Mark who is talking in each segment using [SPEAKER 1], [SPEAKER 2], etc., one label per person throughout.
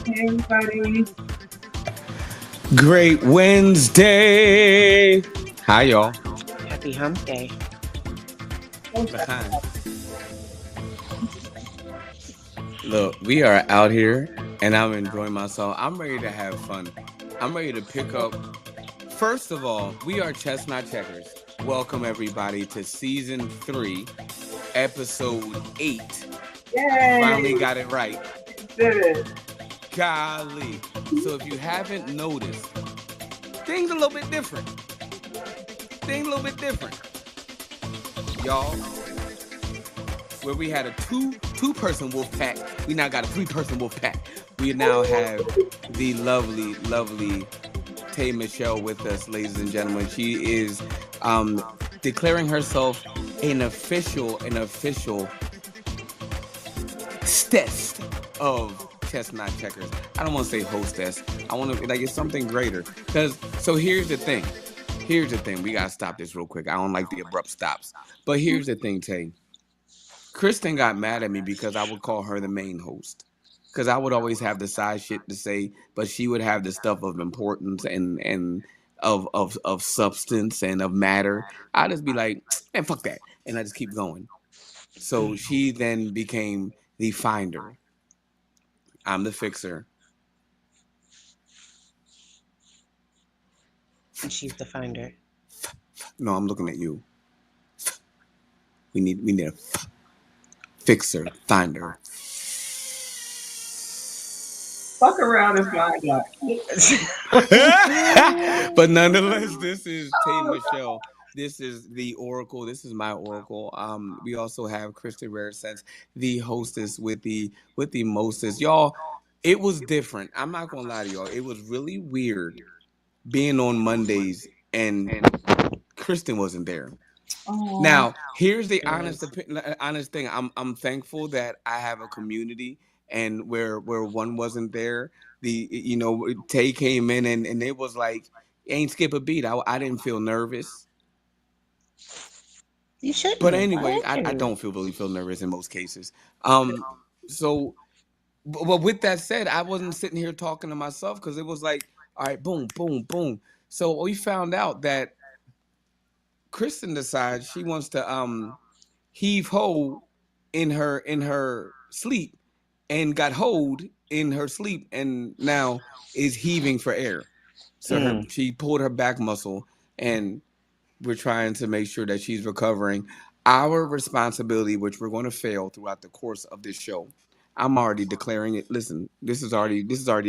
[SPEAKER 1] Hey everybody.
[SPEAKER 2] Great Wednesday. Hi, y'all.
[SPEAKER 3] Happy Hump Day.
[SPEAKER 1] What's up?
[SPEAKER 2] Behind. Look, we are out here and I'm enjoying myself. I'm ready to have fun. I'm ready to pick up. First of all, we are Chestnut Checkers. Welcome, everybody, to season 3, episode 8. I finally
[SPEAKER 1] Yay!
[SPEAKER 2] got it right.
[SPEAKER 1] Did it.
[SPEAKER 2] Golly. So, if you haven't noticed, things a little bit different. Things a little bit different. Y'all, where we had a two person wolf pack, we now got a 3-person wolf pack. We now have the lovely Tay Michelle with us, ladies and gentlemen. She is declaring herself an official stess of Chestnut Checkers. I don't want to say hostess. I want to, like, it's something greater. Because so here's the thing. Here's the thing. We gotta stop this real quick. I don't like the abrupt stops. But here's the thing, Tay. Kristen got mad at me because I would call her the main host. Because I would always have the side shit to say, but she would have the stuff of importance and of substance and of matter. I'd just be like, man, fuck that. And I just keep going. So she then became the finder. I'm the fixer.
[SPEAKER 3] And she's the finder.
[SPEAKER 2] No, I'm looking at you. We need a fixer, finder.
[SPEAKER 1] Fuck around and find out.
[SPEAKER 2] But nonetheless, this is Tay
[SPEAKER 1] Oh,
[SPEAKER 2] Michelle. This is the Oracle. This is my Oracle. We also have Kristen Rare Sense, the hostess with the mostest. Y'all, it was different. I'm not gonna lie to y'all. It was really weird being on Mondays and Kristen wasn't there.
[SPEAKER 1] oh,
[SPEAKER 2] Now, here's the
[SPEAKER 3] It was.
[SPEAKER 2] honest thing. I'm thankful that I have a community, and where one wasn't there, Tay came in and it was like ain't skip a beat. I didn't feel nervous,
[SPEAKER 3] You
[SPEAKER 2] but
[SPEAKER 3] shouldn't. Why
[SPEAKER 2] anyway,
[SPEAKER 3] would
[SPEAKER 2] I
[SPEAKER 3] you?
[SPEAKER 2] don't really feel nervous in most cases. So, but with that said, I wasn't sitting here talking to myself because it was like, all right, boom, boom, boom. So we found out that Kristen decides she wants to heave ho in her sleep and got hold in her sleep and now is heaving for air. So
[SPEAKER 3] Mm.
[SPEAKER 2] she pulled her back muscle and we're trying to make sure that she's recovering. Our responsibility, which we're going to fail throughout the course of this show. I'm already declaring it. Listen, this is already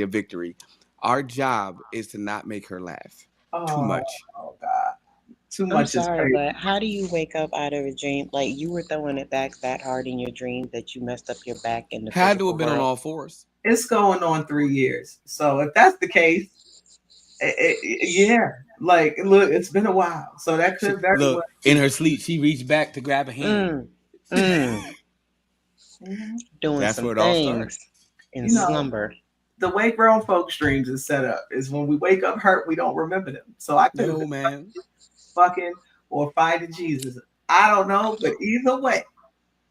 [SPEAKER 2] a victory. Our job is to not make her laugh too
[SPEAKER 1] oh,
[SPEAKER 2] much.
[SPEAKER 1] oh, God. Too
[SPEAKER 3] I'm
[SPEAKER 1] much is
[SPEAKER 3] sorry,
[SPEAKER 1] crazy.
[SPEAKER 3] but how do you wake up out of a dream? Like you were throwing it back that hard in your dream that you messed up your back in the
[SPEAKER 2] Had to have
[SPEAKER 3] physical
[SPEAKER 2] been on
[SPEAKER 3] world?
[SPEAKER 2] all fours.
[SPEAKER 1] It's going on 3 years. So if that's the case, yeah. Like, look, it's been a while. So that
[SPEAKER 2] She
[SPEAKER 1] could very well
[SPEAKER 2] look in her sleep. She reached back to grab a hand.
[SPEAKER 3] Mm. Mm.
[SPEAKER 1] Mhm.
[SPEAKER 3] Doing
[SPEAKER 2] That's
[SPEAKER 3] some
[SPEAKER 2] where it all started.
[SPEAKER 3] things in
[SPEAKER 1] You know,
[SPEAKER 3] slumber.
[SPEAKER 1] the way grown folks' dreams is set up is when we wake up hurt, we don't remember them. So I could have
[SPEAKER 2] No,
[SPEAKER 1] been
[SPEAKER 2] man.
[SPEAKER 1] fucking or fighting Jesus. I don't know, but either way,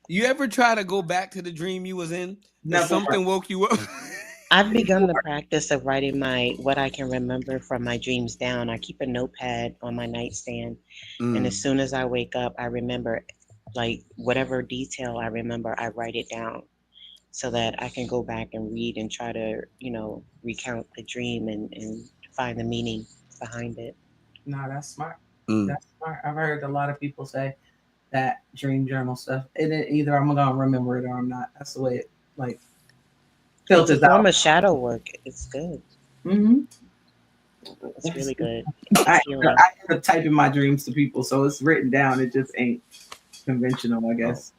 [SPEAKER 2] You ever try to go back to the dream you was in, but
[SPEAKER 1] never
[SPEAKER 2] something
[SPEAKER 1] worked.
[SPEAKER 2] woke you up?
[SPEAKER 3] I've
[SPEAKER 1] Never
[SPEAKER 3] begun the
[SPEAKER 1] worked.
[SPEAKER 3] practice of writing my what I can remember from my dreams down. I keep a notepad on my nightstand, and as
[SPEAKER 2] Mm.
[SPEAKER 3] soon as I wake up, I remember like whatever detail I remember, I write it down so that I can go back and read and try to, recount the dream and find the meaning behind it.
[SPEAKER 1] No, that's smart.
[SPEAKER 2] Mm.
[SPEAKER 1] That's smart. I've heard a lot of people say that dream journal stuff. Either I'm gonna remember it or I'm not. That's the way it like
[SPEAKER 3] It's a
[SPEAKER 1] filters
[SPEAKER 3] form
[SPEAKER 1] out.
[SPEAKER 3] of shadow work. It's good.
[SPEAKER 1] Hmm.
[SPEAKER 3] It's really good.
[SPEAKER 1] I
[SPEAKER 3] It's healing.
[SPEAKER 1] end up typing my dreams to people, so it's written down. It just ain't conventional, I
[SPEAKER 2] Oh,
[SPEAKER 1] guess.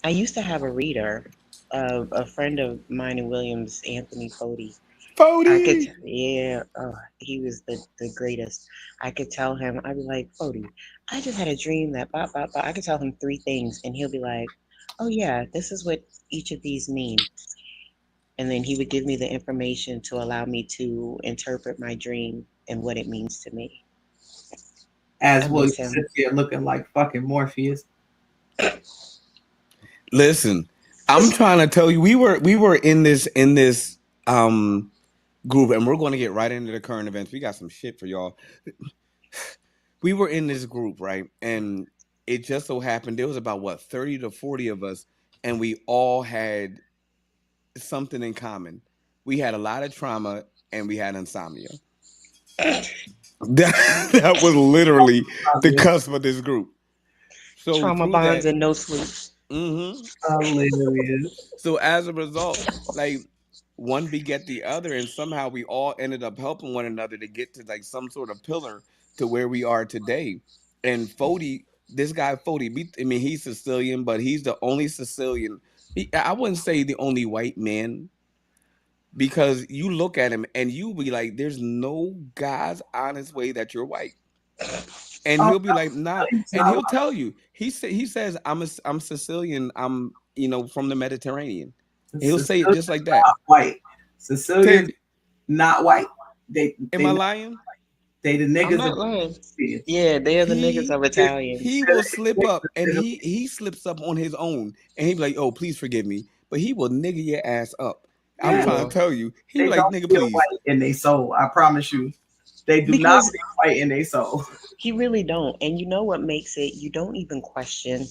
[SPEAKER 3] I used to have a reader, a friend of mine in Williams, Anthony Foti. I could,
[SPEAKER 2] 40.
[SPEAKER 3] yeah, oh, he was the greatest. I could tell him, I'd be like, Foti, I just had a dream that, blah, blah, blah. I could tell him three things, and he'll be like, oh, yeah, this is what each of these mean. And then he would give me the information to allow me to interpret my dream and what it means to me.
[SPEAKER 1] As
[SPEAKER 3] I
[SPEAKER 1] William
[SPEAKER 3] miss him.
[SPEAKER 1] sits here looking like fucking Morpheus.
[SPEAKER 2] Listen, I'm trying to tell you, we were in this. group, and we're going to get right into the current events. We got some shit for y'all. We were in this group, right? And it just so happened there was about what 30 to 40 of us, and we all had something in common. We had a lot of trauma and we had insomnia. That was literally the cusp of this group. So
[SPEAKER 3] Trauma
[SPEAKER 2] through
[SPEAKER 3] bonds
[SPEAKER 2] that,
[SPEAKER 3] and no sleep.
[SPEAKER 1] Hilarious.
[SPEAKER 2] so as a result, like one beget the other, and somehow we all ended up helping one another to get to like some sort of pillar to where we are today. And Fody, this guy Fody, I mean, he's Sicilian, but he's the only Sicilian. I wouldn't say the only white man, because you look at him and you be like, "There's no God's honest way that you're white." And
[SPEAKER 1] Oh,
[SPEAKER 2] he'll be like, "Nah,"
[SPEAKER 1] it's
[SPEAKER 2] and
[SPEAKER 1] not
[SPEAKER 2] he'll tell you. He says, I'm Sicilian. I'm from the Mediterranean." He'll say it
[SPEAKER 1] Sicilian
[SPEAKER 2] just like that.
[SPEAKER 1] not white. Sicilians
[SPEAKER 2] Say,
[SPEAKER 1] not white.
[SPEAKER 2] am I lying?
[SPEAKER 1] They the
[SPEAKER 3] I'm
[SPEAKER 1] niggas
[SPEAKER 3] not
[SPEAKER 1] of
[SPEAKER 3] lying.
[SPEAKER 1] Italians.
[SPEAKER 3] Yeah, they are the niggas
[SPEAKER 2] He
[SPEAKER 3] of Italians.
[SPEAKER 2] he will slip up, and he slips up on his own, and he be like, "Oh, please forgive me," but he will nigga your ass up. I'm
[SPEAKER 1] Yeah,
[SPEAKER 2] trying
[SPEAKER 3] Yeah.
[SPEAKER 2] to tell you, he
[SPEAKER 1] they
[SPEAKER 2] be like,
[SPEAKER 1] don't
[SPEAKER 2] "Nigga,
[SPEAKER 1] feel
[SPEAKER 2] please."
[SPEAKER 1] white in their soul. I promise you, they do not
[SPEAKER 3] Because
[SPEAKER 1] feel white in their soul.
[SPEAKER 3] he really don't. And you know what makes it? You don't even question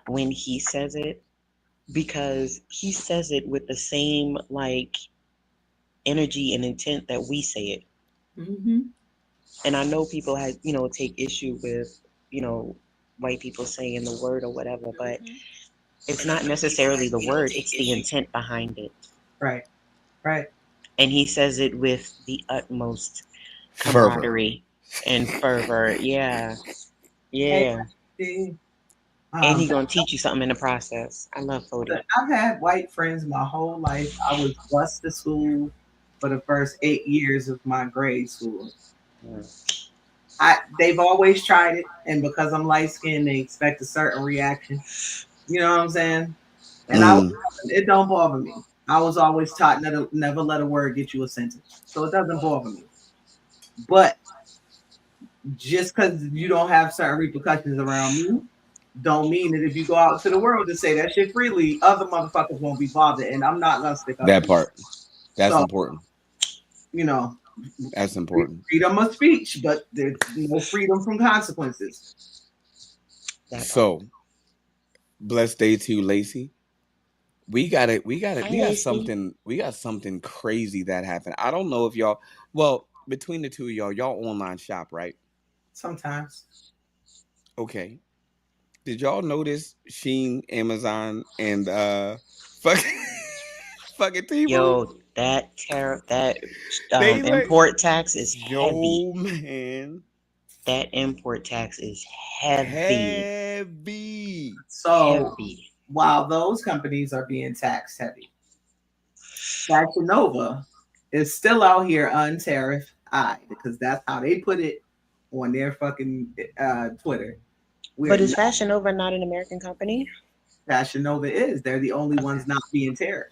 [SPEAKER 3] when he says it because he says it with the same like energy and intent that we say it.
[SPEAKER 1] Mm-hmm.
[SPEAKER 3] And I know people have, take issue with, you know, white people saying the word or whatever, but it's not necessarily the word, it's the intent behind it.
[SPEAKER 1] Right, right.
[SPEAKER 3] And he says it with the utmost
[SPEAKER 2] Fervor.
[SPEAKER 3] camaraderie and fervor. Yeah.
[SPEAKER 1] Hey,
[SPEAKER 3] Yeah.
[SPEAKER 1] see,
[SPEAKER 3] And he gonna teach you something in the process. I love Fody.
[SPEAKER 1] I've had white friends my whole life. I was bused to school for the first 8 years of my grade school. They've always tried it, and because I'm light skinned, they expect a certain reaction. You know what I'm saying? And it don't bother me. I was always taught never let a word get you a sentence, so it doesn't bother me. But just because you don't have certain repercussions around me, don't mean that if you go out to the world to say that shit freely, other motherfuckers won't be bothered, and I'm not gonna stick up.
[SPEAKER 2] That part. That's
[SPEAKER 1] So,
[SPEAKER 2] important.
[SPEAKER 1] You know,
[SPEAKER 2] That's important.
[SPEAKER 1] freedom of speech, but there's no freedom from consequences.
[SPEAKER 2] So, blessed day to you, Lacey. We got something crazy that happened. I don't know if y'all, well, between the two of y'all online shop, right?
[SPEAKER 1] Sometimes.
[SPEAKER 2] Okay. Did y'all notice Shein, Amazon, and fucking fucking Temu?
[SPEAKER 3] Yo, that import tax is heavy.
[SPEAKER 2] Man.
[SPEAKER 3] That import tax is heavy.
[SPEAKER 2] Heavy.
[SPEAKER 1] So
[SPEAKER 3] Heavy.
[SPEAKER 1] while those companies are being tax heavy, Fashion Nova is still out here untariffed because that's how they put it on their fucking Twitter.
[SPEAKER 3] But is Fashion Nova not an American company?
[SPEAKER 1] Fashion Nova is. They're the only ones not being tariffed.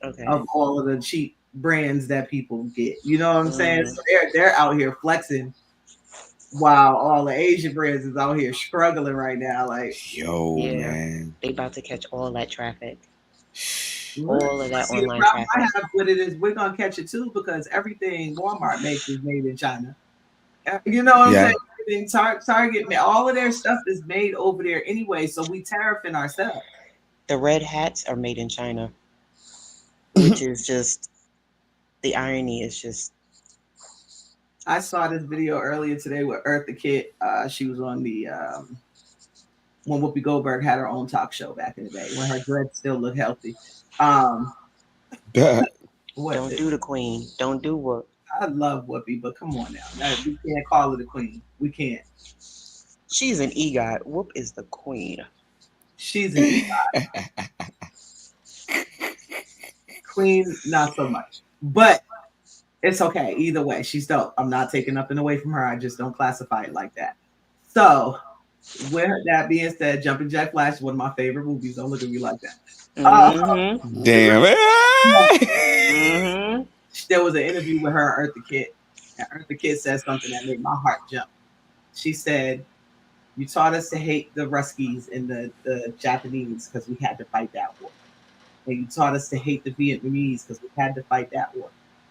[SPEAKER 3] Okay.
[SPEAKER 1] Of all of the cheap brands that people get. You know what I'm saying? So they're out here flexing while all the Asian brands is out here struggling right now. Like,
[SPEAKER 2] yo, man.
[SPEAKER 3] They about to catch all that traffic. All of that
[SPEAKER 1] See,
[SPEAKER 3] online
[SPEAKER 1] the problem
[SPEAKER 3] traffic.
[SPEAKER 1] I have with it is we're gonna catch it too because everything Walmart makes is made in China. You know what I'm saying? Everything Target, all of their stuff is made over there anyway, so we tariffing ourselves.
[SPEAKER 3] The red hats are made in China, which is just the irony is just.
[SPEAKER 1] I saw this video earlier today with Eartha Kitt. She was on the when Whoopi Goldberg had her own talk show back in the day when her dreads still look healthy.
[SPEAKER 3] Don't do the queen. Don't do what.
[SPEAKER 1] I love Whoopi, but come on now. We can't call her the queen. We can't.
[SPEAKER 3] She's an EGOT. Whoop is the queen.
[SPEAKER 1] She's an EGOT. Queen, not so much. But it's okay. Either way, she's dope. I'm not taking nothing away from her. I just don't classify it like that. So, with that being said, Jumping Jack Flash is one of my favorite movies. Don't look at me like that.
[SPEAKER 2] Damn
[SPEAKER 1] it. There was an interview with her and Eartha Kitt. And Eartha Kitt said something that made my heart jump. She said, "You taught us to hate the Ruskies and the Japanese because we had to fight that war. and you taught us to hate the Vietnamese because we had to fight that war,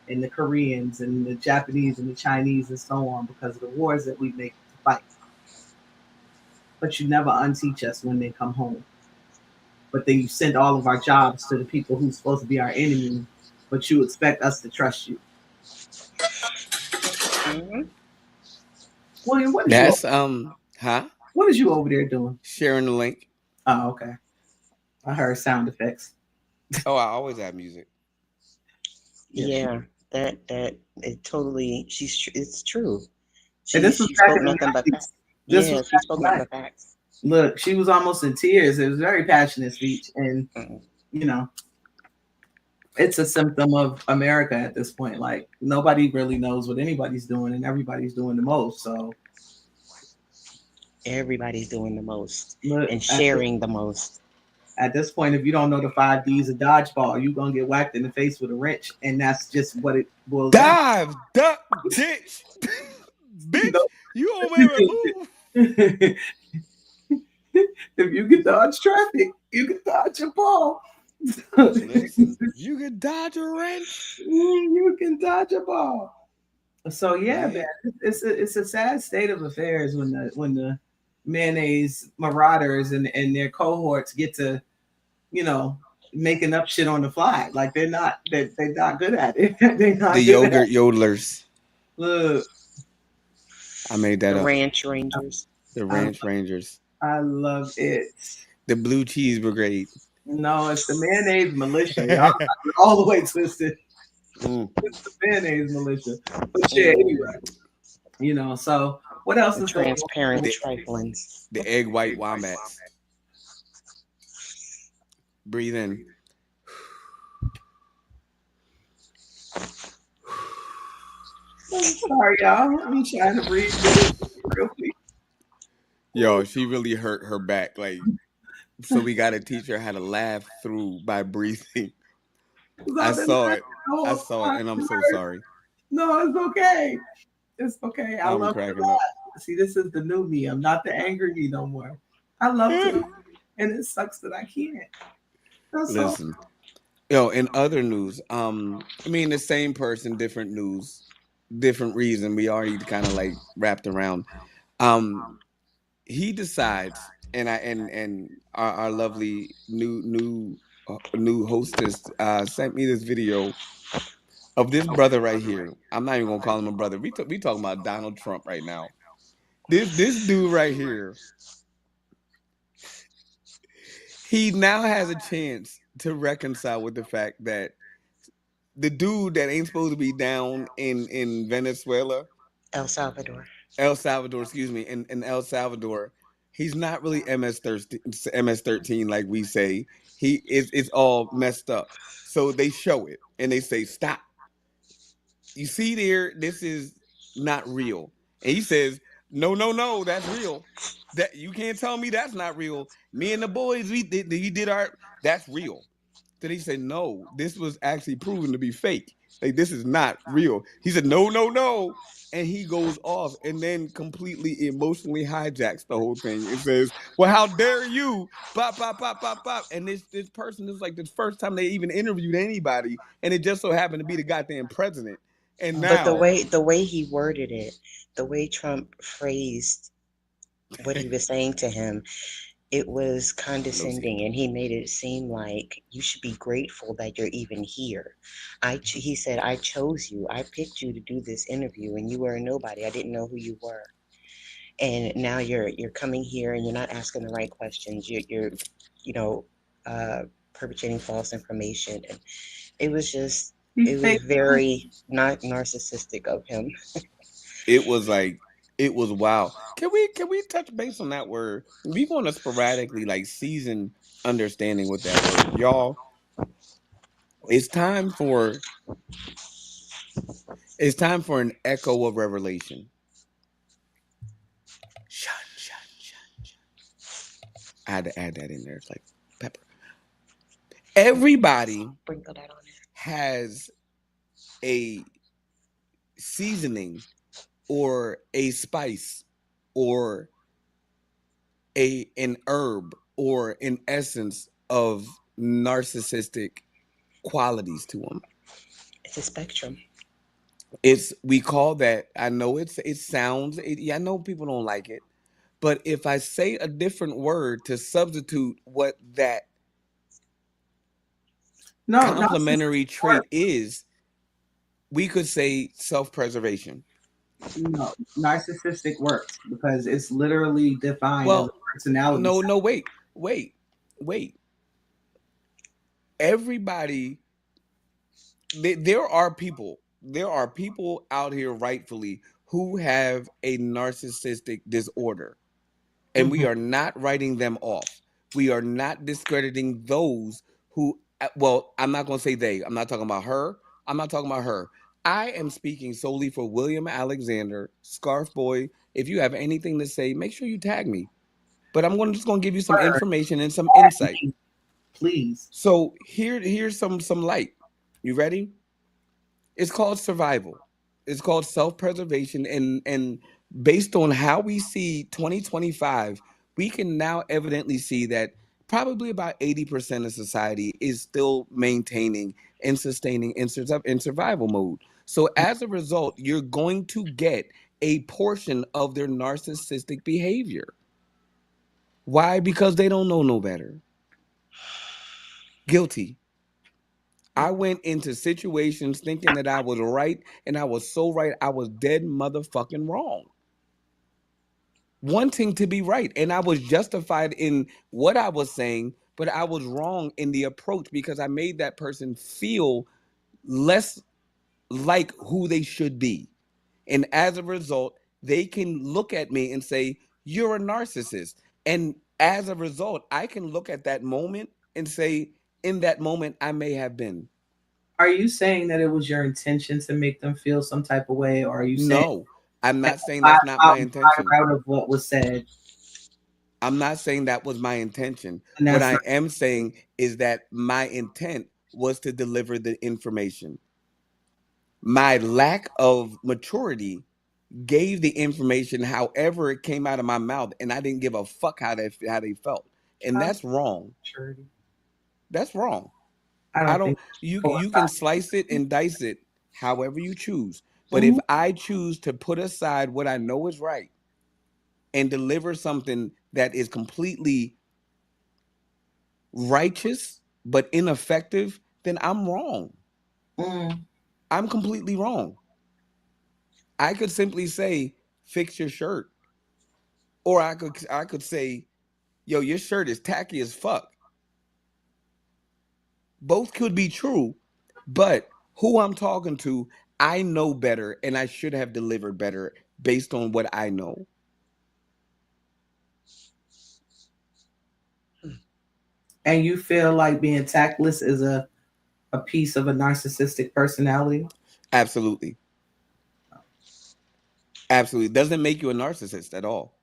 [SPEAKER 1] and the Koreans and the Japanese and the Chinese and so on because of the wars that we make to fight. But you never unteach us when they come home. But then you send all of our jobs to the people who's supposed to be our enemy, but you expect us to trust you.
[SPEAKER 3] Mm-hmm.
[SPEAKER 1] William,
[SPEAKER 2] That's huh?
[SPEAKER 1] what is you over there doing?
[SPEAKER 2] Sharing the link.
[SPEAKER 1] Oh, okay. I heard sound effects.
[SPEAKER 2] Oh, I always have music.
[SPEAKER 3] Yeah, that it totally. It's true.
[SPEAKER 1] And this was
[SPEAKER 3] She
[SPEAKER 1] back
[SPEAKER 3] spoke
[SPEAKER 1] in the
[SPEAKER 3] nothing but
[SPEAKER 1] 90s.
[SPEAKER 3] facts.
[SPEAKER 1] This was
[SPEAKER 3] Yeah, she
[SPEAKER 1] back
[SPEAKER 3] spoke
[SPEAKER 1] in the
[SPEAKER 3] nothing
[SPEAKER 1] 90s.
[SPEAKER 3] but facts.
[SPEAKER 1] Look, she was almost in tears. It was a very passionate speech. And,
[SPEAKER 3] Mm.
[SPEAKER 1] you know, it's a symptom of America at this point. Like, nobody really knows what anybody's doing, and everybody's doing the most. So,
[SPEAKER 3] Everybody's doing the most
[SPEAKER 1] look,
[SPEAKER 3] and sharing the most.
[SPEAKER 1] at this point, if you don't know the 5 Ds of dodgeball, you're going to get whacked in the face with a wrench. And that's just what it boils down
[SPEAKER 2] Dive, duck, ditch, bitch.
[SPEAKER 1] to.
[SPEAKER 2] You don't ever move.
[SPEAKER 1] If you can dodge traffic, you can dodge a ball.
[SPEAKER 2] Listen, you can dodge a wrench.
[SPEAKER 1] You can dodge a ball. So yeah, man,
[SPEAKER 2] Yeah.
[SPEAKER 1] it's a sad state of affairs when the mayonnaise marauders and their cohorts get to, you know, making up shit on the fly. Like they're not good at it. They're
[SPEAKER 2] The
[SPEAKER 1] not good at it.
[SPEAKER 2] yogurt yodelers.
[SPEAKER 1] Look,
[SPEAKER 2] I made that
[SPEAKER 3] The
[SPEAKER 2] up.
[SPEAKER 3] Ranch Rangers.
[SPEAKER 2] The
[SPEAKER 1] I,
[SPEAKER 2] Ranch Rangers.
[SPEAKER 1] I love it.
[SPEAKER 2] The Blue Cheese Brigade.
[SPEAKER 1] No, it's the mayonnaise militia. Y'all got it all the way twisted.
[SPEAKER 2] Mm.
[SPEAKER 1] It's the mayonnaise militia. But yeah,
[SPEAKER 3] Mm.
[SPEAKER 1] anyway, you know. So what else
[SPEAKER 3] The
[SPEAKER 1] is going
[SPEAKER 3] transparent
[SPEAKER 2] The,
[SPEAKER 3] triflings.
[SPEAKER 2] the egg white wombats. Breathe in.
[SPEAKER 1] on? Sorry, y'all. I'm trying to breathe real quick.
[SPEAKER 2] Yo, she really hurt her back. Like, so we got to teach her how to laugh through by breathing. I
[SPEAKER 1] I've been
[SPEAKER 2] saw
[SPEAKER 1] laughing
[SPEAKER 2] it.
[SPEAKER 1] the
[SPEAKER 2] I
[SPEAKER 1] whole
[SPEAKER 2] saw it,
[SPEAKER 1] time.
[SPEAKER 2] and I'm so sorry.
[SPEAKER 1] No, it's okay. It's okay. I
[SPEAKER 2] I'm
[SPEAKER 1] love to
[SPEAKER 2] cracking up.
[SPEAKER 1] laugh. See, this is the new me. I'm not the angry me no more. I love to laugh, and it sucks that I can't. That's all.
[SPEAKER 2] Listen, yo. In other news, I mean, the same person, different news, different reason. We already kind of like wrapped around. Um, he decides, and our lovely new hostess sent me this video of this brother right here. I'm not even gonna call him a brother. We talking about Donald Trump right now. This dude right here, he now has a chance to reconcile with the fact that the dude that ain't supposed to be down in Venezuela,
[SPEAKER 3] El Salvador.
[SPEAKER 2] El Salvador, excuse me, in El Salvador, he's not really MS-13 like we say. He is it's all messed up. So they show it and they say, "Stop. You see there, this is not real." And he says, "No, no, no, that's real. That you can't tell me that's not real. Me and the boys, we did our that's real." Then he said, "No, this was actually proven to be fake. Like this is not real." He said, "No, no, no." And he goes off and then completely emotionally hijacks the whole thing and says, "Well, how dare you?" Pop, pop, pop, pop, pop. And this person is like the first time they even interviewed anybody, and it just so happened to be the goddamn president. And
[SPEAKER 3] But
[SPEAKER 2] now,
[SPEAKER 3] the way he worded it, the way Trump phrased what he was saying to him, it was
[SPEAKER 2] Lo
[SPEAKER 3] condescending,
[SPEAKER 2] siento.
[SPEAKER 3] and he made it seem like you should be grateful that you're even here. He said, I chose you. I picked you to do this interview, and you were a nobody. I didn't know who you were, and now you're coming here, and you're not asking the right questions. You're you know, uh, perpetrating false information, and it was just
[SPEAKER 1] He
[SPEAKER 3] it was
[SPEAKER 1] faked.
[SPEAKER 3] very not narcissistic of him.
[SPEAKER 2] It was like it was wow. Can we touch base on that word? We want to sporadically like season understanding with that word, y'all. It's time for it's time for an echo of revelation. Shun, shun, shun, shun. I had to add that in there. It's like pepper. Everybody
[SPEAKER 3] Sprinkle that on there.
[SPEAKER 2] has a seasoning or a spice or a an herb or an essence of narcissistic qualities to them.
[SPEAKER 3] It's a spectrum.
[SPEAKER 2] We call that. I know it sounds. Yeah, I know people don't like it, but if I say a different word to substitute what that
[SPEAKER 1] No,
[SPEAKER 2] complementary
[SPEAKER 1] narcissistic
[SPEAKER 2] trait is, we could say self-preservation.
[SPEAKER 1] No, narcissistic works because it's literally defined as a
[SPEAKER 2] Well,
[SPEAKER 1] personality.
[SPEAKER 2] no, wait. Everybody, there are people out here rightfully who have a narcissistic disorder, and we
[SPEAKER 1] Mhm.
[SPEAKER 2] are not writing them off. We are not discrediting those who, well, I'm not going to say they. I'm not talking about her. I'm not talking about her. I am speaking solely for William Alexander, Scarf Boy. If you have anything to say, make sure you tag me. But just going to give you some
[SPEAKER 1] Word,
[SPEAKER 2] information and some insight.
[SPEAKER 1] please.
[SPEAKER 2] So here's some light. You ready? It's called survival. It's called self-preservation, and based on how we see 2025, we can now evidently see that probably about 80% of society is still maintaining and sustaining in survival mode. So as a result, you're going to get a portion of their narcissistic behavior. Why? Because they don't know no better. Guilty. I went into situations thinking that I was right, and I was so right, I was dead motherfucking wrong. Wanting to be right, and I was justified in what I was saying, but I was wrong in the approach because I made that person feel less like who they should be. And as a result, they can look at me and say, "You're a narcissist." And as a result, I can look at that moment and say, in that moment, I may have been.
[SPEAKER 1] Are you saying that it was your intention to make them feel some type of way, or are you saying
[SPEAKER 2] No, I'm
[SPEAKER 1] that
[SPEAKER 2] not saying that's not my intention.
[SPEAKER 1] out of what was said,
[SPEAKER 2] I'm not saying that was my intention.
[SPEAKER 1] and
[SPEAKER 2] What
[SPEAKER 1] that's
[SPEAKER 2] I
[SPEAKER 1] not
[SPEAKER 2] am saying is that my intent was to deliver the information. My lack of maturity gave the information however it came out of my mouth, and I didn't give a fuck how they felt. And that's wrong.
[SPEAKER 1] maturity?
[SPEAKER 2] That's wrong.
[SPEAKER 1] I
[SPEAKER 2] I
[SPEAKER 1] don't
[SPEAKER 2] don't
[SPEAKER 1] think
[SPEAKER 2] you can slice it and dice it however you choose. But if
[SPEAKER 1] Mhm.
[SPEAKER 2] I choose to put aside what I know is right and deliver something that is completely righteous but ineffective, then I'm wrong.
[SPEAKER 1] Mm.
[SPEAKER 2] I'm completely wrong. I could simply say, fix your shirt. Or I could say, yo, your shirt is tacky as fuck. Both could be true, but who I'm talking to, I know better and I should have delivered better based on what I know.
[SPEAKER 1] And you feel like being tactless is a piece of a narcissistic personality?
[SPEAKER 2] Absolutely. Absolutely. Doesn't make you a narcissist at all.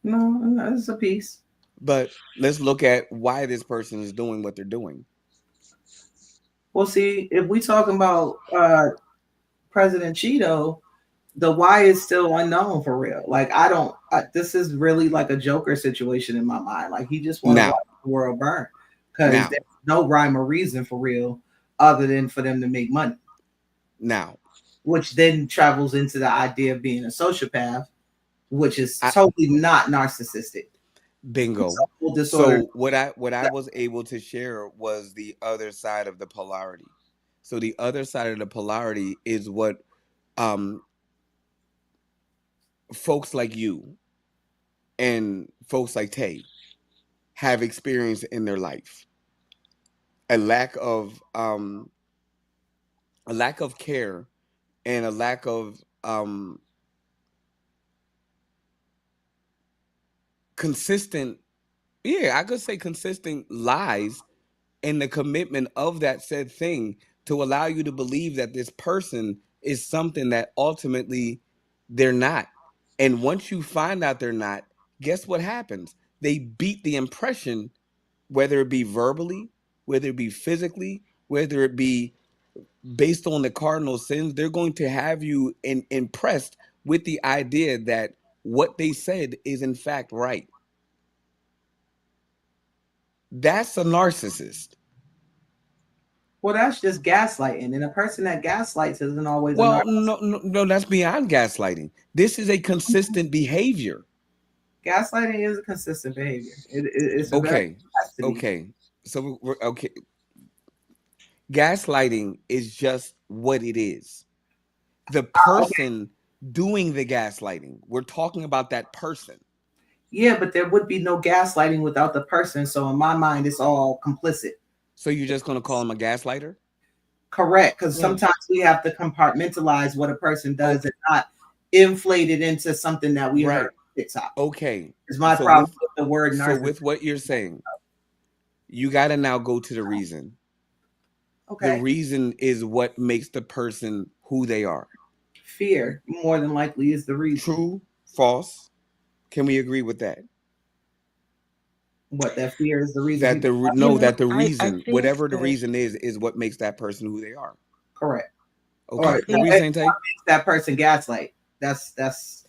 [SPEAKER 1] No, it's a piece.
[SPEAKER 2] But let's look at why this person is doing what they're doing.
[SPEAKER 1] Well, see, if we talking about President Cheeto, the why is still unknown for real. Like I don't. This is really like a Joker situation in my mind. Like he just want to
[SPEAKER 2] Now,
[SPEAKER 1] watch the world burn because
[SPEAKER 2] now,
[SPEAKER 1] there's no rhyme or reason for real, other than for them to make money.
[SPEAKER 2] now,
[SPEAKER 1] Which then travels into the idea of being a sociopath, which is
[SPEAKER 2] I
[SPEAKER 1] totally not narcissistic. It's
[SPEAKER 2] bingo.
[SPEAKER 1] a whole disorder.
[SPEAKER 2] So what I was able to share was the other side of the polarity. So the other side of the polarity is what um folks like you and folks like Tay have experienced in their life. A lack of care and a lack of consistent, yeah, I could say consistent lies and the commitment of that said thing to allow you to believe that this person is something that ultimately they're not. And once you find out they're not, guess what happens? They beat the impression, whether it be verbally, whether it be physically, whether it be based on the cardinal sins, they're going to have you impressed with the idea that what they said is in fact right. That's a narcissist.
[SPEAKER 1] Well, that's just gaslighting, and a person that gaslights isn't always a
[SPEAKER 2] Well,
[SPEAKER 1] narcissist.
[SPEAKER 2] no, that's beyond gaslighting. This is a consistent behavior.
[SPEAKER 1] Gaslighting is a consistent behavior. It's a very
[SPEAKER 2] Okay,
[SPEAKER 1] capacity.
[SPEAKER 2] okay. So we're okay. Gaslighting is just what it is. The person doing the gaslighting. We're talking about that person.
[SPEAKER 1] Yeah, but there would be no gaslighting without the person. So in my mind, it's all complicit.
[SPEAKER 2] So you're just gonna call him a gaslighter?
[SPEAKER 1] Correct, because
[SPEAKER 3] Yeah.
[SPEAKER 1] sometimes we have to compartmentalize what a person does
[SPEAKER 2] Okay.
[SPEAKER 1] and not inflate it into something that we
[SPEAKER 2] Right.
[SPEAKER 1] heard on TikTok.
[SPEAKER 2] Okay.
[SPEAKER 1] It's my
[SPEAKER 2] So
[SPEAKER 1] problem
[SPEAKER 2] with
[SPEAKER 1] with the word
[SPEAKER 2] so
[SPEAKER 1] narcissist.
[SPEAKER 2] with what you're saying, you gotta now go to the reason. The
[SPEAKER 1] Okay,
[SPEAKER 2] reason is what makes the person who they are.
[SPEAKER 1] fear more than likely is the reason.
[SPEAKER 2] True, false. Can we agree with that?
[SPEAKER 1] What that fear is the reason
[SPEAKER 2] That
[SPEAKER 1] people.
[SPEAKER 2] no, that the
[SPEAKER 3] I
[SPEAKER 2] reason,
[SPEAKER 3] think
[SPEAKER 2] whatever the
[SPEAKER 3] that
[SPEAKER 2] reason is what makes that person who they are.
[SPEAKER 1] Correct.
[SPEAKER 2] Okay.
[SPEAKER 1] Or
[SPEAKER 2] What
[SPEAKER 3] think
[SPEAKER 2] were you
[SPEAKER 1] that
[SPEAKER 2] saying, Tay?
[SPEAKER 1] makes that person gaslight. That's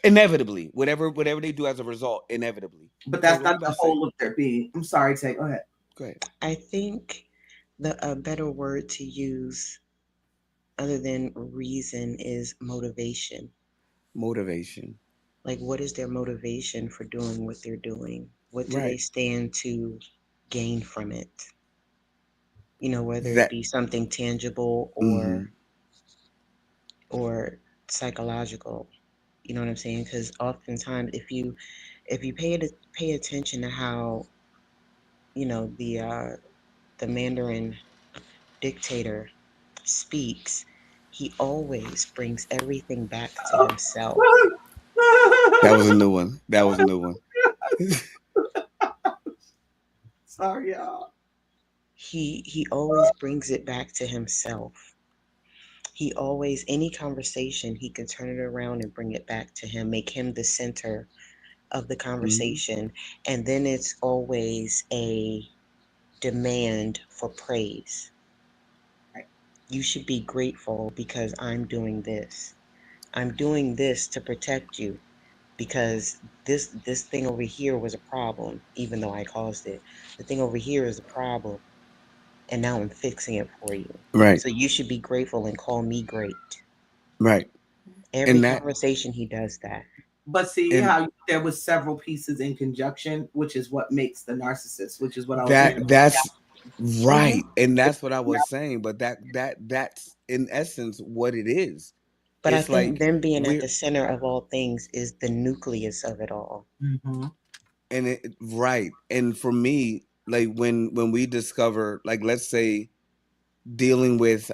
[SPEAKER 2] Inevitably, whatever they do as a result, inevitably.
[SPEAKER 1] but
[SPEAKER 2] Tay,
[SPEAKER 1] that's
[SPEAKER 2] what were you
[SPEAKER 1] not
[SPEAKER 2] about
[SPEAKER 1] the
[SPEAKER 2] to say?
[SPEAKER 1] whole of their being. I'm sorry, Tay. Go ahead.
[SPEAKER 2] Go ahead.
[SPEAKER 3] I think a better word to use other than reason is motivation.
[SPEAKER 2] Motivation.
[SPEAKER 3] Like, what is their motivation for doing what they're doing? What do they
[SPEAKER 2] Right.
[SPEAKER 3] stand to gain from it? Whether it
[SPEAKER 2] That.
[SPEAKER 3] be something tangible
[SPEAKER 2] Mm-hmm.
[SPEAKER 3] or psychological. You know what I'm saying? Because oftentimes, if you pay attention to how the Mandarin dictator speaks, he always brings everything back to himself.
[SPEAKER 2] That was a new one. That was a new one.
[SPEAKER 1] Sorry, y'all.
[SPEAKER 3] He always brings it back to himself. He always, any conversation, he can turn it around and bring it back to him, make him the center of the
[SPEAKER 2] Mm-hmm.
[SPEAKER 3] conversation, and then it's always a demand for praise. You should be grateful because I'm doing this. I'm doing this to protect you because this thing over here was a problem, even though I caused it. The thing over here is a problem, and now I'm fixing it for you.
[SPEAKER 2] Right.
[SPEAKER 3] So you should be grateful and call me great.
[SPEAKER 2] Right.
[SPEAKER 3] Every
[SPEAKER 2] And that
[SPEAKER 3] conversation he does that.
[SPEAKER 1] But see
[SPEAKER 2] and
[SPEAKER 1] how there was several pieces in conjunction, which is what makes the narcissist, which is what I was saying.
[SPEAKER 2] that's right.
[SPEAKER 3] Mhm.
[SPEAKER 2] And that's what I was saying. But that's in essence what it is.
[SPEAKER 3] But I
[SPEAKER 2] It's
[SPEAKER 3] think
[SPEAKER 2] like
[SPEAKER 3] them being at
[SPEAKER 2] we're
[SPEAKER 3] the center of all things is the nucleus of it all.
[SPEAKER 1] Mm-hmm.
[SPEAKER 2] and it right. And for me, like when we discover, like, let's say dealing with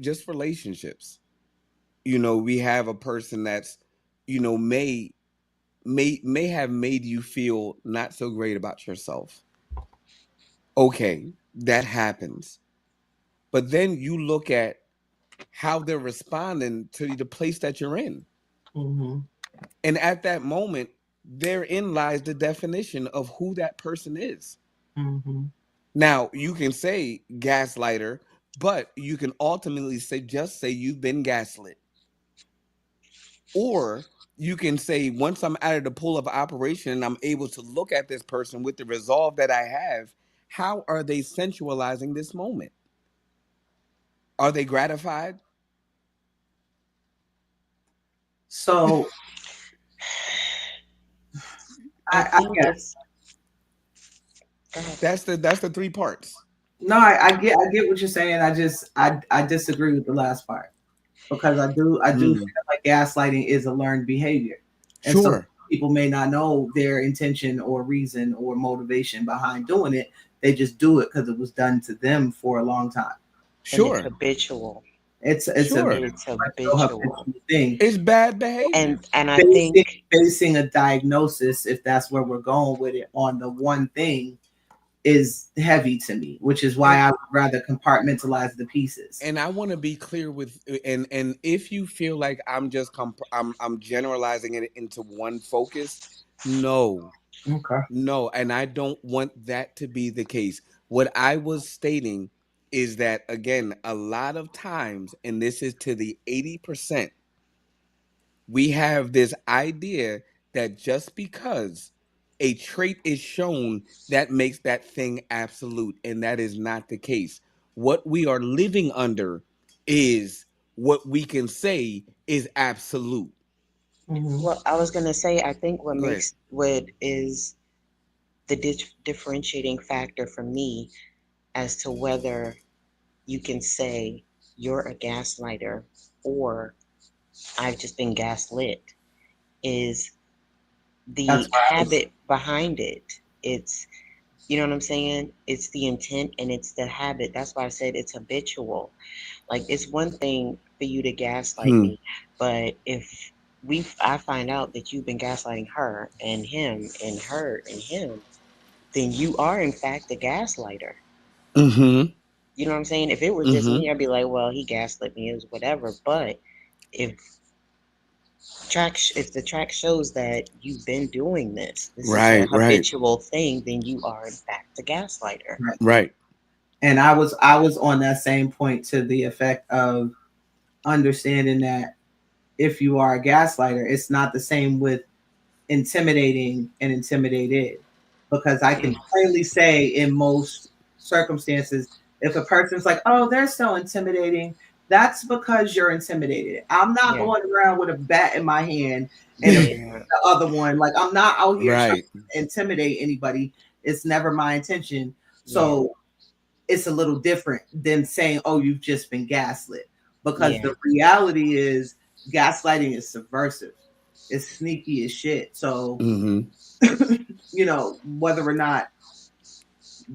[SPEAKER 2] just relationships, we have a person that's, may have made you feel not so great about yourself. Okay, that happens. But then you look at how they're responding to the place that you're in.
[SPEAKER 1] Mm-hmm.
[SPEAKER 2] And at that moment, therein lies the definition of who that person is.
[SPEAKER 1] Mm-hmm.
[SPEAKER 2] Now, you can say gaslighter, but you can ultimately just say you've been gaslit. Or you can say, once I'm out of the pool of operation and I'm able to look at this person with the resolve that I have, how are they sensualizing this moment? Are they gratified?
[SPEAKER 1] So
[SPEAKER 3] I
[SPEAKER 1] I
[SPEAKER 3] think
[SPEAKER 1] guess
[SPEAKER 3] go ahead.
[SPEAKER 2] That's the three parts.
[SPEAKER 1] no, I get what you're saying. I disagree with the last part because I do feel like gaslighting is a learned behavior, and so
[SPEAKER 2] Sure.
[SPEAKER 1] people may not know their intention or reason or motivation behind doing it. They just do it because it was done to them for a long time.
[SPEAKER 3] And it's
[SPEAKER 2] Sure.
[SPEAKER 3] habitual.
[SPEAKER 1] It's a
[SPEAKER 2] Sure.
[SPEAKER 3] It's
[SPEAKER 1] habitual
[SPEAKER 3] habitual.
[SPEAKER 1] thing.
[SPEAKER 2] It's bad behavior.
[SPEAKER 3] And I think
[SPEAKER 1] Basing a diagnosis, if that's where we're going with it, on the one thing is heavy to me, which is why I would rather compartmentalize the pieces.
[SPEAKER 2] And I want to be clear with, and if you feel like I'm just I'm generalizing it into one focus, no.
[SPEAKER 1] Okay.
[SPEAKER 2] No, and I don't want that to be the case. What I was stating is that, again, a lot of times, and this is to the 80%, we have this idea that just because a trait is shown that makes that thing absolute, and that is not the case. What we are living under is what we can say is absolute.
[SPEAKER 1] Mhm.
[SPEAKER 3] Well, I was gonna say, I think what
[SPEAKER 2] Go ahead.
[SPEAKER 3] makes what is the differentiating factor for me as to whether you can say you're a gaslighter or I've just been gaslit is
[SPEAKER 1] That's
[SPEAKER 3] the
[SPEAKER 1] why I was.
[SPEAKER 3] habit behind it. It's, you know what I'm saying? It's the intent and it's the habit. That's why I said it's habitual. Like it's one thing for you to gaslight
[SPEAKER 2] Hmm.
[SPEAKER 3] me, but if I find out that you've been gaslighting her and him and her and him, then you are in fact the gaslighter.
[SPEAKER 2] Mm-hmm.
[SPEAKER 3] You know what I'm saying? If it was just
[SPEAKER 2] Mm-hmm.
[SPEAKER 3] me, I'd be like, well, he gaslit me, it was whatever. But if if the track shows that you've been doing this is a
[SPEAKER 2] Right. Right.
[SPEAKER 3] habitual thing, then you are in fact the gaslighter.
[SPEAKER 1] Right.
[SPEAKER 2] Right.
[SPEAKER 1] And I was on that same point to the effect of understanding that if you are a gaslighter, it's not the same with intimidating and intimidated. Because I can plainly say in most circumstances, if a person's like, oh, they're so intimidating, that's because you're intimidated. I'm not
[SPEAKER 3] Yeah,
[SPEAKER 1] going around with a bat in my hand and
[SPEAKER 3] yeah,
[SPEAKER 1] the other one. Like, I'm not out here trying
[SPEAKER 2] Right.
[SPEAKER 1] to intimidate anybody. It's never my intention.
[SPEAKER 3] yeah,
[SPEAKER 1] So it's a little different than saying, oh, you've just been gaslit. Because
[SPEAKER 3] yeah,
[SPEAKER 1] the reality is, gaslighting is subversive, it's sneaky as shit. So,
[SPEAKER 2] Mm-hmm.
[SPEAKER 1] whether or not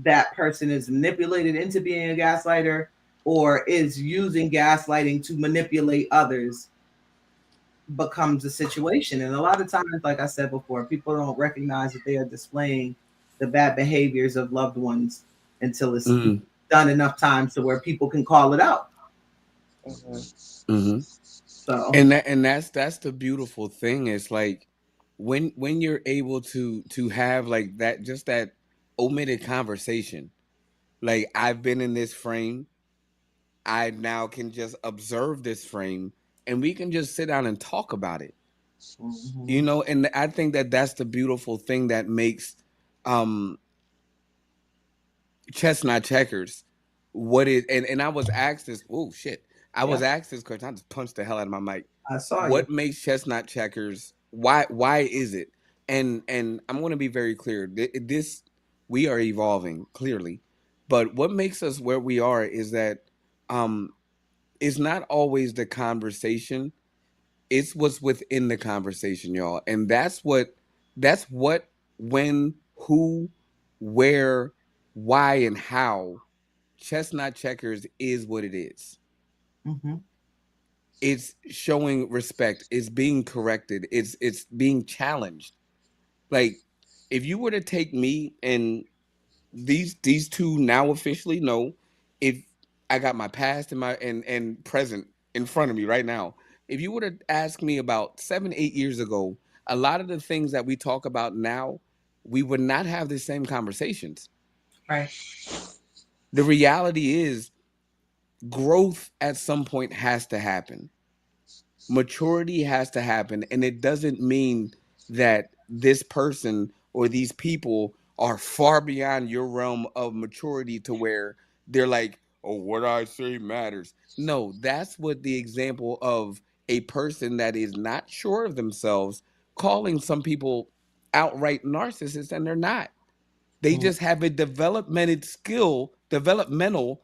[SPEAKER 1] that person is manipulated into being a gaslighter or is using gaslighting to manipulate others becomes a situation. And a lot of times, like I said before, people don't recognize that they are displaying the bad behaviors of loved ones until it's
[SPEAKER 2] Mm-hmm.
[SPEAKER 1] done enough times to where people can call it out.
[SPEAKER 3] hmm,
[SPEAKER 2] Mm-hmm.
[SPEAKER 1] So,
[SPEAKER 2] And that's the beautiful thing. It's like when you're able to have like that, just that omitted conversation. Like, I've been in this frame, I now can just observe this frame, and we can just sit down and talk about it.
[SPEAKER 1] mhm.
[SPEAKER 2] And I think that that's the beautiful thing that makes um chestnut checkers what it. And I was asked this. Oh shit! I was
[SPEAKER 1] Yeah,
[SPEAKER 2] asked this question. I just punched the hell out of my mic.
[SPEAKER 1] I saw you.
[SPEAKER 2] What makes chestnut checkers? Why is it? And I'm going to be very clear. This, we are evolving clearly, but what makes us where we are is that um it's not always the conversation, it's what's within the conversation, y'all. And that's what, when, who, where, why, and how chestnut checkers is what it is.
[SPEAKER 1] Hmm.
[SPEAKER 2] It's showing respect, it's being corrected, it's being challenged. Like, if you were to take me and these two now officially know, if I got my past and my and present in front of me right now. If you were to ask me about 7 8 years ago, a lot of the things that we talk about now, we would not have the same conversations.
[SPEAKER 1] Right.
[SPEAKER 2] The reality is, growth at some point has to happen, maturity has to happen, and it doesn't mean that this person or these people are far beyond your realm of maturity to where they're like, oh, what I say matters. No, that's what the example of a person that is not sure of themselves calling some people outright narcissists, and they're not. They
[SPEAKER 1] Mm,
[SPEAKER 2] just have a developmental,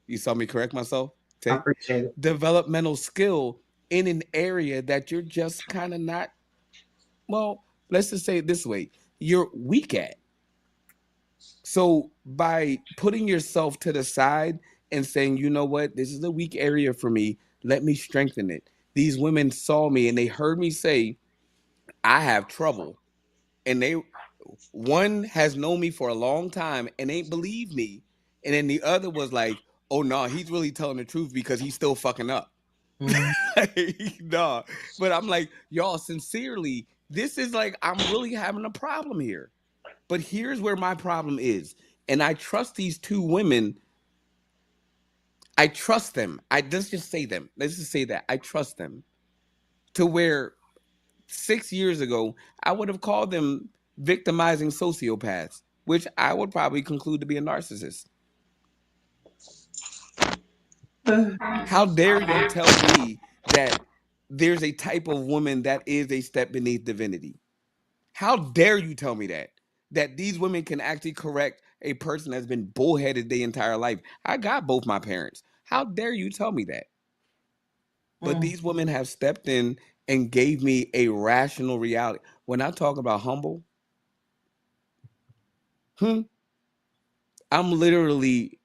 [SPEAKER 2] you saw me correct myself,
[SPEAKER 1] I
[SPEAKER 2] Tay?
[SPEAKER 1] appreciate it.
[SPEAKER 2] Developmental skill in an area that you're just kind of not, well, let's just say it this way, you're weak at. So by putting yourself to the side and saying, you know what, this is a weak area for me, let me strengthen it. These women saw me and they heard me say, I have trouble. And one has known me for a long time and ain't believe me. And then the other was like, oh no, he's really telling the truth because he's still fucking up.
[SPEAKER 1] Mhm.
[SPEAKER 2] Nah, but I'm like, y'all, sincerely, this is like, I'm really having a problem here. But here's where my problem is. And I trust these two women. I trust them. Let's just say them. Let's just say that. I trust them to where 6 years ago, I would have called them victimizing sociopaths, which I would probably conclude to be a narcissist. How dare you tell me that there's a type of woman that is a step beneath divinity? How dare you tell me that these women can actually correct a person that's been bullheaded their entire life? I got both my parents. How dare you tell me that? But these women have stepped in and gave me a rational reality. When I talk about humble, I'm literally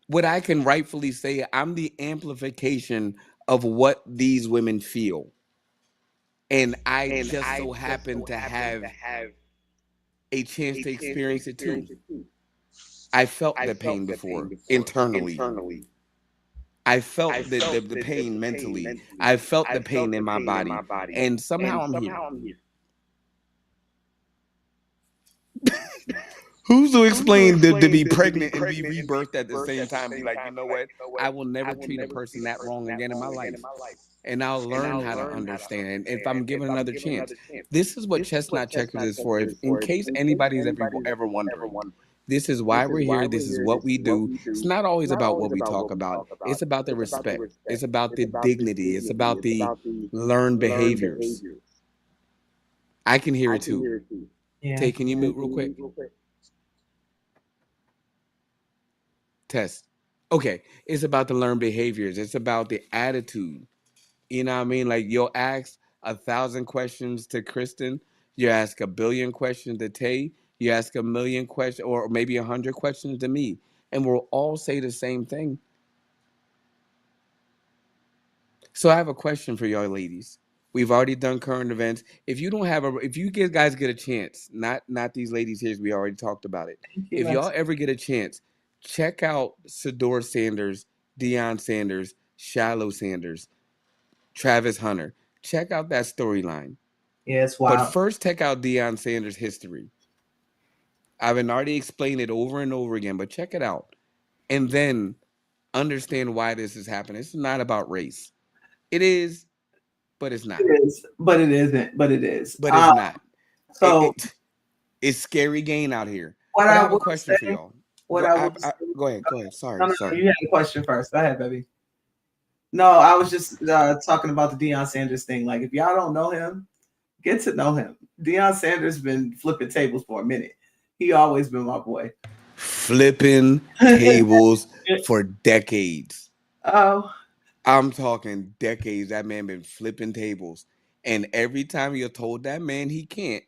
[SPEAKER 2] what I can rightfully say, I'm the amplification of what these women feel. And I just so happen to have a chance to experience it too. I felt the pain before internally. I felt the pain mentally. I felt the pain in my body. And somehow I'm here. Who's to explain to be pregnant and be rebirthed at the same time? Be like, you know what? I will never treat a person that wrong again in my life. And I'll learn how to understand. And if I'm given another chance, this is what Chestnut Checkers is for. If, in case anybody's ever wondering, this is why we're here. This is what we do. It's not always about what we talk about. It's about the respect. It's about the dignity. It's about the learned behaviors. I can hear it too.
[SPEAKER 1] Yeah.
[SPEAKER 2] Tay, can you mute real quick? Test. Okay. It's about the learned behaviors. It's about the attitude. You know what I mean? Like you'll ask 1,000 questions to Kristen. You ask a billion questions to Tay. You ask a million questions or maybe 100 questions to me. And we'll all say the same thing. So I have a question for y'all ladies. We've already done current events. If you don't have if you guys get a chance, not these ladies here, we already talked about it. If y'all ever get a chance, check out Sador Sanders, Deion Sanders, Shiloh Sanders, Travis Hunter. Check out that storyline.
[SPEAKER 1] Yeah, it's wild.
[SPEAKER 2] But first, check out Deion Sanders' history. I've already explained it over and over again, but check it out. And then understand why this is happening. It's not about race. It is, but it's not.
[SPEAKER 1] It is, but it isn't, but it is.
[SPEAKER 2] But it's not.
[SPEAKER 1] So
[SPEAKER 2] it's scary game out here.
[SPEAKER 1] What
[SPEAKER 2] I have a question for y'all.
[SPEAKER 1] Go
[SPEAKER 2] ahead. Sorry.
[SPEAKER 1] No, you had a question first. Go ahead, baby. No, I was just talking about the Deion Sanders thing. Like, if y'all don't know him, get to know him. Deion Sanders been flipping tables for a minute. He always been my boy.
[SPEAKER 2] Flipping tables for decades.
[SPEAKER 1] Oh.
[SPEAKER 2] I'm talking decades. That man been flipping tables. And every time you're told that man he can't,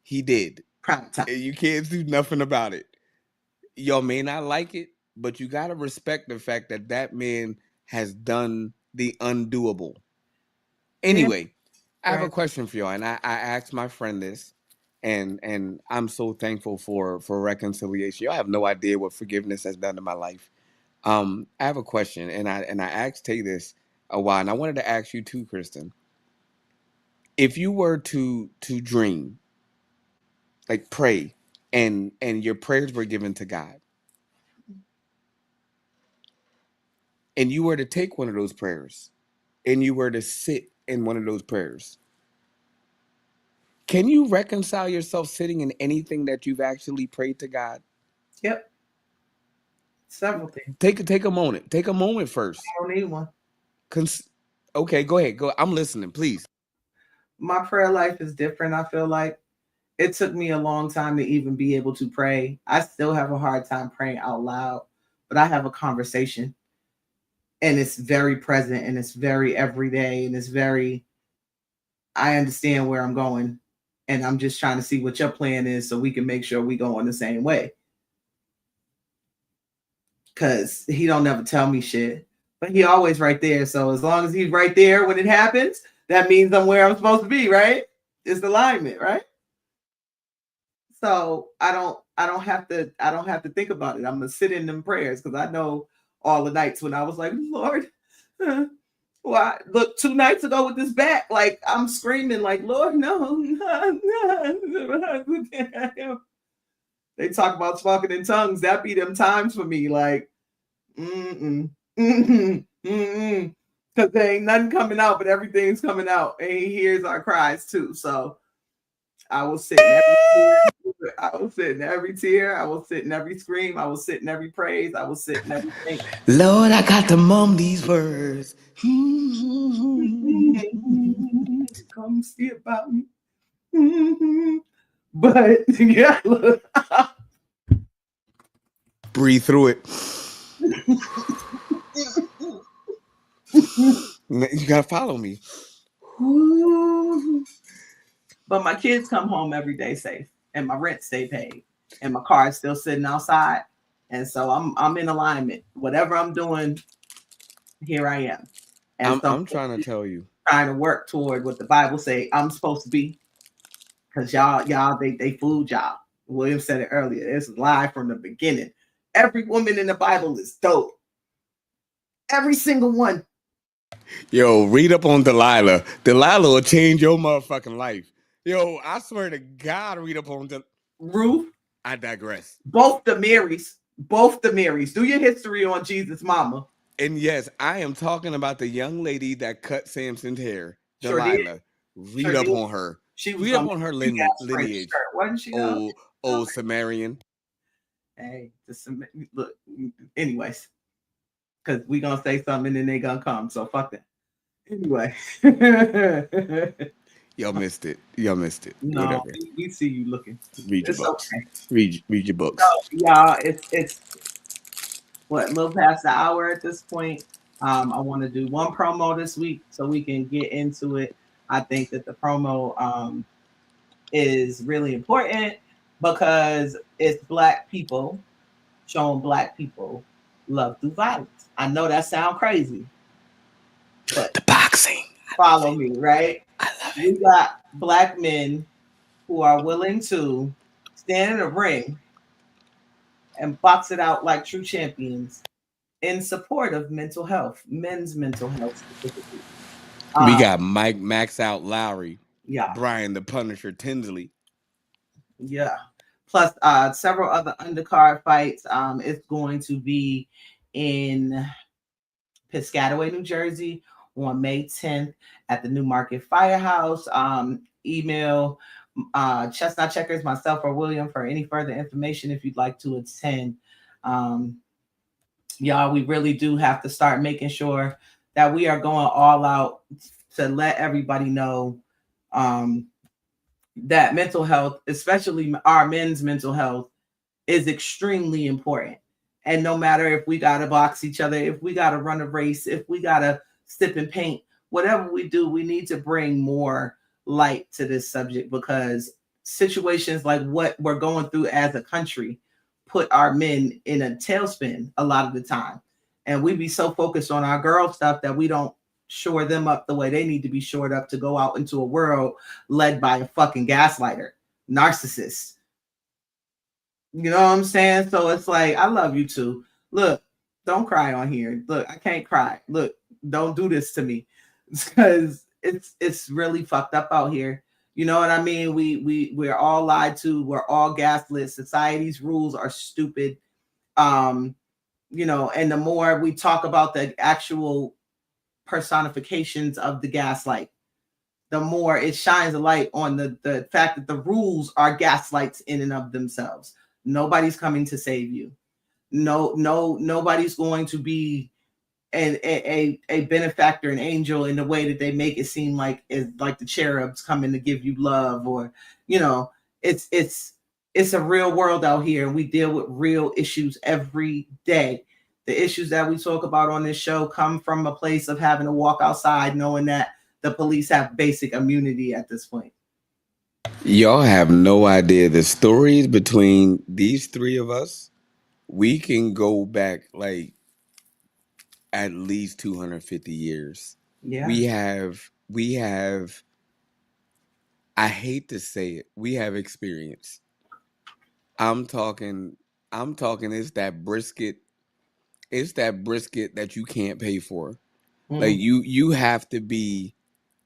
[SPEAKER 2] he did.
[SPEAKER 1] Prime time.
[SPEAKER 2] And you can't do nothing about it. Y'all may not like it, but you got to respect the fact that that man has done the undoable. Anyway, I have a question for y'all. And I asked my friend this. And I'm so thankful for reconciliation. Y'all have no idea what forgiveness has done to my life. I have a question, and I asked Tay this a while, and I wanted to ask you too, Kristen. If you were to dream, like pray, and your prayers were given to God, and you were to take one of those prayers, and you were to sit in one of those prayers, can you reconcile yourself sitting in anything that you've actually prayed to God?
[SPEAKER 1] Yep. Several things.
[SPEAKER 2] Take a moment. Take a moment first.
[SPEAKER 1] I don't need one.
[SPEAKER 2] Okay, go ahead. Go. I'm listening, please.
[SPEAKER 1] My prayer life is different. I feel like it took me a long time to even be able to pray. I still have a hard time praying out loud, but I have a conversation, and it's very present, and it's very everyday, and it's very, I understand where I'm going, and I'm just trying to see what your plan is so we can make sure we go on the same way. Because he don't never tell me shit, but he always right there. So as long as he's right there when it happens, that means I'm where I'm supposed to be, right? It's alignment, right? So I don't have to think about it. I'm gonna sit in them prayers because I know all the nights when I was like, Lord, well, look, 2 nights ago with this back, like I'm screaming, like, Lord, no. They talk about talking in tongues. That be them times for me, like, because there ain't nothing coming out, but everything's coming out, and he hears our cries too. So I will sit in every tear. I will sit in every tear. I will sit in every scream. I will sit in every praise. I will sit in everything.
[SPEAKER 2] Lord, I got to mum these words.
[SPEAKER 1] Come see about me. But yeah, look.
[SPEAKER 2] Breathe through it. You gotta follow me.
[SPEAKER 1] But my kids come home every day safe, and my rent stay paid, and my car is still sitting outside, and so I'm in alignment. Whatever I'm doing, here I am, and so
[SPEAKER 2] I'm trying to tell you.
[SPEAKER 1] trying to work toward what the Bible say I'm supposed to be, because y'all they fooled y'all. William said it earlier. It's a lie from the beginning. Every woman in the Bible is dope. Every single one.
[SPEAKER 2] Yo, read up on Delilah. Delilah will change your motherfucking life. Yo, I swear to God, read up on
[SPEAKER 1] Ruth.
[SPEAKER 2] I digress.
[SPEAKER 1] Both the Marys. Both the Marys. Do your history on Jesus' mama.
[SPEAKER 2] And yes, I am talking about the young lady that cut Samson's hair.
[SPEAKER 1] Sure
[SPEAKER 2] Delilah.
[SPEAKER 1] did.
[SPEAKER 2] Read
[SPEAKER 1] Sure
[SPEAKER 2] up
[SPEAKER 1] did.
[SPEAKER 2] on her.
[SPEAKER 1] She was
[SPEAKER 2] Read up on her lineage.
[SPEAKER 1] shirt, wasn't she?
[SPEAKER 2] Old Sumerian.
[SPEAKER 1] Hey, look. Anyways, because we gonna say something and then they gonna come. So fuck that. Anyway.
[SPEAKER 2] Y'all missed it. Y'all missed it.
[SPEAKER 1] No,
[SPEAKER 2] Whatever.
[SPEAKER 1] we see you looking.
[SPEAKER 2] Read your
[SPEAKER 1] It's
[SPEAKER 2] books.
[SPEAKER 1] okay.
[SPEAKER 2] Read your books.
[SPEAKER 1] So, y'all, it's what, a little past the hour at this point. I want to do one promo this week so we can get into it. I think that the promo is really important because it's Black people showing Black people love through violence. I know that sounds crazy, but
[SPEAKER 2] the boxing.
[SPEAKER 1] Follow me, right?
[SPEAKER 2] I love it.
[SPEAKER 1] We got Black men who are willing to stand in a ring and box it out like true champions in support of mental health, men's mental health specifically.
[SPEAKER 2] We got Mike Max Out Lowry.
[SPEAKER 1] Yeah.
[SPEAKER 2] Brian the Punisher Tinsley.
[SPEAKER 1] Yeah. Plus several other undercard fights. It's going to be in Piscataway, New Jersey on May 10th at the Newmarket Firehouse. Email Chestnut Checkers, myself, or William for any further information if you'd like to attend. Y'all, we really do have to start making sure that we are going all out to let everybody know that mental health, especially our men's mental health, is extremely important. And no matter if we got to box each other, if we got to run a race, if we got to sip and paint, whatever we do, we need to bring more light to this subject, because situations like what we're going through as a country put our men in a tailspin a lot of the time. And we be so focused on our girl stuff that we don't shore them up the way they need to be shored up to go out into a world led by a fucking gaslighter, narcissist. You know what I'm saying? So it's like, I love you too. Look, don't cry on here. Look, I can't cry. Look, don't do this to me, because it's really fucked up out here. You know what I mean? We're all lied to. We're all gaslit. Society's rules are stupid. You know, and the more we talk about the actual personifications of the gaslight, the more it shines a light on the fact that the rules are gaslights in and of themselves. Nobody's coming to save you. Nobody's going to be a benefactor, an angel, in the way that they make it seem like, is like the cherubs coming to give you love, or, you know, it's a real world out here, and we deal with real issues every day. The issues that we talk about on this show come from a place of having to walk outside knowing that the police have basic immunity at this point.
[SPEAKER 2] Y'all have no idea the stories between these three of us. We can go back like at least 250 years.
[SPEAKER 1] Yeah.
[SPEAKER 2] We have I hate to say it, we have experience. I'm talking it's that brisket that you can't pay for. Like you have to be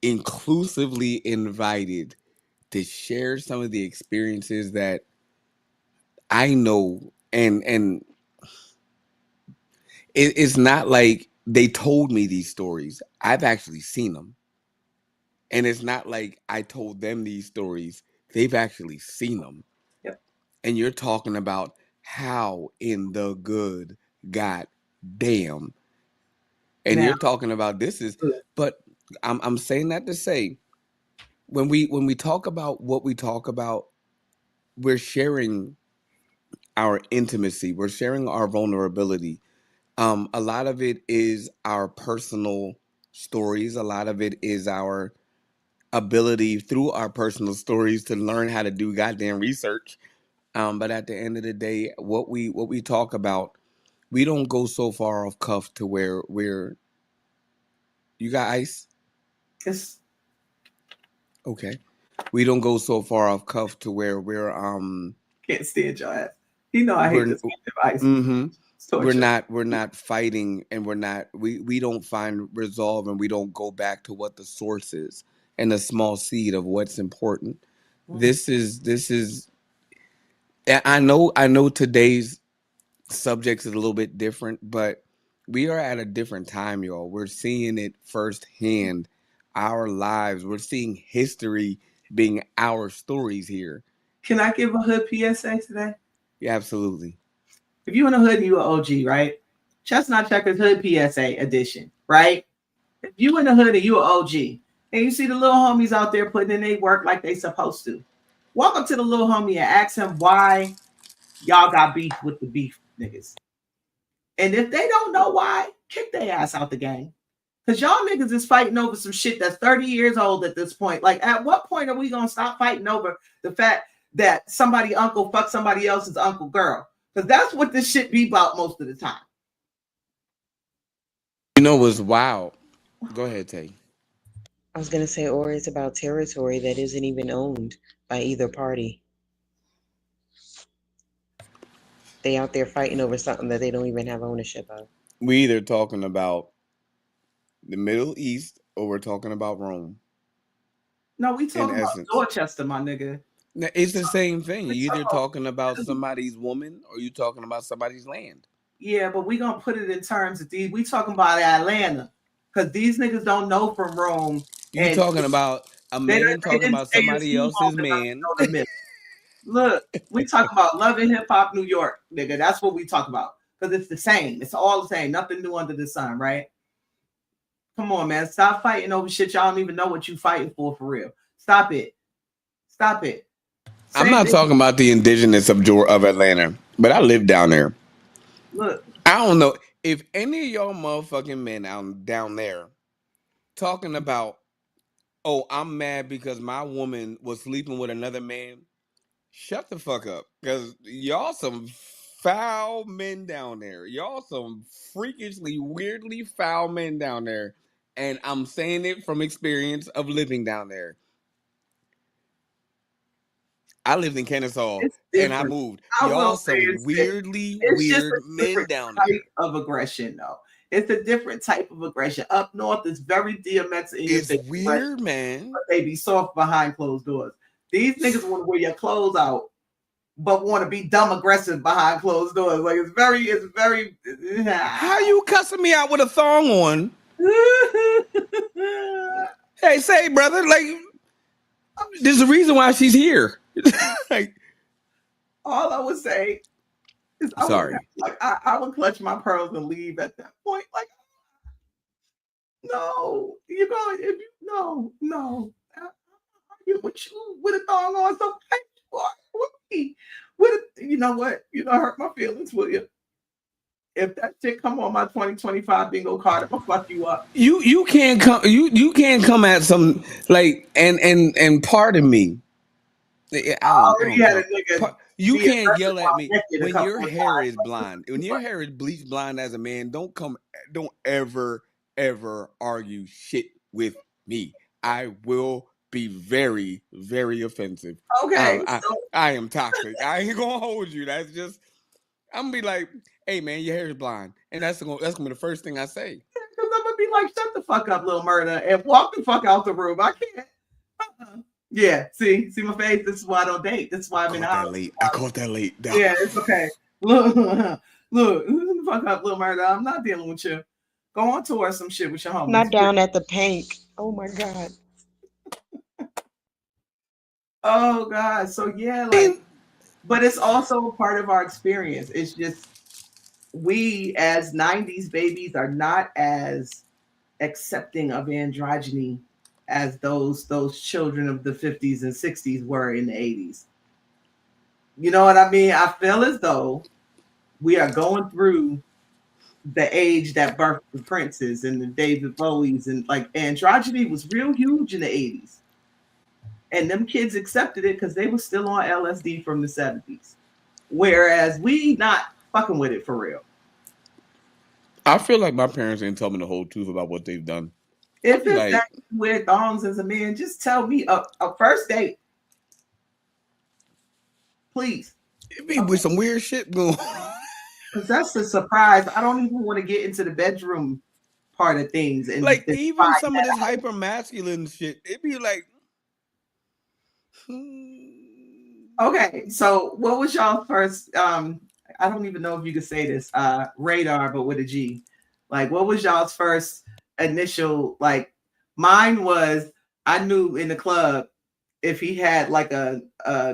[SPEAKER 2] inclusively invited to share some of the experiences that I know, and it's not like they told me these stories. I've actually seen them. And it's not like I told them these stories they've actually seen them.
[SPEAKER 1] Yep.
[SPEAKER 2] And you're talking about how in the good God damn. And
[SPEAKER 1] Now,
[SPEAKER 2] you're talking about this is, but I'm saying that to say, when we talk about what we talk about, we're sharing our intimacy, we're sharing our vulnerability. A lot of it is our personal stories. A lot of it is our ability through our personal stories to learn how to do goddamn research. But at the end of the day, what we talk about, we don't go so far off cuff to where we're. You got ice?
[SPEAKER 1] it's
[SPEAKER 2] Okay. We don't go so far off cuff to where we're
[SPEAKER 1] can't stand your ass. You know I hate
[SPEAKER 2] we're
[SPEAKER 1] this advice.
[SPEAKER 2] mm-hmm.
[SPEAKER 1] It's torture.
[SPEAKER 2] We're not fighting, and we don't find resolve, and we don't go back to what the source is and the small seed of what's important. This is I know today's subjects is a little bit different, but we are at a different time, y'all. We're seeing it firsthand, our lives. We're seeing history being our stories here.
[SPEAKER 1] Can I give a hood PSA today?
[SPEAKER 2] Yeah, absolutely.
[SPEAKER 1] If you in the hood and you an OG, right? Chestnut Checkers Hood PSA edition, right? If you in the hood and you an OG, and you see the little homies out there putting in their work like they supposed to, walk up to the little homie and ask him why y'all got beef with the beef niggas. And if they don't know why, kick their ass out the game. Because y'all niggas is fighting over some shit that's 30 years old at this point. Like, at what point are we going to stop fighting over the fact that somebody uncle fucked somebody else's uncle girl? Because that's what this shit be about most of the time.
[SPEAKER 2] You know what's wild? Go ahead, Tay.
[SPEAKER 3] I was gonna say, or it's about territory that isn't even owned by either party. They out there fighting over something that they don't even have ownership of.
[SPEAKER 2] We either talking about the Middle East or we're talking about Rome.
[SPEAKER 1] No, we talking about
[SPEAKER 2] essence.
[SPEAKER 1] Dorchester, my nigga.
[SPEAKER 2] It's the same thing. You're either talking about somebody's woman or you talking about somebody's land.
[SPEAKER 1] Yeah, but we gonna put it in terms of these. We talking about Atlanta. Because these niggas don't know from Rome.
[SPEAKER 2] You talking about a man talking about somebody else's man.
[SPEAKER 1] Look, we talk about Love and Hip Hop New York, nigga. That's what we talk about. Because it's the same. It's all the same. Nothing new under the sun, right? Come on, man. Stop fighting over shit y'all don't even know what you fighting for real. Stop it. Stop it.
[SPEAKER 2] I'm not talking about the indigenous of Atlanta, but I live down there.
[SPEAKER 1] Look.
[SPEAKER 2] I don't know if any of y'all motherfucking men out down there talking about, oh, I'm mad because my woman was sleeping with another man. Shut the fuck up. Because y'all some foul men down there. Y'all some freakishly, weirdly foul men down there. And I'm saying it from experience of living down there. I lived in Kennesaw and I moved. Y'all some weirdly weird men down there.
[SPEAKER 1] Type of aggression, though. It's a different type of aggression. Up north, it's very DMX.
[SPEAKER 2] It's weird, man.
[SPEAKER 1] But they be soft behind closed doors. These niggas want to wear your clothes out, but want to be dumb aggressive behind closed doors. Like it's very.
[SPEAKER 2] How you cussing me out with a thong on? Hey, say, brother, like, there's a reason why she's here. Like,
[SPEAKER 1] all I would say is, I would clutch my pearls and leave at that point. Like, no, you're going. If you no. You with a thong on, so with me. You know what? You don't hurt my feelings, will you? If that shit come on my 2025 bingo card, I'm gonna fuck you up.
[SPEAKER 2] You can't come. You can't come at some like and pardon me. You can't yell at me when your hair is blonde. When your hair is bleach blonde as a man, don't ever argue shit with me. I will be very, very offensive.
[SPEAKER 1] Okay.
[SPEAKER 2] I am toxic. I ain't gonna hold you. That's just, I'm gonna be like, hey man, your hair is blonde. And that's gonna be the first thing I say.
[SPEAKER 1] Because I'm gonna be like, shut the fuck up, little murder, and walk the fuck out the room. I can't. Yeah, see my face. This is why I don't date. This is why I'm in the house.
[SPEAKER 2] I caught that late.
[SPEAKER 1] Yeah, it's okay. Look, the fuck up, little murder. I'm not dealing with you. Go on tour some shit with your homies.
[SPEAKER 3] Not down at the Pink. Oh my God.
[SPEAKER 1] Oh God. So yeah, like, but it's also part of our experience. It's just we as 90s babies are not as accepting of androgyny as those children of the 50s and 60s were in the 80s. You know what I mean? I feel as though we are going through the age that birthed the Princes and the David Bowies, and like androgyny was real huge in the 80s. And them kids accepted it because they were still on LSD from the 70s. Whereas we not fucking with it for real.
[SPEAKER 2] I feel like my parents didn't tell me the whole truth about what they've done.
[SPEAKER 1] If it's
[SPEAKER 2] Like,
[SPEAKER 1] that you wear thongs as a man, just tell me a first date. Please.
[SPEAKER 2] it be with some weird shit going on.
[SPEAKER 1] Because that's a surprise. I don't even want to get into the bedroom part of things. And
[SPEAKER 2] Like,
[SPEAKER 1] find
[SPEAKER 2] even some of
[SPEAKER 1] that
[SPEAKER 2] this
[SPEAKER 1] out.
[SPEAKER 2] hyper masculine shit, it be like,
[SPEAKER 1] Okay, so what was y'all first? I don't even know if you could say this. Radar, but with a G. Like, what was y'all's first initial? Like, mine was I knew in the club if he had like a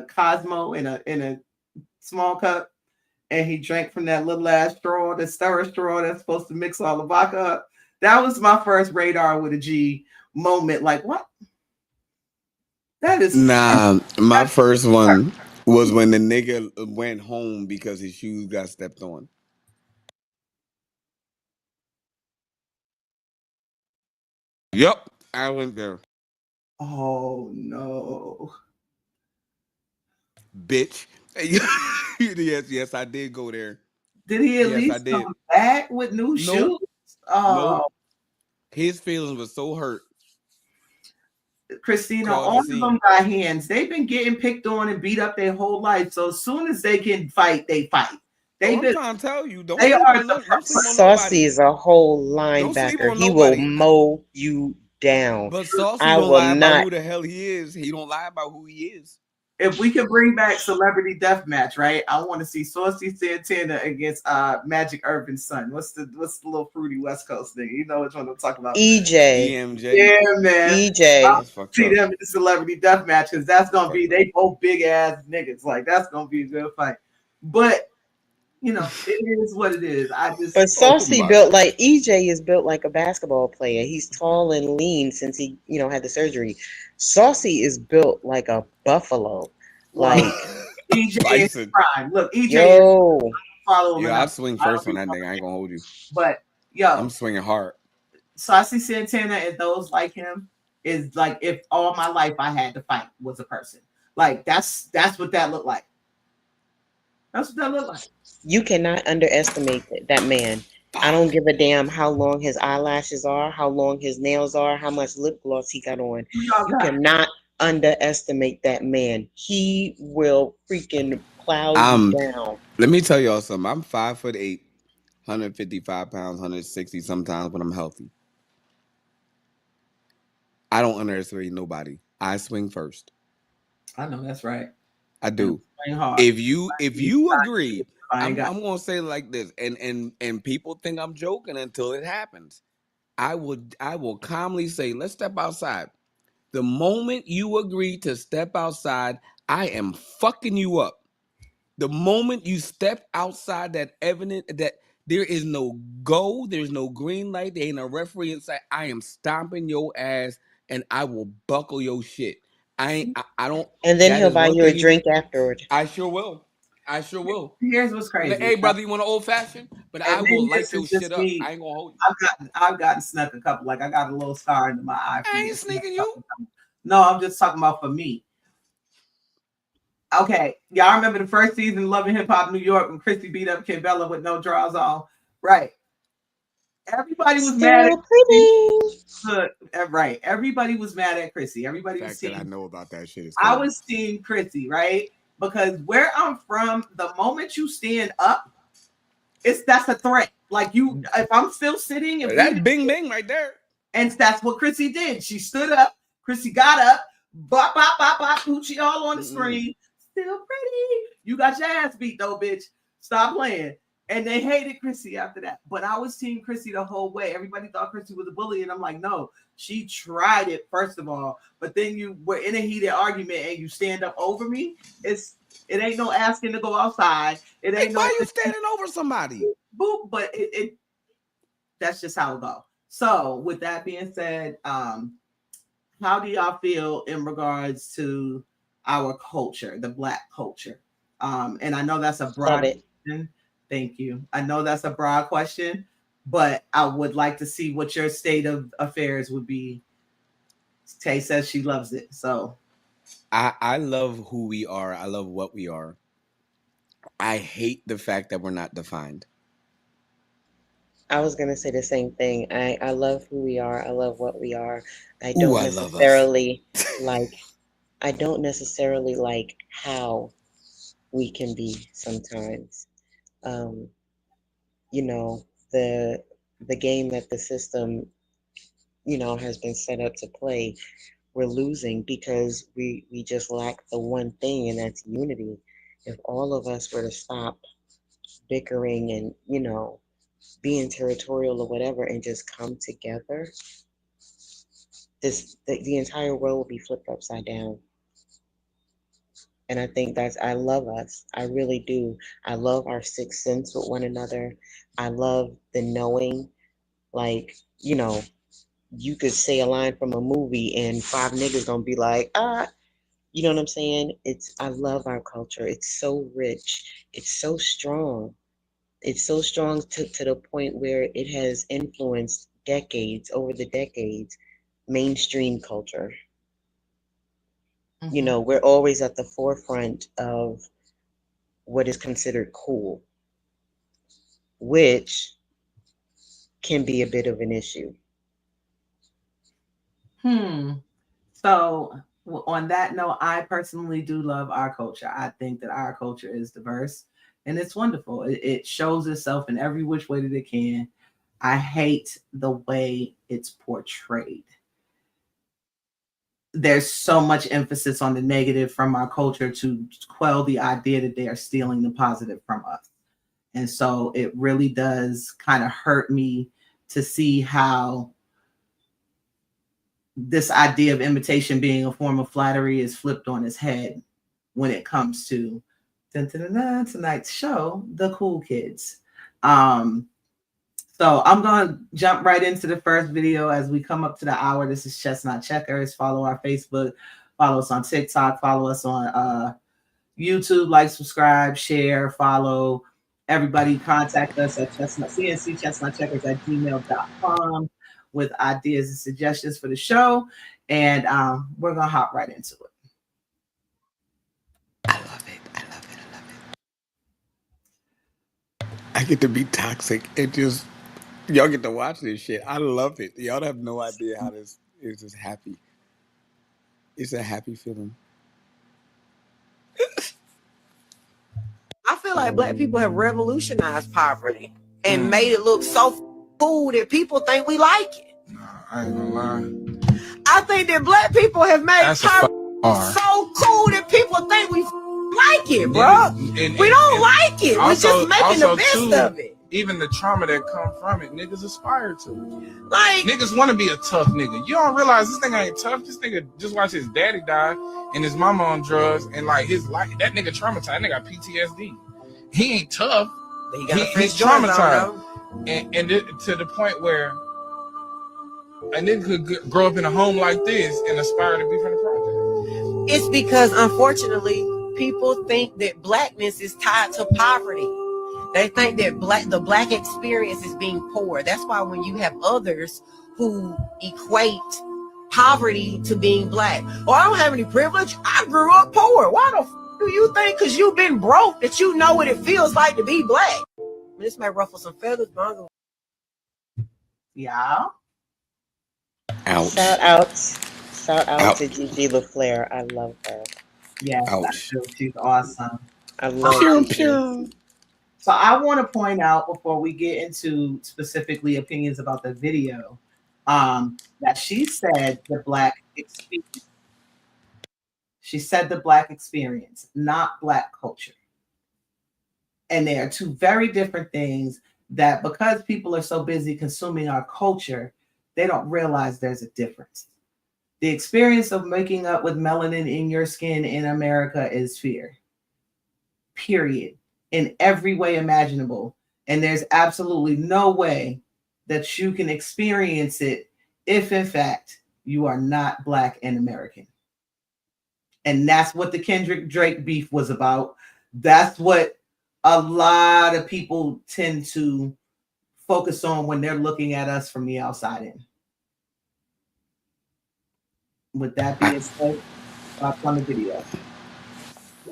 [SPEAKER 1] Cosmo in a small cup and he drank from that little ass straw, the stirrer straw that's supposed to mix all the vodka up. That was my first Radar with a G moment. Like, what? That is
[SPEAKER 2] nah. My first one was when the nigga went home because his shoes got stepped on. Yep, I went there,
[SPEAKER 1] oh no.
[SPEAKER 2] bitch. Yes, I did go there.
[SPEAKER 1] Did he at
[SPEAKER 2] Yes, I
[SPEAKER 1] least
[SPEAKER 2] did.
[SPEAKER 1] come back with new
[SPEAKER 2] Nope,
[SPEAKER 1] shoes? Oh,
[SPEAKER 2] nope. His feelings were so hurt.
[SPEAKER 1] Christina,
[SPEAKER 2] Called the
[SPEAKER 1] all of them
[SPEAKER 2] scene.
[SPEAKER 1] got hands. They've been getting picked on and beat up their whole life. So as soon as they can fight, they fight.
[SPEAKER 2] Oh,
[SPEAKER 1] They've
[SPEAKER 2] I'm
[SPEAKER 1] been,
[SPEAKER 2] trying to tell you, don't
[SPEAKER 1] they
[SPEAKER 2] sleep
[SPEAKER 1] are
[SPEAKER 2] on none. Don't sleep on
[SPEAKER 3] Saucy
[SPEAKER 2] nobody.
[SPEAKER 3] is a whole
[SPEAKER 2] Don't sleep
[SPEAKER 3] linebacker.
[SPEAKER 2] on
[SPEAKER 3] He will
[SPEAKER 2] nobody.
[SPEAKER 3] mow you down.
[SPEAKER 2] But Saucy
[SPEAKER 3] I
[SPEAKER 2] don't
[SPEAKER 3] will
[SPEAKER 2] lie about
[SPEAKER 3] not.
[SPEAKER 2] who the hell he is. He don't lie about who he is.
[SPEAKER 1] if we could bring back celebrity death match, right? I want to see Saucy Santana against Magic Urban's son. What's the little fruity West Coast thing? You know which one I'm talking about.
[SPEAKER 3] EJ.
[SPEAKER 2] EMJ.
[SPEAKER 1] Yeah, man.
[SPEAKER 3] EJ.
[SPEAKER 2] That's fucked
[SPEAKER 1] See
[SPEAKER 2] up.
[SPEAKER 1] them in the celebrity death match because that's
[SPEAKER 2] That's
[SPEAKER 1] gonna be
[SPEAKER 2] fucked up.
[SPEAKER 1] they both big ass niggas. Like that's gonna be a good fight. But you know, it is what it is. I just
[SPEAKER 3] But
[SPEAKER 2] Oh
[SPEAKER 3] Saucy
[SPEAKER 2] my.
[SPEAKER 3] built like EJ is built like a basketball player. He's tall and lean since he, had the surgery. Saucy is built like a buffalo.
[SPEAKER 1] well,
[SPEAKER 3] Like,
[SPEAKER 1] EJ is
[SPEAKER 2] Bison.
[SPEAKER 1] prime. Look, EJ is
[SPEAKER 3] yo,
[SPEAKER 1] follow him
[SPEAKER 2] Yeah,
[SPEAKER 1] enough.
[SPEAKER 2] I'd swing
[SPEAKER 1] I don't
[SPEAKER 2] first on
[SPEAKER 1] be
[SPEAKER 2] that
[SPEAKER 1] fucking
[SPEAKER 2] nigga. I ain't gonna hold you.
[SPEAKER 1] but
[SPEAKER 2] I'm
[SPEAKER 1] yo,
[SPEAKER 2] swinging hard.
[SPEAKER 1] Saucy Santana and those like him is like if all my life I had to fight was a person. Like that's what that looked like. That's what that looked like.
[SPEAKER 3] you cannot underestimate that man. I don't
[SPEAKER 2] Fuck.
[SPEAKER 3] give a damn how long his eyelashes are, how long his nails are, how much lip gloss he got on.
[SPEAKER 1] Who y'all
[SPEAKER 3] You
[SPEAKER 1] got?
[SPEAKER 3] cannot underestimate that man. He will freaking plow you
[SPEAKER 2] Um,
[SPEAKER 3] down.
[SPEAKER 2] let me tell y'all something. I'm 5'8", 155 pounds, 160 sometimes when I'm healthy. I don't underestimate nobody. I swing first.
[SPEAKER 1] I know that's right.
[SPEAKER 2] I
[SPEAKER 1] And I'm
[SPEAKER 2] do.
[SPEAKER 1] playing hard.
[SPEAKER 2] If you agree,
[SPEAKER 1] I ain't
[SPEAKER 2] I'm
[SPEAKER 1] got
[SPEAKER 2] I'm gonna say it like this, and people think I'm joking until it happens. I will calmly say, let's step outside. The moment you agree to step outside, I am fucking you up. The moment you step outside that evident that there is no go, there's no green light, there ain't a referee inside, I am stomping your ass and I will buckle your shit. I don't.
[SPEAKER 3] And then
[SPEAKER 2] That
[SPEAKER 3] he'll
[SPEAKER 2] is
[SPEAKER 3] buy
[SPEAKER 2] one
[SPEAKER 3] you a
[SPEAKER 2] thing you.
[SPEAKER 3] drink afterward.
[SPEAKER 2] I sure will. I sure will.
[SPEAKER 1] here's what's crazy.
[SPEAKER 2] Hey brother, you want an old fashioned? But I
[SPEAKER 1] And
[SPEAKER 2] will
[SPEAKER 1] maybe
[SPEAKER 2] light
[SPEAKER 1] this
[SPEAKER 2] your
[SPEAKER 1] is
[SPEAKER 2] shit
[SPEAKER 1] just
[SPEAKER 2] up.
[SPEAKER 1] me.
[SPEAKER 2] I ain't gonna hold you.
[SPEAKER 1] I've gotten snuck a couple. Like I got a little scar under my eye for
[SPEAKER 2] I ain't
[SPEAKER 1] getting snuck
[SPEAKER 2] sneaking
[SPEAKER 1] a
[SPEAKER 2] you.
[SPEAKER 1] couple times. No, I'm just talking about for me. Okay, y'all remember the first season of Love and Hip Hop New York when Chrissy beat up Kid Bella with no drawers on? Right. Everybody was mad at
[SPEAKER 3] Still
[SPEAKER 1] Chrissy.
[SPEAKER 3] pretty.
[SPEAKER 1] Look, right. Everybody was mad at Chrissy.
[SPEAKER 2] The
[SPEAKER 1] Everybody was
[SPEAKER 2] fact that I
[SPEAKER 1] team.
[SPEAKER 2] know about that shit is
[SPEAKER 1] I
[SPEAKER 2] crazy.
[SPEAKER 1] was team Chrissy, right? Because where I'm from, the moment you stand up, that's a threat. Like you, if I'm still sitting, if
[SPEAKER 2] That's
[SPEAKER 1] we
[SPEAKER 2] bing bing right there.
[SPEAKER 1] and that's what Chrissy did. She stood up. Chrissy got up. Bop, bop, bop, bop. Poochie all on the
[SPEAKER 2] Mm-mm.
[SPEAKER 1] screen. Still pretty. You got your ass beat though, bitch. Stop playing. And they hated Chrissy after that. But I was team Chrissy the whole way. Everybody thought Chrissy was a bully. And I'm like, no, she tried it, first of all. But then you were in a heated argument and you stand up over me. It ain't no asking to go outside. It ain't
[SPEAKER 2] Why
[SPEAKER 1] no
[SPEAKER 2] you standing over somebody?
[SPEAKER 1] Boop, but it that's just how it goes. So with that being said, how do y'all feel in regards to our culture, the Black culture? And I know that's a broad question. Thank you. I know that's a broad question, but I would like to see what your state of affairs would be. Tay says she loves it. So
[SPEAKER 2] I love who we are. I love what we are. I hate the fact that we're not defined.
[SPEAKER 3] I was gonna say the same thing. I love who we are. I love what we are. I don't necessarily like. I don't necessarily like how we can be sometimes. You know, the game that the system, you know, has been set up to play, we're losing because we just lack the one thing, and that's unity. If all of us were to stop bickering and, you know, being territorial or whatever and just come together, the entire world will be flipped upside down. And I think I love us. I really do. I love our sixth sense with one another. I love the knowing, like, you know, you could say a line from a movie and 5 niggas gonna be like, you know what I'm saying? I love our culture. It's so rich. It's so strong. It's so strong to the point where it has influenced over the decades, mainstream culture. Mm-hmm. You know, we're always at the forefront of what is considered cool, which can be a bit of an issue.
[SPEAKER 1] So on that note, I personally do love our culture. I think that our culture is diverse and it's wonderful. It shows itself in every which way that it can. I hate the way it's portrayed. There's so much emphasis on the negative from our culture to quell the idea that they are stealing the positive from us. And so it really does kind of hurt me to see how this idea of imitation being a form of flattery is flipped on its head when it comes to tonight's show, The Cool Kids. So I'm going to jump right into the first video as we come up to the hour. This is Chestnut Checkers. Follow our Facebook, follow us on TikTok, follow us on YouTube, like, subscribe, share, follow. Everybody contact us at cncchestnutcheckers@gmail.com with ideas and suggestions for the show. And we're going to hop right into it.
[SPEAKER 2] I love it. I love it. I love it. I get to be toxic and just, y'all get to watch this shit. I love it. Y'all have no idea how this is just happy. It's a happy feeling.
[SPEAKER 4] I feel like Black people have revolutionized poverty and made it look so cool that people think we like it.
[SPEAKER 5] Nah, I ain't gonna lie.
[SPEAKER 4] I think that Black people have made poverty so cool that people think we like it, bro. We don't like it. We're just making the best of it.
[SPEAKER 5] Even the trauma that come from it, niggas aspire to. Like, niggas want to be a tough nigga. You don't realize this nigga ain't tough. This nigga just watched his daddy die and his mama on drugs, and like his life, that nigga traumatized. That nigga got PTSD. He ain't tough. He's traumatized, and to the point where a nigga could grow up in a home like this and aspire to be from the project.
[SPEAKER 4] It's because, unfortunately, people think that Blackness is tied to poverty. They think that the Black experience is being poor. That's why when you have others who equate poverty to being Black, or I don't have any privilege, I grew up poor. Why the do you think because you've been broke that you know what it feels like to be Black? This may ruffle some feathers, but
[SPEAKER 1] yeah.
[SPEAKER 3] Ouch. Shout out to Gigi LaFleur. I love her.
[SPEAKER 1] Yes, she's awesome.
[SPEAKER 3] I love Gigi.
[SPEAKER 1] So I want to point out before we get into specifically opinions about the video, that she said the Black experience. She said the Black experience, not Black culture. And they are two very different things that, because people are so busy consuming our culture, they don't realize there's a difference. The experience of making up with melanin in your skin in America is fear. Period. In every way imaginable. And there's absolutely no way that you can experience it if, in fact, you are not Black and American. And that's what the Kendrick Drake beef was about. That's what a lot of people tend to focus on when they're looking at us from the outside in. With that being said, thoughts on the video.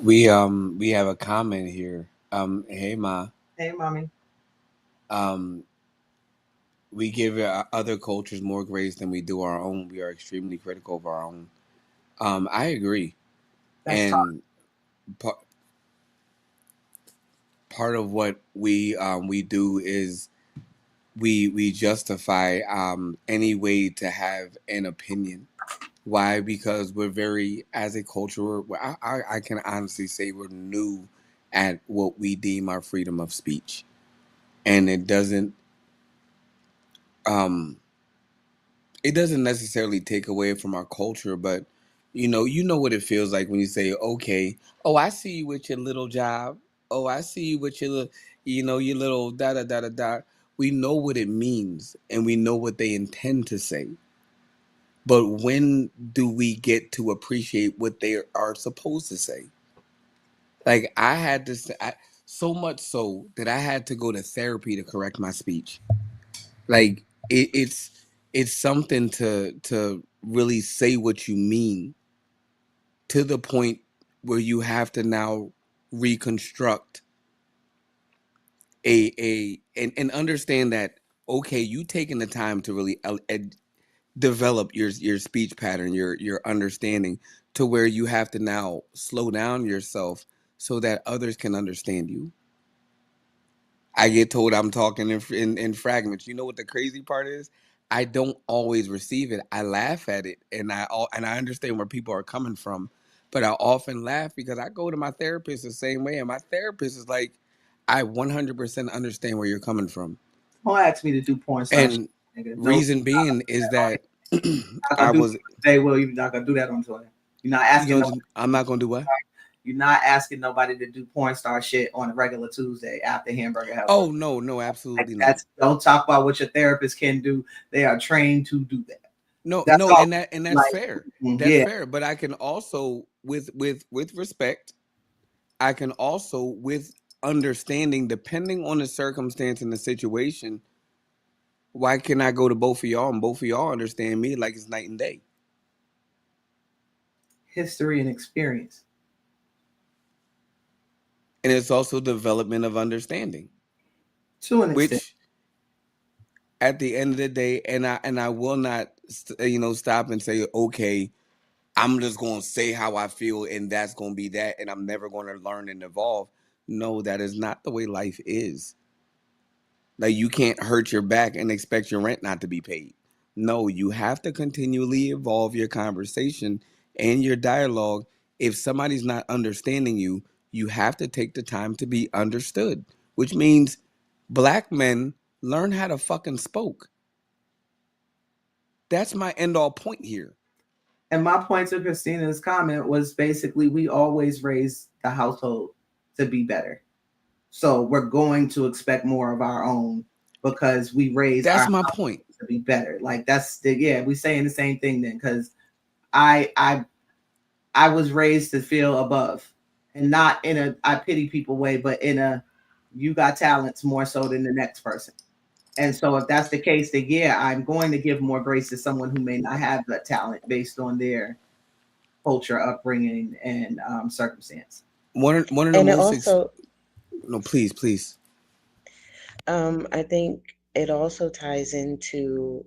[SPEAKER 2] We have a comment here. Hey Ma.
[SPEAKER 1] Hey, mommy.
[SPEAKER 2] We give other cultures more grace than we do our own. We are extremely critical of our own. I agree.
[SPEAKER 1] That's
[SPEAKER 2] And part of what we do is we justify any way to have an opinion. Why? Because we're very, as a culture, I can honestly say we're new at what we deem our freedom of speech, and it doesn't necessarily take away from our culture, but you know what it feels like when you say, okay, oh, I see you with your little job. Oh, I see you with your little, your little da da da da da. We know what it means and we know what they intend to say. But when do we get to appreciate what they are supposed to say? Like I had to say, so much so that I had to go to therapy to correct my speech. Like it's something to really say what you mean, to the point where you have to now reconstruct and understand that, okay, you taking the time to really develop your speech pattern, your understanding, to where you have to now slow down yourself so that others can understand you. I get told I'm talking in fragments. You know what the crazy part is? I don't always receive it. I laugh at it, and I understand where people are coming from, but I often laugh because I go to my therapist the same way, and my therapist is like, I 100% understand where you're coming from.
[SPEAKER 1] Don't ask me to do porn star
[SPEAKER 2] And
[SPEAKER 1] shit,
[SPEAKER 2] reason being is that
[SPEAKER 1] I was. They will. You're not gonna do that on Twitter. You're not asking.
[SPEAKER 2] I'm not gonna do what?
[SPEAKER 1] You're not asking nobody to do porn star shit on a regular Tuesday after Hamburger Helper.
[SPEAKER 2] Oh no, absolutely not.
[SPEAKER 1] Don't talk about what your therapist can do. They are trained to do that.
[SPEAKER 2] No, and that's
[SPEAKER 1] like,
[SPEAKER 2] fair. That's fair. But I can also, with respect, I can also, with understanding, depending on the circumstance and the situation, why can't I go to both of y'all and both of y'all understand me like it's night and day?
[SPEAKER 1] History and experience.
[SPEAKER 2] And it's also development of understanding.
[SPEAKER 1] To an extent.
[SPEAKER 2] Which, at the end of the day, and I will not, stop and say, okay, I'm just going to say how I feel and that's going to be that, and I'm never going to learn and evolve. No, that is not the way life is. Like, you can't hurt your back and expect your rent not to be paid. No, you have to continually evolve your conversation and your dialogue. If somebody's not understanding you, you have to take the time to be understood, which means Black men learn how to fucking spoke. That's my end all point here.
[SPEAKER 1] And my point to Christina's comment was basically, we always raise the household to be better. So we're going to expect more of our own because we raise.
[SPEAKER 2] That's my point.
[SPEAKER 1] To be better. Like we saying the same thing then, because I was raised to feel above, and not in a I pity people way, but in a you got talents more so than the next person. And so if that's the case, then I'm going to give more grace to someone who may not have that talent based on their culture, upbringing, and circumstance.
[SPEAKER 2] One of the most no, please.
[SPEAKER 3] I think it also ties into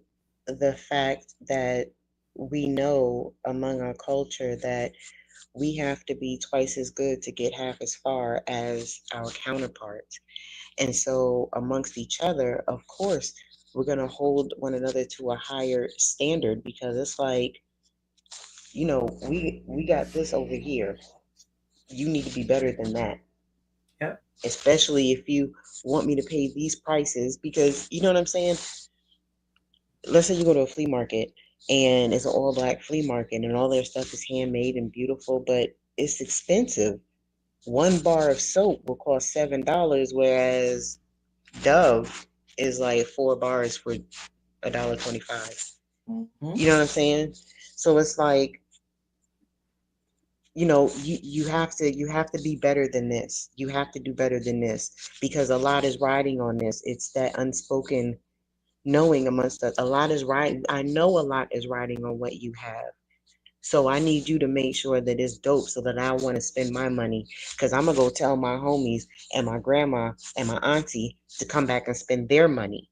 [SPEAKER 3] the fact that we know among our culture that we have to be twice as good to get half as far as our counterparts. And so amongst each other, of course, we're going to hold one another to a higher standard, because it's like, we got this over here. You need to be better than that.
[SPEAKER 1] Yep.
[SPEAKER 3] especially if you want me to pay these prices, because you know what I'm saying? Let's say you go to a flea market and it's an all black flea market and all their stuff is handmade and beautiful, but it's expensive. One bar of soap will cost $7, whereas Dove is like 4 bars for $1.25. You know what I'm saying? So it's like, you have to be better than this. You have to do better than this, because a lot is riding on this. It's that unspoken knowing amongst us. A lot is riding. I know a lot is riding on what you have. So I need you to make sure that it's dope, so that I want to spend my money, because I'm gonna go tell my homies and my grandma and my auntie to come back and spend their money.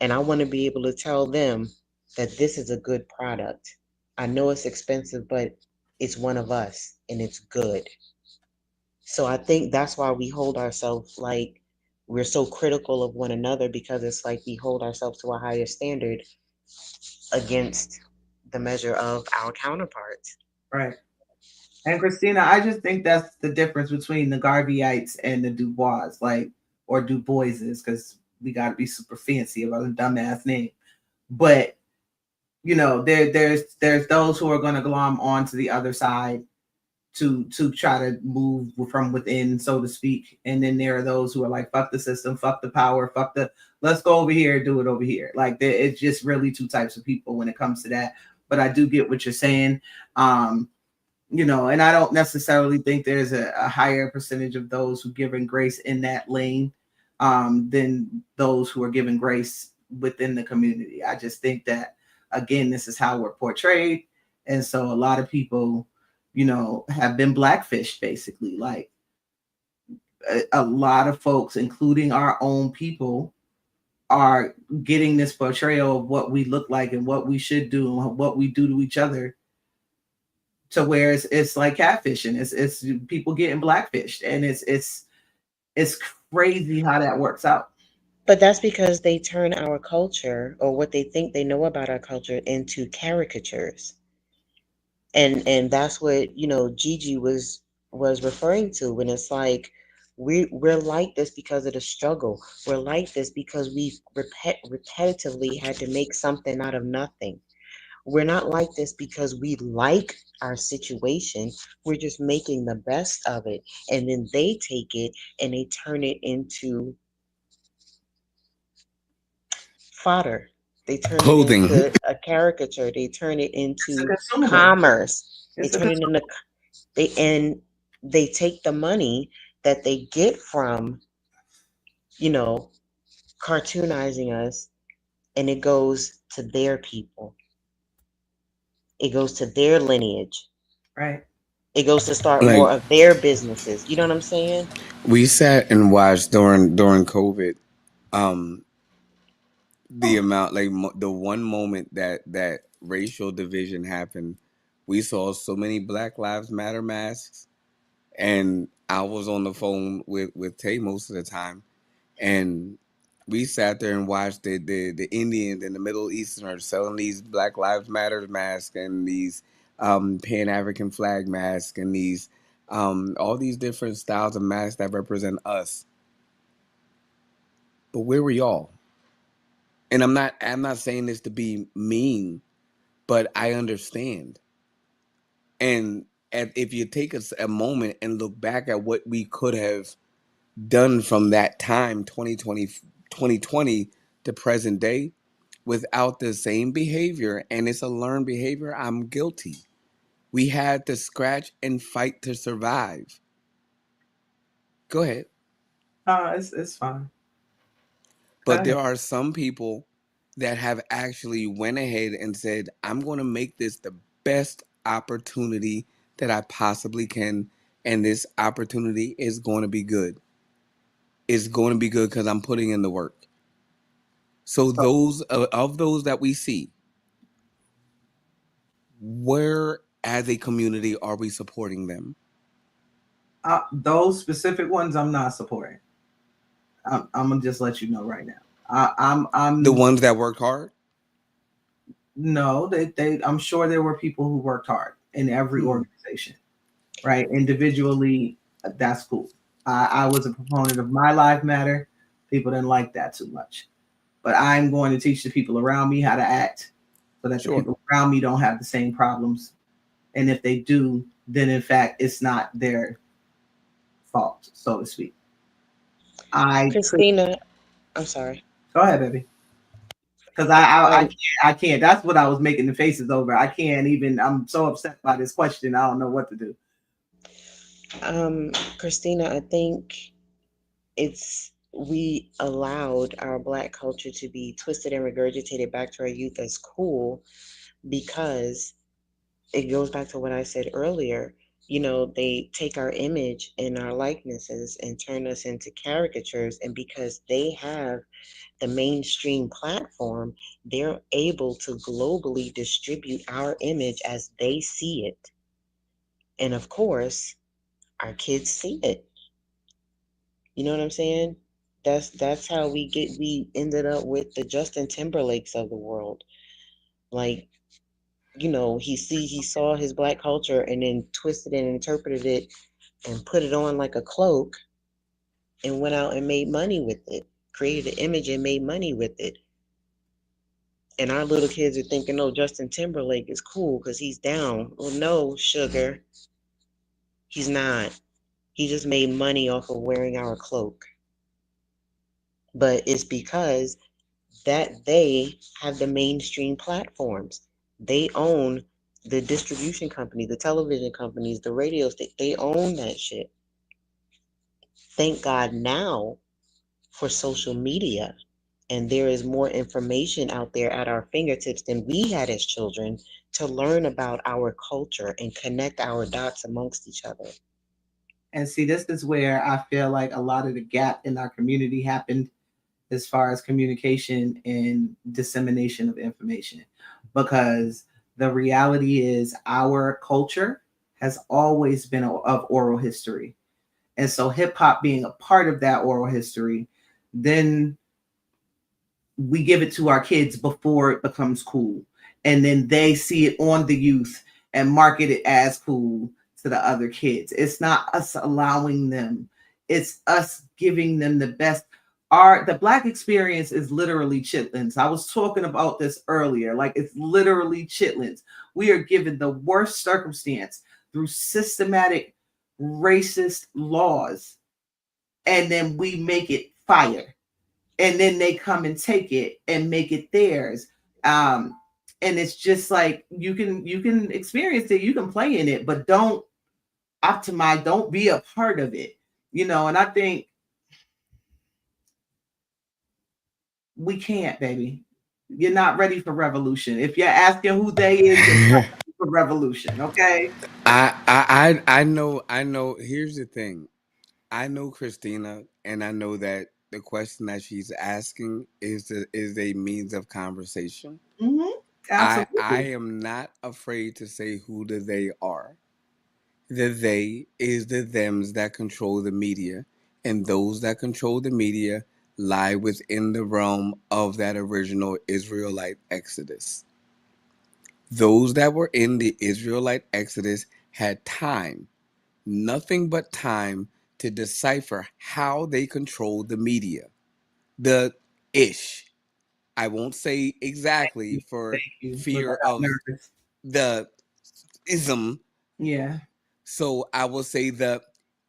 [SPEAKER 3] And I want to be able to tell them that this is a good product. I know it's expensive, but it's one of us and it's good. So I think that's why we hold ourselves like we're so critical of one another, because it's like we hold ourselves to a higher standard against the measure of our counterparts.
[SPEAKER 1] Right. And Christina, I just think that's the difference between the Garveyites and the Dubois, like, or Du Boises, because we got to be super fancy about a dumbass name. But there's those who are going to glom onto the other side to try to move from within, so to speak. And then there are those who are like, fuck the system, fuck the power, let's go over here, do it over here. Like, it's just really two types of people when it comes to that. But I do get what you're saying. And I don't necessarily think there's a higher percentage of those who giving grace in that lane than those who are giving grace within the community. I just think that, again, this is how we're portrayed. And so a lot of people, have been blackfished, basically. Like, a lot of folks, including our own people, are getting this portrayal of what we look like and what we should do and what we do to each other, to where it's like catfishing. It's people getting blackfished, and it's crazy how that works out.
[SPEAKER 3] But that's because they turn our culture, or what they think they know about our culture, into caricatures. And that's what Gigi was referring to, when it's like we're like this because of the struggle. We're like this because we repetitively had to make something out of nothing. We're not like this because we like our situation. We're just making the best of it. And then they take it and they turn it into fodder. They turn
[SPEAKER 2] Clothing.
[SPEAKER 3] it into a caricature. They turn it into
[SPEAKER 1] consumable.
[SPEAKER 3] commerce.
[SPEAKER 1] It's
[SPEAKER 3] They turn it into they take the money that they get from cartoonizing us, and it goes to their people. It goes to their lineage.
[SPEAKER 1] Right.
[SPEAKER 3] It goes to start
[SPEAKER 2] Like,
[SPEAKER 3] more of their businesses. You know what I'm saying?
[SPEAKER 2] we sat and watched during COVID, the amount, like, the one moment that racial division happened. We saw so many Black Lives Matter masks, and I was on the phone with Tay most of the time, and we sat there and watched the Indians and the Middle Easterners selling these Black Lives Matter masks and these Pan African flag masks and these all these different styles of masks that represent us. But where were y'all? And I'm not saying this to be mean, but I understand. And if you take a moment and look back at what we could have done from that time, 2020 to present day, without the same behavior, and it's a learned behavior, I'm guilty. We had to scratch and fight to survive. Go ahead.
[SPEAKER 1] It's fine.
[SPEAKER 2] But there are some people that have actually went ahead and said, I'm going to make this the best opportunity that I possibly can, and this opportunity is going to be good. It's going to be good because I'm putting in the work. So those of those that we see, where as a community are we supporting them?
[SPEAKER 1] Those specific ones, I'm not supporting. I'm gonna just let you know right now. I'm
[SPEAKER 2] the ones that worked hard.
[SPEAKER 1] No, they. I'm sure there were people who worked hard in every organization, right? Individually, that's cool. I was a proponent of My Life Matter. People didn't like that too much. But I'm going to teach the people around me how to act so that the people around me don't have the same problems. And if they do, then in fact, it's not their fault, so to speak.
[SPEAKER 3] Christina, I'm sorry.
[SPEAKER 1] Go ahead, baby. Because I can't. That's what I was making the faces over. I can't even. I'm so upset by this question. I don't know what to do.
[SPEAKER 3] Christina, I think we allowed our Black culture to be twisted and regurgitated back to our youth as cool because it goes back to what I said earlier. You know, they take our image and our likenesses and turn us into caricatures, and because they have the mainstream platform, they're able to globally distribute our image as they see it. And of course, our kids see it. You know what I'm saying? That's how we ended up with the Justin Timberlakes of the world. Like, you know, he saw his Black culture and then twisted and interpreted it and put it on like a cloak and went out and made money with it, created an image and made money with it. And our little kids are thinking, oh, Justin Timberlake is cool because he's down. Well, no, sugar, he's not. He just made money off of wearing our cloak. But it's because that they have the mainstream platforms. They own the distribution company, the television companies, the radio stations. They own that shit. Thank God now for social media. And there is more information out there at our fingertips than we had as children to learn about our culture and connect our dots amongst each other.
[SPEAKER 1] And see, this is where I feel like a lot of the gap in our community happened as far as communication and dissemination of information. Because the reality is our culture has always been of oral history. And so hip hop being a part of that oral history, then we give it to our kids before it becomes cool. And then they see it on the youth and market it as cool to the other kids. It's not us allowing them. It's us giving them the best. The Black experience is literally chitlins. I was talking about this earlier. Like, it's literally chitlins. We are given the worst circumstance through systematic racist laws, and then we make it fire. And then they come and take it and make it theirs. And it's just like you can experience it, you can play in it, but don't optimize, don't be a part of it. You know, and I think we can't, baby. You're not ready for revolution. If you're asking who they is, you're not ready for revolution. Okay.
[SPEAKER 2] I know. Here's the thing. I know Christina, and I know that the question that she's asking is a means of conversation.
[SPEAKER 1] Mm-hmm. Absolutely.
[SPEAKER 2] I am not afraid to say who the they are. The they is the thems that control the media, and those that control the media lie within the realm of that original Israelite exodus. Those that were in the Israelite exodus had time, nothing but time, to decipher how they controlled the media. The ish. I won't say exactly for fear of the ism.
[SPEAKER 1] Yeah.
[SPEAKER 2] So I will say the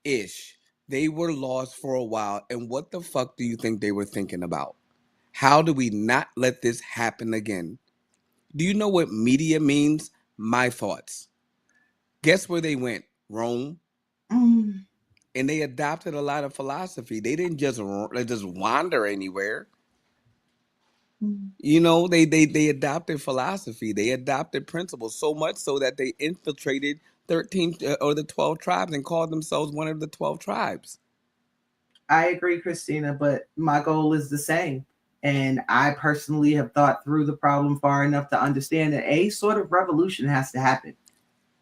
[SPEAKER 2] ish. They were lost for a while. And what the fuck do you think they were thinking about? How do we not let this happen again? Do you know what media means? My thoughts. Guess where they went? Rome.
[SPEAKER 1] Mm.
[SPEAKER 2] And they adopted a lot of philosophy. They didn't just wander anywhere. Mm. You know, they adopted philosophy. They adopted principles, so much so that they infiltrated 13 or the 12 tribes and called themselves one of the 12 tribes.
[SPEAKER 1] I agree, Christina, but my goal is the same. And I personally have thought through the problem far enough to understand that a sort of revolution has to happen.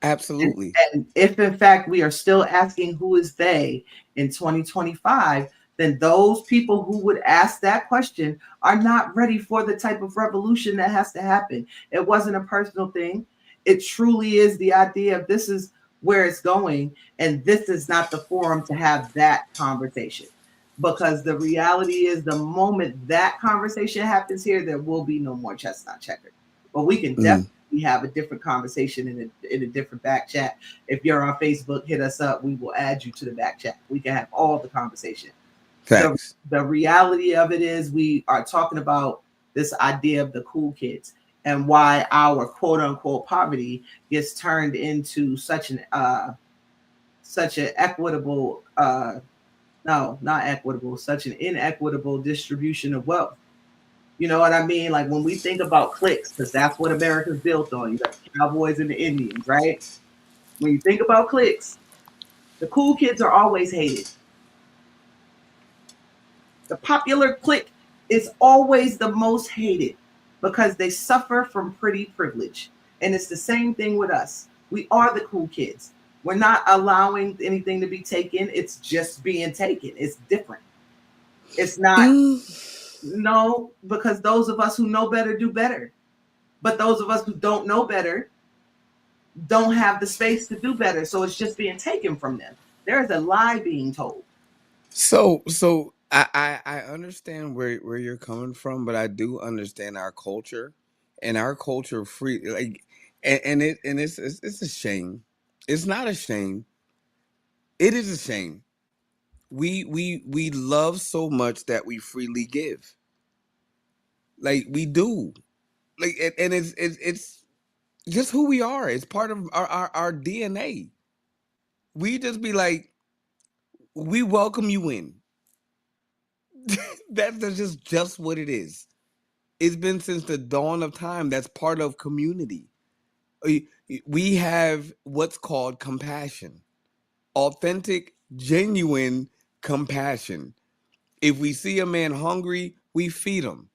[SPEAKER 2] Absolutely.
[SPEAKER 1] And if in fact we are still asking who is they in 2025, then those people who would ask that question are not ready for the type of revolution that has to happen. It wasn't a personal thing. It truly is the idea of this is where it's going, and this is not the forum to have that conversation. Because the reality is, the moment that conversation happens here, there will be no more Chestnut Checker. But we can definitely have a different conversation in a different back chat. If you're on Facebook, hit us up. We will add you to the back chat. We can have all the conversation. The reality of it is, we are talking about this idea of the cool kids and why our quote unquote poverty gets turned into such an equitable no, not equitable, such an inequitable distribution of wealth. You know what I mean? Like when we think about cliques, because that's what America's built on. You got the Cowboys and the Indians, right? When you think about cliques, the cool kids are always hated. The popular clique is always the most hated because they suffer from pretty privilege. And it's the same thing with us. We are the cool kids. We're not allowing anything to be taken. It's just being taken. It's different. It's not, no, because those of us who know better do better. But those of us who don't know better don't have the space to do better. So it's just being taken from them. There is a lie being told.
[SPEAKER 2] So I understand where you're coming from, but I do understand our culture, and our culture free like, and it's a shame. It's not a shame. It is a shame. We love so much that we freely give. Like we do. Like and it's just who we are. It's part of our DNA. We just be like, we welcome you in. That's just what it is. It's been since the dawn of time. That's part of community. We have what's called compassion. Authentic, genuine compassion. If we see a man hungry, we feed him.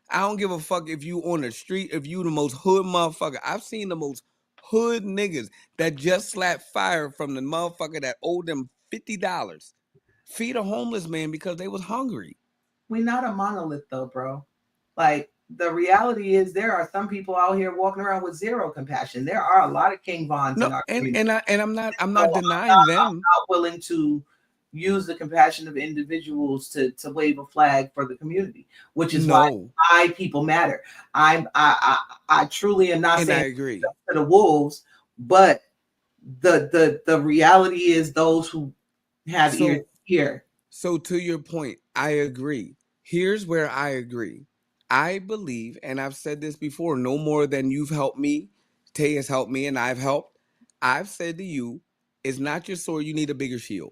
[SPEAKER 2] I don't give a fuck if you on the street, if you the most hood motherfucker. I've seen the most hood niggas that just slapped fire from the motherfucker that owed them $50. Feed a homeless man because they was hungry.
[SPEAKER 1] We're not a monolith though, bro. Like the reality is, there are some people out here walking around with zero compassion. There are a lot of King Vons in our community.
[SPEAKER 2] And I'm not denying them.
[SPEAKER 1] I'm not willing to use the compassion of individuals to wave a flag for the community, which is why my people matter. I truly am not saying
[SPEAKER 2] I agree
[SPEAKER 1] to the wolves, but the reality is, those who have ears hear.
[SPEAKER 2] So to your point, I agree. Here's where I agree. I believe, and I've said this before, no more than you've helped me, Tay has helped me, and I've helped. I've said to you, it's not your sword, you need a bigger shield.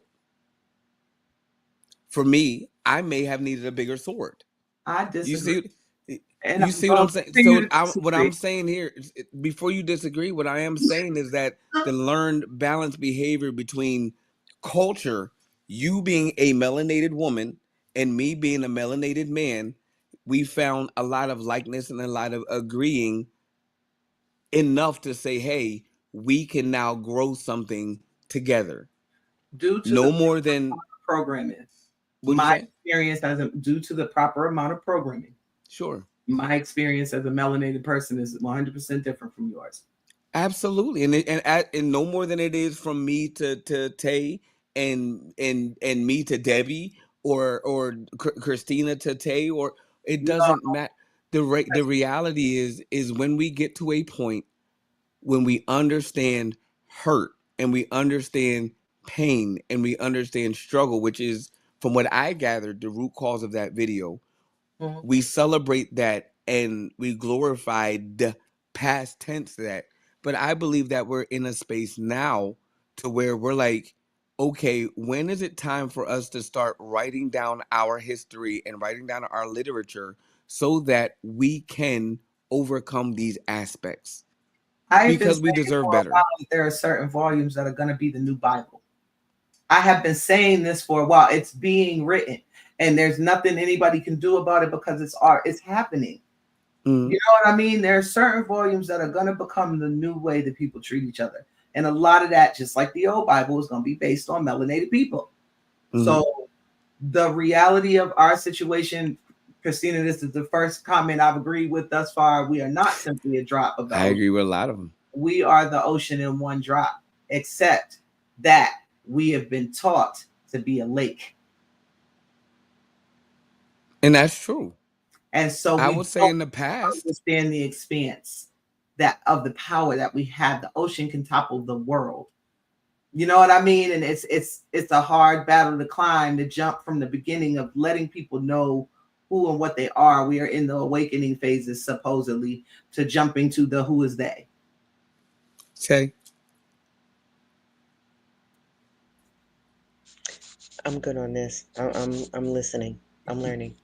[SPEAKER 2] For me, I may have needed a bigger sword.
[SPEAKER 1] I disagree.
[SPEAKER 2] You see what I'm saying? So what I'm saying here, before you disagree, what I am saying is that the learned balanced behavior between culture, you being a melanated woman and me being a melanated man, we found a lot of likeness and a lot of agreeing enough to say, hey, we can now grow something together.
[SPEAKER 1] Due to
[SPEAKER 2] no more than
[SPEAKER 1] programming. My experience due to the proper amount of programming.
[SPEAKER 2] Sure.
[SPEAKER 1] My experience as a melanated person is 100% different from yours.
[SPEAKER 2] Absolutely, and no more than it is from me to Tay and me to Debbie or Christina to Tay, or it doesn't matter. The reality is when we get to a point when we understand hurt and we understand pain and we understand struggle, which is, from what I gathered, the root cause of that video. Mm-hmm. We celebrate that and we glorify the past tense that. But I believe that we're in a space now to where we're like, okay, when is it time for us to start writing down our history and writing down our literature so that we can overcome these aspects? Because we deserve better.
[SPEAKER 1] There are certain volumes that are going to be the new Bible. I have been saying this for a while. It's being written, and there's nothing anybody can do about it because it's art. It's happening. Mm. You know what I mean? There are certain volumes that are going to become the new way that people treat each other. And a lot of that, just like the old Bible, is going to be based on melanated people. Mm-hmm. So the reality of our situation, Christina, this is the first comment I've agreed with thus far. We are not simply a drop of the ocean.
[SPEAKER 2] I agree with a lot of them.
[SPEAKER 1] We are the ocean in one drop. except that we have been taught to be a lake.
[SPEAKER 2] And that's true.
[SPEAKER 1] And so
[SPEAKER 2] I
[SPEAKER 1] we
[SPEAKER 2] would say
[SPEAKER 1] don't
[SPEAKER 2] in the past,
[SPEAKER 1] understand the expanse that of the power that we have. The ocean can topple the world. You know what I mean? And it's a hard battle to climb, to jump from the beginning of letting people know who and what they are. We are in the awakening phases, supposedly, to jumping to the who is they.
[SPEAKER 2] say,
[SPEAKER 3] I'm good on this. I'm listening. I'm learning.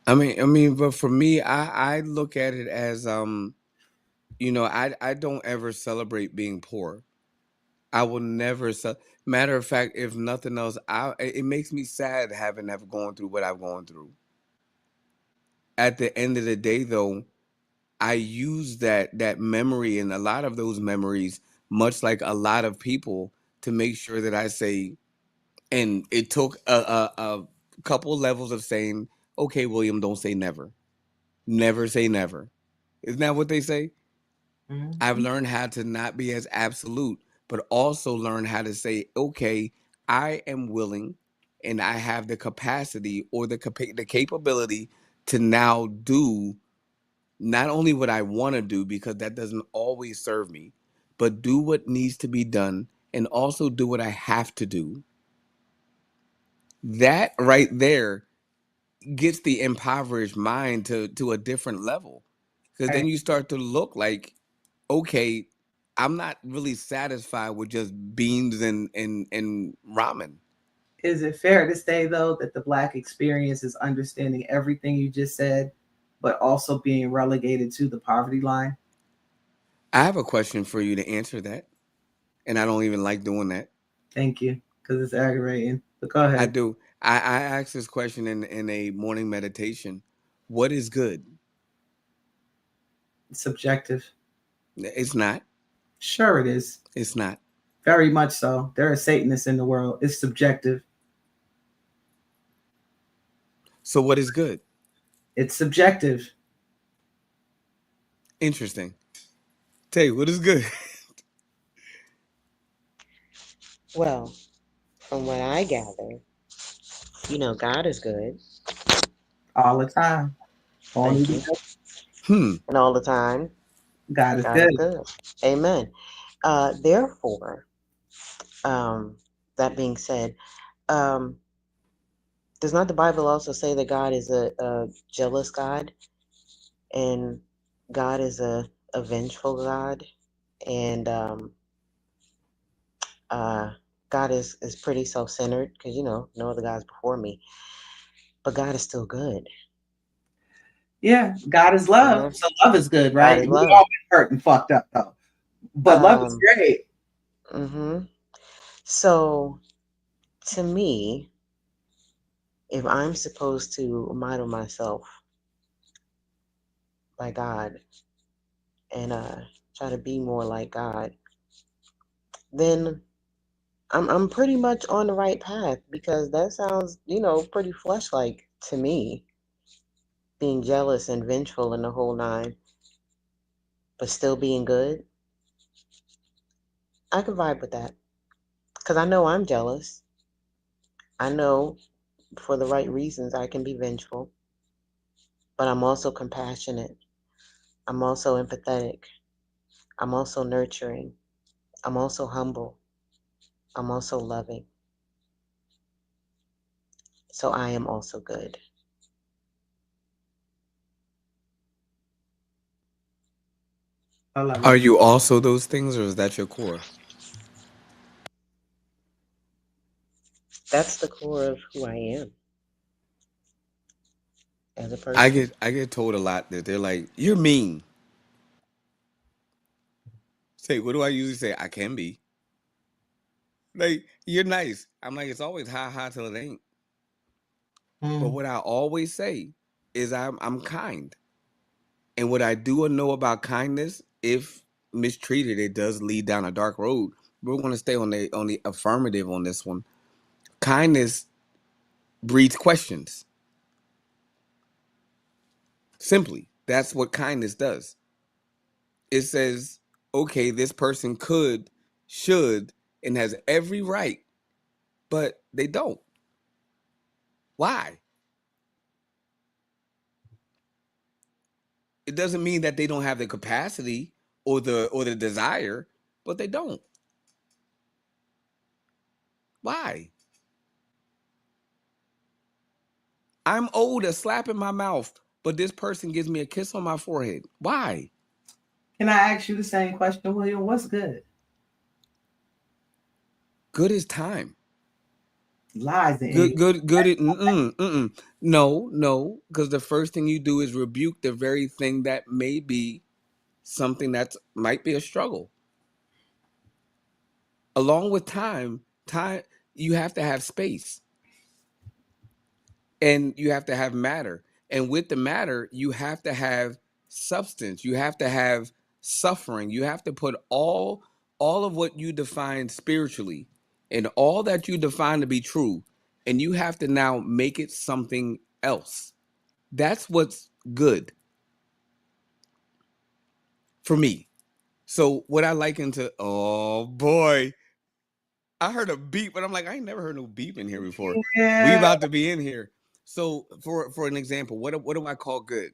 [SPEAKER 2] I mean, but for me, I look at it as I don't ever celebrate being poor. I will never. Matter of fact, if nothing else, it makes me sad having ever gone through what I've gone through. At the end of the day, though, I use that memory and a lot of those memories, much like a lot of people, to make sure that I say. And it took a couple levels of saying, "Okay, William, don't say never. Never say never." Isn't that what they say?
[SPEAKER 1] Mm-hmm.
[SPEAKER 2] I've learned how to not be as absolute, but also learn how to say, okay, I am willing and I have the capacity or the capability to now do not only what I want to do, because that doesn't always serve me, but do what needs to be done and also do what I have to do. That right there gets the impoverished mind to a different level. Because then you start to look like, okay, I'm not really satisfied with just beans and ramen.
[SPEAKER 1] Is it fair to say, though, that the Black experience is understanding everything you just said, but also being relegated to the poverty line?
[SPEAKER 2] I have a question for you to answer that. And I don't even like doing that.
[SPEAKER 1] Thank you, because it's aggravating. But go ahead.
[SPEAKER 2] I do. I asked this question in a morning meditation. What is good?
[SPEAKER 1] It's subjective.
[SPEAKER 2] It's not.
[SPEAKER 1] Sure it is.
[SPEAKER 2] It's not.
[SPEAKER 1] Very much so. There are Satanists in the world. It's subjective.
[SPEAKER 2] So what is good?
[SPEAKER 1] It's subjective.
[SPEAKER 2] Interesting. Tay, what is good?
[SPEAKER 3] Well, from what I gather, God is good.
[SPEAKER 1] All the time.
[SPEAKER 3] Thank you. And all the time.
[SPEAKER 1] God is good.
[SPEAKER 3] Amen. Therefore, that being said, does not the Bible also say that God is a jealous God, and God is a vengeful God, and God is pretty self-centered, because no other gods before me, but God is still good.
[SPEAKER 1] Yeah, God is love, so love is good, right?
[SPEAKER 3] God is love.
[SPEAKER 1] We all been hurt and fucked up though, but love is great.
[SPEAKER 3] So, to me, if I'm supposed to model myself by God and try to be more like God, then I'm pretty much on the right path, because that sounds, pretty flesh-like to me. Being jealous and vengeful and the whole nine, but still being good. I can vibe with that, because I know I'm jealous. I know for the right reasons I can be vengeful, but I'm also compassionate. I'm also empathetic. I'm also nurturing. I'm also humble. I'm also loving. So I am also good.
[SPEAKER 2] Are you also those things, or is that your core?
[SPEAKER 3] That's the core of who I am as a person.
[SPEAKER 2] I get told a lot that they're like, "You're mean." Say, what do I usually say? I can be. Like, you're nice. I'm like, it's always ha till it ain't. But what I always say is I'm kind. And what I do know about kindness, if mistreated, it does lead down a dark road. We're going to stay on the affirmative on this one. Kindness breeds questions. Simply, that's what kindness does. It says, okay, this person could should, and has every right, but they don't. Why? It doesn't mean that they don't have the capacity or the desire, but they don't. Why? I'm old as slap in my mouth, but this person gives me a kiss on my forehead. Why?
[SPEAKER 1] Can I ask you the same question, William? What's good?
[SPEAKER 2] Good is time.
[SPEAKER 1] Lies and
[SPEAKER 2] Good. No, because the first thing you do is rebuke the very thing that may be something that might be a struggle. Along with time, you have to have space, and you have to have matter, and with the matter, you have to have substance. You have to have suffering. You have to put all of what you define spiritually and all that you define to be true, and you have to now make it something else. That's what's good for me. So what I liken to, oh boy, I heard a beep, but I'm like, I ain't never heard no beep in here before.
[SPEAKER 1] Yeah.
[SPEAKER 2] We about to be in here. So for an example, what do I call good?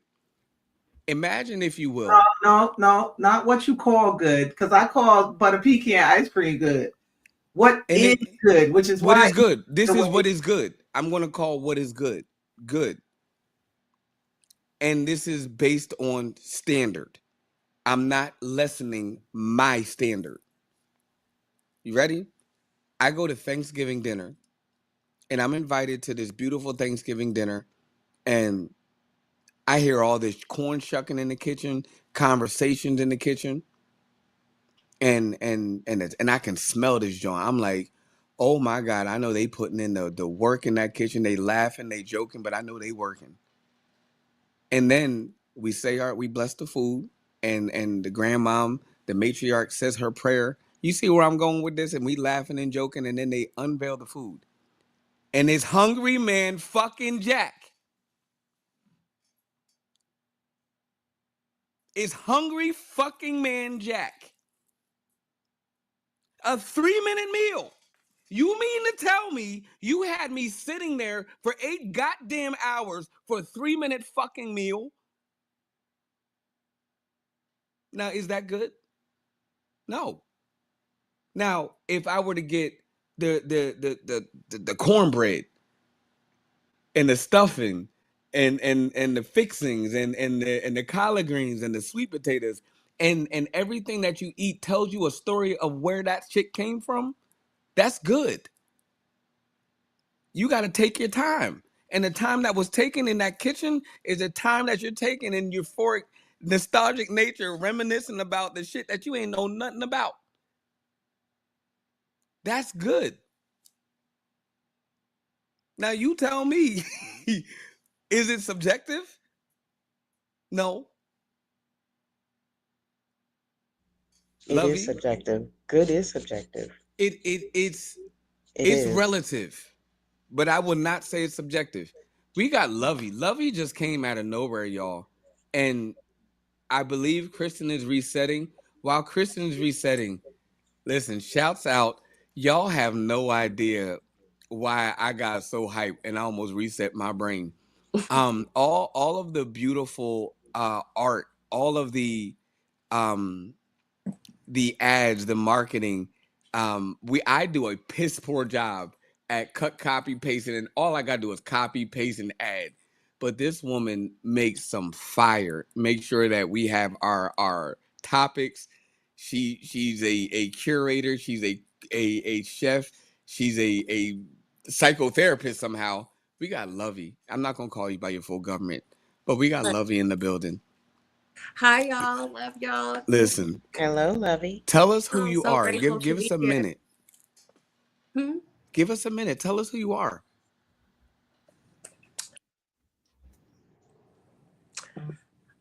[SPEAKER 2] Imagine, if you will.
[SPEAKER 1] No, not what you call good, because I call butter pecan ice cream good. What is good, which is
[SPEAKER 2] what is good. This is what is good. I'm going to call what is good good. And this is based on standard. I'm not lessening my standard. You ready? I go to Thanksgiving dinner, and I'm invited to this beautiful Thanksgiving dinner, and I hear all this corn shucking in the kitchen, conversations in the kitchen, and I can smell this joint. I'm like, oh my God, I know they putting in the work in that kitchen. They laughing, they joking, but I know they working. And then we say we bless the food, and the grandmom, the matriarch, says her prayer. You see where I'm going with this? And we laughing and joking, and then they unveil the food. And it's Hungry Man fucking Jack. It's Hungry fucking Man Jack. A 3-minute meal. You mean to tell me you had me sitting there for 8 goddamn hours for a 3-minute fucking meal? Now, is that good? No. Now, if I were to get the cornbread and the stuffing and the fixings and the collard greens and the sweet potatoes and everything that you eat tells you a story of where that shit came from, that's good. You got to take your time. And the time that was taken in that kitchen is the time that you're taking in euphoric, nostalgic nature, reminiscing about the shit that you ain't know nothing about. That's good. Now you tell me, is it subjective? No.
[SPEAKER 3] It is subjective. Good is subjective.
[SPEAKER 2] It's relative, but I would not say it's subjective. We got Lovey. Lovey just came out of nowhere, y'all. And I believe Kristen is resetting. While Kristen is resetting, listen, shouts out. Y'all have no idea why I got so hyped and I almost reset my brain. All of the beautiful art, all of the ads, the marketing, I do a piss poor job at cut, copy, pasting, and all I gotta do is copy, paste, and add. But this woman makes some fire. Make sure that we have our topics. She's a curator. She's a chef. She's a psychotherapist somehow. We got Lovey. I'm not gonna call you by your full government, but we got Lovey in the building.
[SPEAKER 6] Hi, y'all. Love y'all.
[SPEAKER 2] Listen.
[SPEAKER 3] Hello, Lovey.
[SPEAKER 2] Tell us who you are. Give us a minute.
[SPEAKER 6] Hmm?
[SPEAKER 2] Give us a minute. Tell us who you are.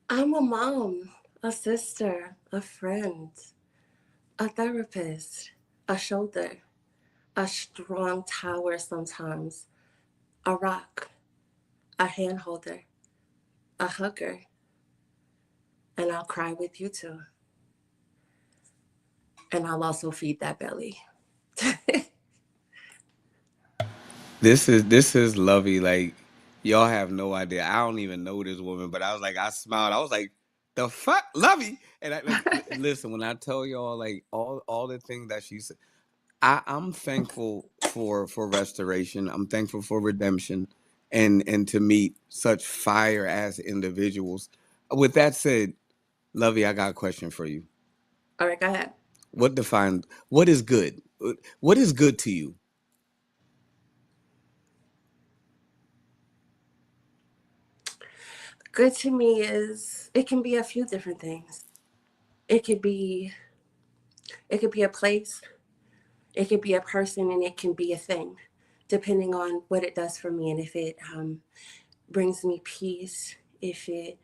[SPEAKER 6] I'm a mom, a sister, a friend, a therapist, a shoulder, a strong tower sometimes, a rock, a hand holder, a hugger, and I'll cry with you too. and I'll also feed that belly.
[SPEAKER 2] This is Lovey. Like, y'all have no idea. I don't even know this woman, but I was like, I smiled. I was like, the fuck, Lovey. And listen, when I tell y'all like all the things that she said, I'm thankful for restoration. I'm thankful for redemption, and to meet such fire ass individuals. With that said, Lovey, I got a question for you.
[SPEAKER 6] All right, go ahead.
[SPEAKER 2] What is good? What is good to you?
[SPEAKER 6] Good to me is it can be a few different things. It could be a place, it could be a person, and it can be a thing, depending on what it does for me and if it brings me peace, if it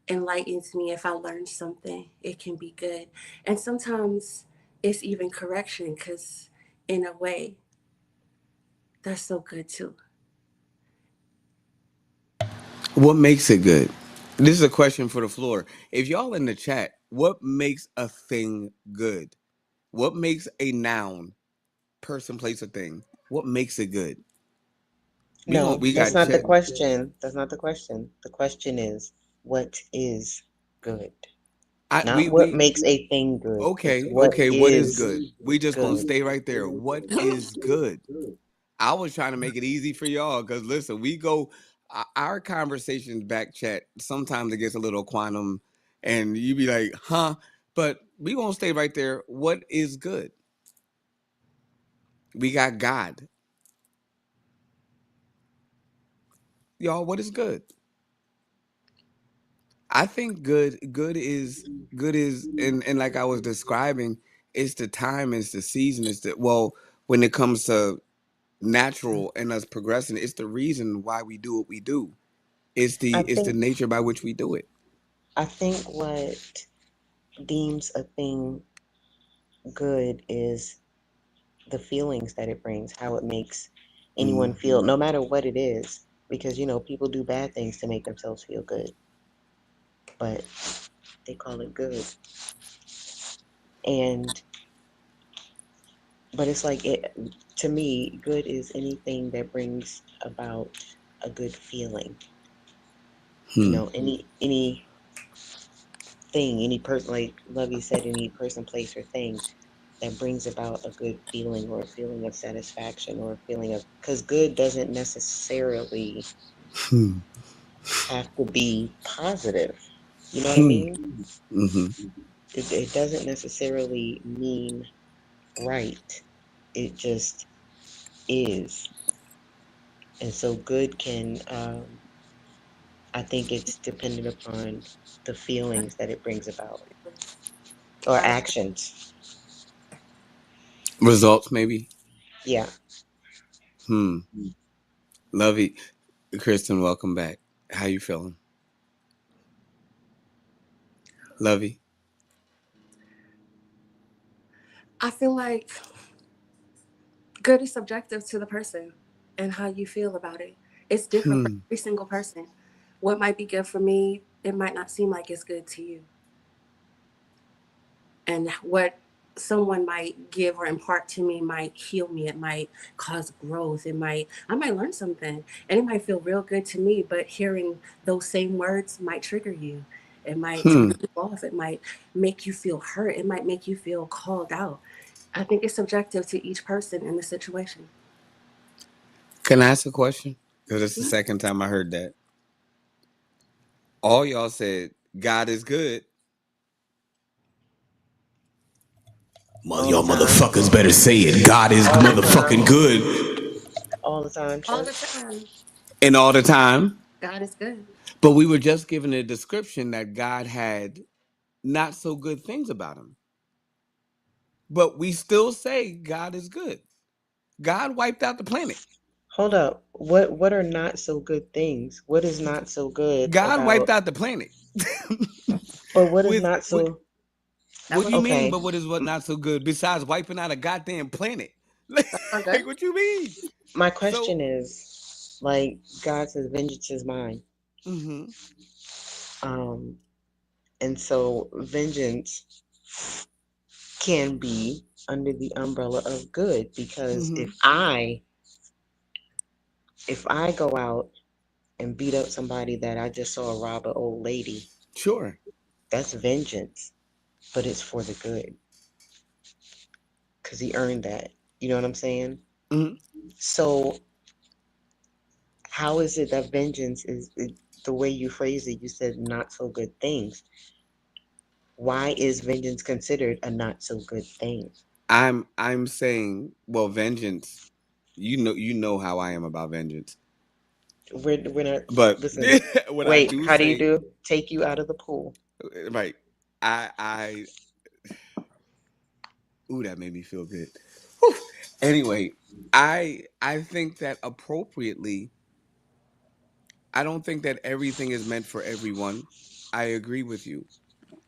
[SPEAKER 6] enlightens me, if I learn something, it can be good. And sometimes it's even correction, because in a way, that's so good too.
[SPEAKER 2] What makes it good? This is a question for the floor. If y'all in the chat, what makes a thing good? What makes a noun, person, place, or thing? What makes it good?
[SPEAKER 3] No,
[SPEAKER 2] We
[SPEAKER 3] that's
[SPEAKER 2] got
[SPEAKER 3] not the
[SPEAKER 2] chat.
[SPEAKER 3] question. That's not the question. The question is, what is good? Not what makes a thing good.
[SPEAKER 2] Okay,
[SPEAKER 3] what
[SPEAKER 2] okay. What is
[SPEAKER 3] is
[SPEAKER 2] good? We just gonna
[SPEAKER 3] good.
[SPEAKER 2] stay right there. What is good? I was trying to make it easy for y'all because listen, we go our conversations back chat. Sometimes it gets a little quantum, and you be like, "Huh?" But we gonna stay right there. What is good? We got God, y'all. What is good? I think good is and like I was describing, it's the time, it's the season, it's the when it comes to natural and us progressing, it's the reason why we do what we do.
[SPEAKER 3] I
[SPEAKER 2] It's the
[SPEAKER 3] think
[SPEAKER 2] nature by which we do it.
[SPEAKER 3] I think what deems a thing good is the feelings that it brings, how it makes anyone feel, no matter what it is. Because people do bad things to make themselves feel good, but they call it good. And but it's like to me, good is anything that brings about a good feeling. Any thing, any person, like Lovey said, any person, place, or thing that brings about a good feeling, or a feeling of satisfaction, or a feeling of, because good doesn't necessarily have to be positive. You know what I mean? It doesn't necessarily mean right. It just is. And so good can, I think it's dependent upon the feelings that it brings about, or actions.
[SPEAKER 2] Results, maybe.
[SPEAKER 3] Yeah.
[SPEAKER 2] Lovey, Kristen, welcome back. How you feeling? Lovey.
[SPEAKER 6] I feel like good is subjective to the person and how you feel about it. It's different for every single person. What might be good for me, it might not seem like it's good to you. And what someone might give or impart to me might heal me. It might cause growth. I might learn something, and it might feel real good to me, but hearing those same words might trigger you. It might turn you off. It might make you feel hurt. It might make you feel called out. I think it's subjective to each person in the situation.
[SPEAKER 2] Can I ask a question? Because it's the second time I heard that. All y'all said God is good.
[SPEAKER 5] Y'all motherfuckers better say it. God is motherfucking good.
[SPEAKER 3] All the time.
[SPEAKER 6] All the time.
[SPEAKER 2] And all the time.
[SPEAKER 6] God is good.
[SPEAKER 2] But we were just given a description that God had not so good things about him. But we still say God is good. God wiped out the planet.
[SPEAKER 3] Hold up. What are not so good things? What is not so good
[SPEAKER 2] God
[SPEAKER 3] about...
[SPEAKER 2] wiped out the planet.
[SPEAKER 3] But what is not so...
[SPEAKER 2] What do you mean?
[SPEAKER 3] Okay.
[SPEAKER 2] But what not so good besides wiping out a goddamn planet? Like what you mean?
[SPEAKER 3] My question is, like, God says, vengeance is mine. And so vengeance can be under the umbrella of good, because
[SPEAKER 2] Mhm.
[SPEAKER 3] if I go out and beat up somebody that I just saw rob an old lady,
[SPEAKER 2] Sure.
[SPEAKER 3] that's vengeance, but it's for the good, because he earned that. You know what I'm saying?
[SPEAKER 2] Mhm.
[SPEAKER 3] So how is it that vengeance the way you phrase it? You said not so good things. Why is vengeance considered a not so good thing?
[SPEAKER 2] I'm saying, well, vengeance. You know how I am about vengeance.
[SPEAKER 3] We're not.
[SPEAKER 2] But
[SPEAKER 3] Listen.
[SPEAKER 2] what I
[SPEAKER 3] Wait.
[SPEAKER 2] do
[SPEAKER 3] How do you
[SPEAKER 2] say,
[SPEAKER 3] do? Take you out of the pool.
[SPEAKER 2] right? I ooh, that made me feel good. Whew. Anyway, I think that appropriately, I don't think that everything is meant for everyone. I agree with you.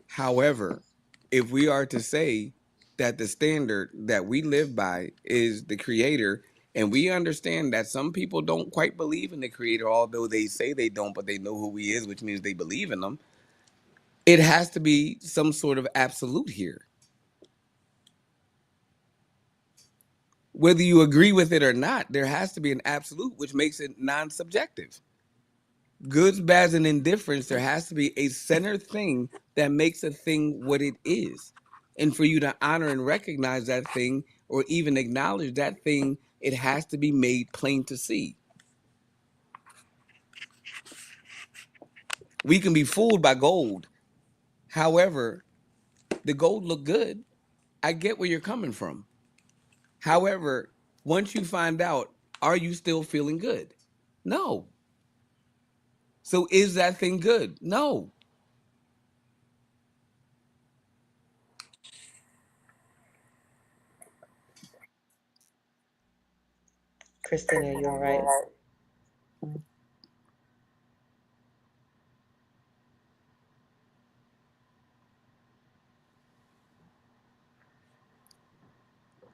[SPEAKER 2] However, if we are to say that the standard that we live by is the creator, and we understand that some people don't quite believe in the creator, although they say they don't, but they know who he is, which means they believe in him, it has to be some sort of absolute here. Whether you agree with it or not, there has to be an absolute, which makes it non-subjective. Goods, bads, and indifference, there has to be a center thing that makes a thing what it is. And for you to honor and recognize that thing, or even acknowledge that thing, it has to be made plain to see. We can be fooled by gold. However, the gold look good. I get where you're coming from. However, once you find out, are you still feeling good? No. So is that thing good? No.
[SPEAKER 3] Christina, are you all right?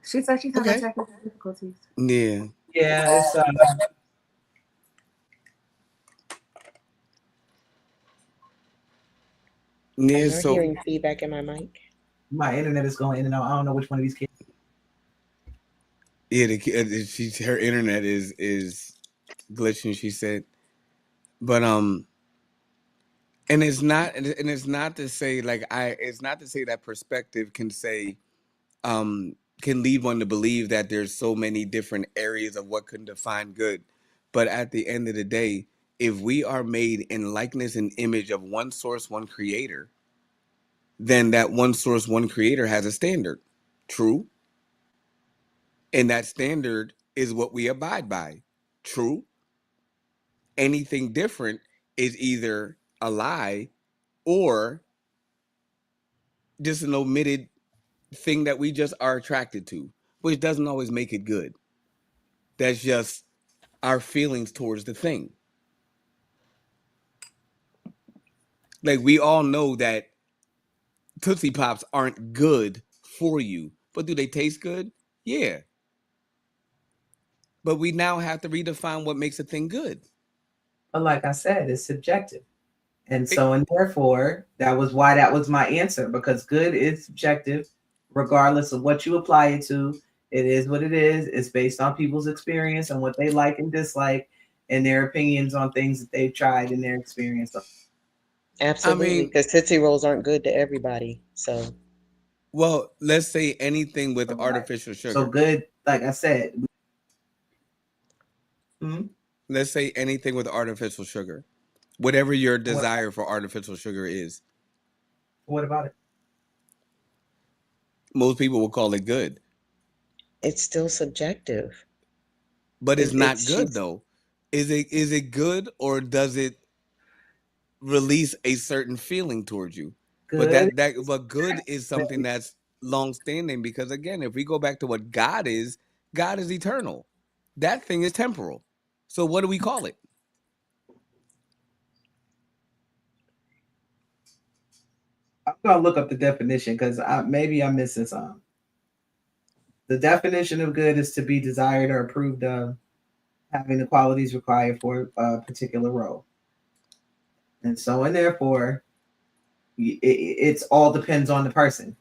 [SPEAKER 6] She said she's having
[SPEAKER 2] Okay.
[SPEAKER 6] technical difficulties.
[SPEAKER 2] Yeah.
[SPEAKER 1] Yeah, it's
[SPEAKER 3] Are
[SPEAKER 2] Yeah.
[SPEAKER 3] you
[SPEAKER 2] So
[SPEAKER 3] hearing feedback in my mic?
[SPEAKER 1] my internet is going in and out. I don't know which one of these kids.
[SPEAKER 2] yeah, her internet is glitching. She said, but and it's not to say like it's not to say that perspective can say can lead one to believe that there's so many different areas of what can define good. But at the end of the day, if we are made in likeness and image of one source, one creator, then that one source, one creator has a standard. True. And that standard is what we abide by. True. Anything different is either a lie or just an omitted thing that we just are attracted to, which doesn't always make it good. That's just our feelings towards the thing. Like we all know that Tootsie Pops aren't good for you, but do they taste good? Yeah. But we now have to redefine what makes a thing good.
[SPEAKER 1] But like I said, it's subjective. And so, and therefore, that was why that was my answer, because good is subjective, regardless of what you apply it to. It is what it is. It's based on people's experience and what they like and dislike and their opinions on things that they've tried in their experience.
[SPEAKER 3] Absolutely, because Tootsie Rolls aren't good to everybody. So,
[SPEAKER 2] well, let's say anything with
[SPEAKER 1] Right.
[SPEAKER 2] artificial sugar.
[SPEAKER 1] So good, like I said.
[SPEAKER 2] Let's say anything with artificial sugar. Whatever your desire for artificial sugar is.
[SPEAKER 1] What about it?
[SPEAKER 2] Most people will call it good.
[SPEAKER 3] it's still subjective.
[SPEAKER 2] But it's not good
[SPEAKER 3] she's-
[SPEAKER 2] though. Is it good, or does it release a certain feeling towards you?
[SPEAKER 1] Good.
[SPEAKER 2] But good is something that's long standing, because again, if we go back to what God is eternal. That thing is temporal. So what do we call it?
[SPEAKER 1] I'm gonna look up the definition because maybe I'm missing something. The definition of good is to be desired or approved of, having the qualities required for a particular role. And so, and therefore, it's all depends on the person.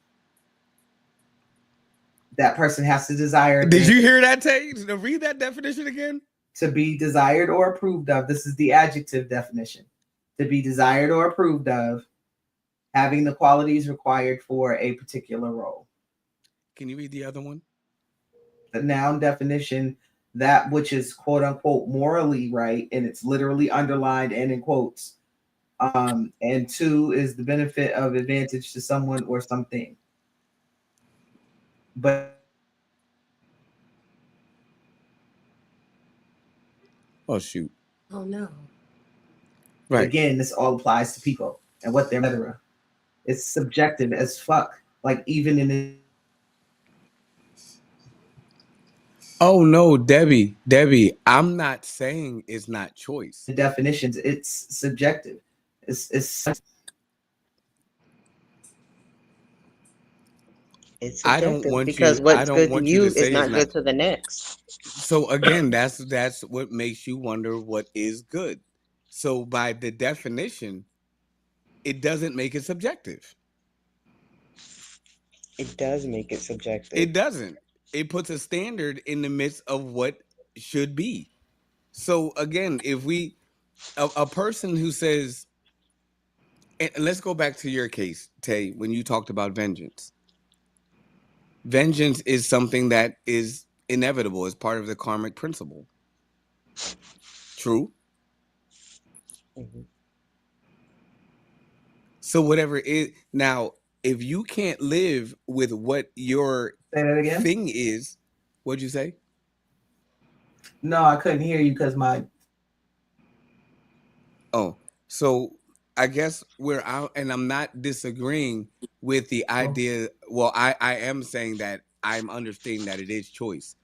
[SPEAKER 1] that person has to desire.
[SPEAKER 2] Did you hear that, Tay? Read that definition again.
[SPEAKER 1] To be desired or approved of. This is the adjective definition. To be desired or approved of, having the qualities required for a particular role.
[SPEAKER 2] Can you read the other one?
[SPEAKER 1] The noun definition, that which is quote unquote morally right, and it's literally underlined and in quotes. And 2 is the benefit of advantage to someone or something. But
[SPEAKER 2] oh shoot.
[SPEAKER 6] Oh no.
[SPEAKER 2] Right.
[SPEAKER 1] Again, this all applies to people and what they're etc. It's subjective as fuck. Like even in the
[SPEAKER 2] Oh no, Debbie, I'm not saying it's not choice.
[SPEAKER 1] definitions, it's subjective. It's
[SPEAKER 3] It's
[SPEAKER 2] I don't
[SPEAKER 3] subjective
[SPEAKER 2] want
[SPEAKER 3] because
[SPEAKER 2] you. I
[SPEAKER 3] what's
[SPEAKER 2] don't
[SPEAKER 3] good to
[SPEAKER 2] want you
[SPEAKER 3] you
[SPEAKER 2] to say
[SPEAKER 3] is not
[SPEAKER 2] it's
[SPEAKER 3] good
[SPEAKER 2] not.
[SPEAKER 3] to the next.
[SPEAKER 2] So again, that's what makes you wonder what is good. So by the definition, it doesn't make it subjective.
[SPEAKER 3] It does make it subjective.
[SPEAKER 2] It doesn't. It puts a standard in the midst of what should be. So again, if we a person who says, and let's go back to your case, Tay, when you talked about vengeance. Vengeance is something that is inevitable as part of the karmic principle. True?
[SPEAKER 3] Mm-hmm.
[SPEAKER 2] So whatever is now, if you can't live with what your thing is, what'd you say?
[SPEAKER 1] No, I couldn't hear you because my.
[SPEAKER 2] Oh, so I guess we're out, and I'm not disagreeing with the idea. Well, I am saying that I'm understanding that it is choice.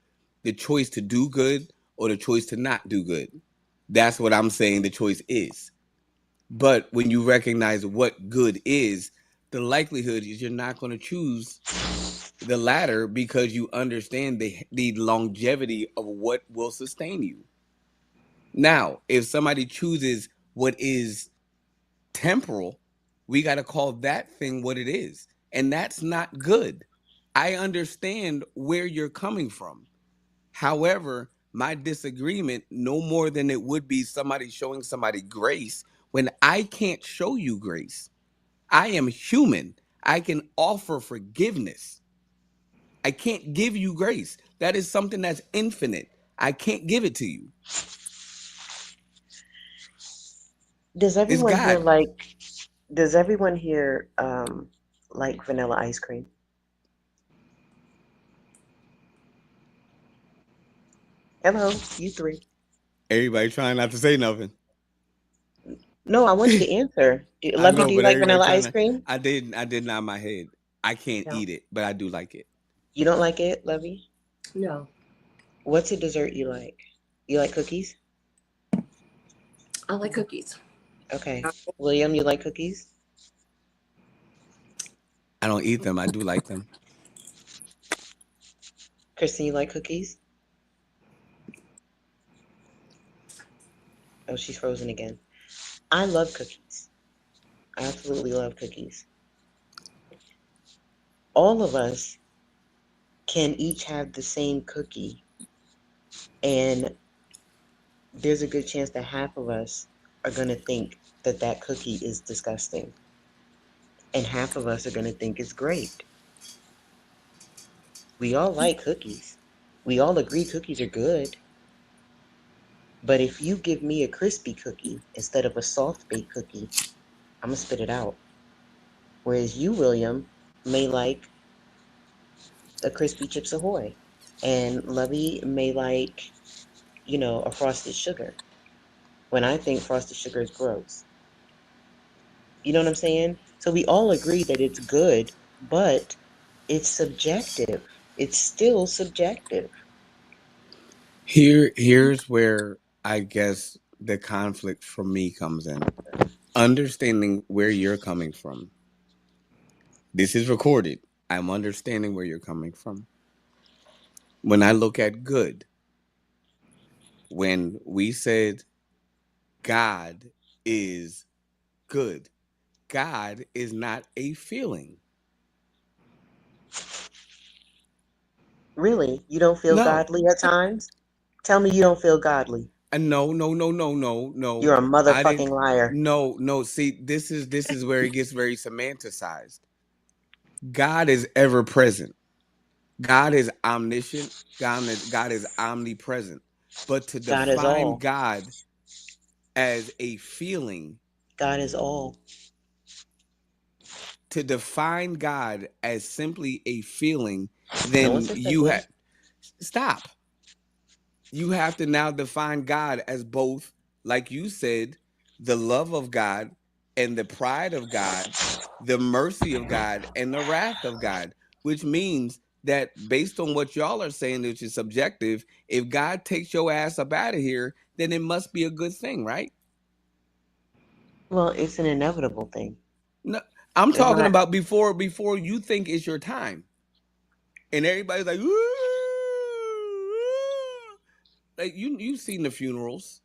[SPEAKER 2] The choice to do good or the choice to not do good. That's what I'm saying the choice is. But when you recognize what good is, the likelihood is you're not going to choose the latter because you understand the longevity of what will sustain you. Now, if somebody chooses what is temporal, we got to call that thing what it is. And that's not good. I understand where you're coming from. However, my disagreement, no more than it would be somebody showing somebody grace when I can't show you grace. I am human. I can offer forgiveness. I can't give you grace. That is something that's infinite. I can't give it to you.
[SPEAKER 3] Does everyone here like vanilla ice cream? Hello, you three.
[SPEAKER 2] Everybody trying not to say nothing.
[SPEAKER 3] No, I want you to answer. Lovey, do you like vanilla ice cream?
[SPEAKER 2] I did nod my head. I can't eat it, but I do like it.
[SPEAKER 3] You don't like it, Lovey?
[SPEAKER 6] No.
[SPEAKER 3] What's a dessert you like? You like cookies?
[SPEAKER 6] I like cookies.
[SPEAKER 3] Okay. William, you like cookies?
[SPEAKER 2] I don't eat them. I do like them.
[SPEAKER 3] Kristen, you like cookies? Oh, she's frozen again. I love cookies. I absolutely love cookies. All of us can each have the same cookie, and there's a good chance that half of us are going to think that that cookie is disgusting, and half of us are going to think it's great. We all like cookies. We all agree cookies are good. But if you give me a crispy cookie instead of a soft-baked cookie, I'm going to spit it out. Whereas you, William, may like a Crispy Chips Ahoy. And Lovey may like, a Frosted Sugar. When I think Frosted Sugar is gross. You know what I'm saying? So we all agree that it's good, but it's subjective. It's still subjective.
[SPEAKER 2] Here's where I guess the conflict for me comes in. Understanding where you're coming from. This is recorded. I'm understanding where you're coming from. When I look at good, when we said God is good, God is not a feeling.
[SPEAKER 3] Really? You don't feel
[SPEAKER 2] No,
[SPEAKER 3] godly at times? Tell me you don't feel godly.
[SPEAKER 2] no, no, no, no, no.
[SPEAKER 3] You're a
[SPEAKER 2] I didn't.
[SPEAKER 3] motherfucking liar.
[SPEAKER 2] No. See, this is where it gets very semanticized. God is ever present. God is omniscient. God is omnipresent. But to
[SPEAKER 3] God is
[SPEAKER 2] define
[SPEAKER 3] all.
[SPEAKER 2] God as a feeling,
[SPEAKER 3] God is all.
[SPEAKER 2] to define God as simply a feeling,
[SPEAKER 3] No one
[SPEAKER 2] then
[SPEAKER 3] said
[SPEAKER 2] you
[SPEAKER 3] simply.
[SPEAKER 2] have stop. You have to now define God as both, like you said, the love of God and the pride of God, the mercy of God and the wrath of God, which means that based on what y'all are saying, which is subjective, if God takes your ass up out of here, then it must be a good thing, right?
[SPEAKER 3] Well, it's an inevitable thing.
[SPEAKER 2] No, I'm
[SPEAKER 3] It's
[SPEAKER 2] talking
[SPEAKER 3] not.
[SPEAKER 2] about before you think it's your time. And everybody's like, "Ooh." Like you've seen the funerals.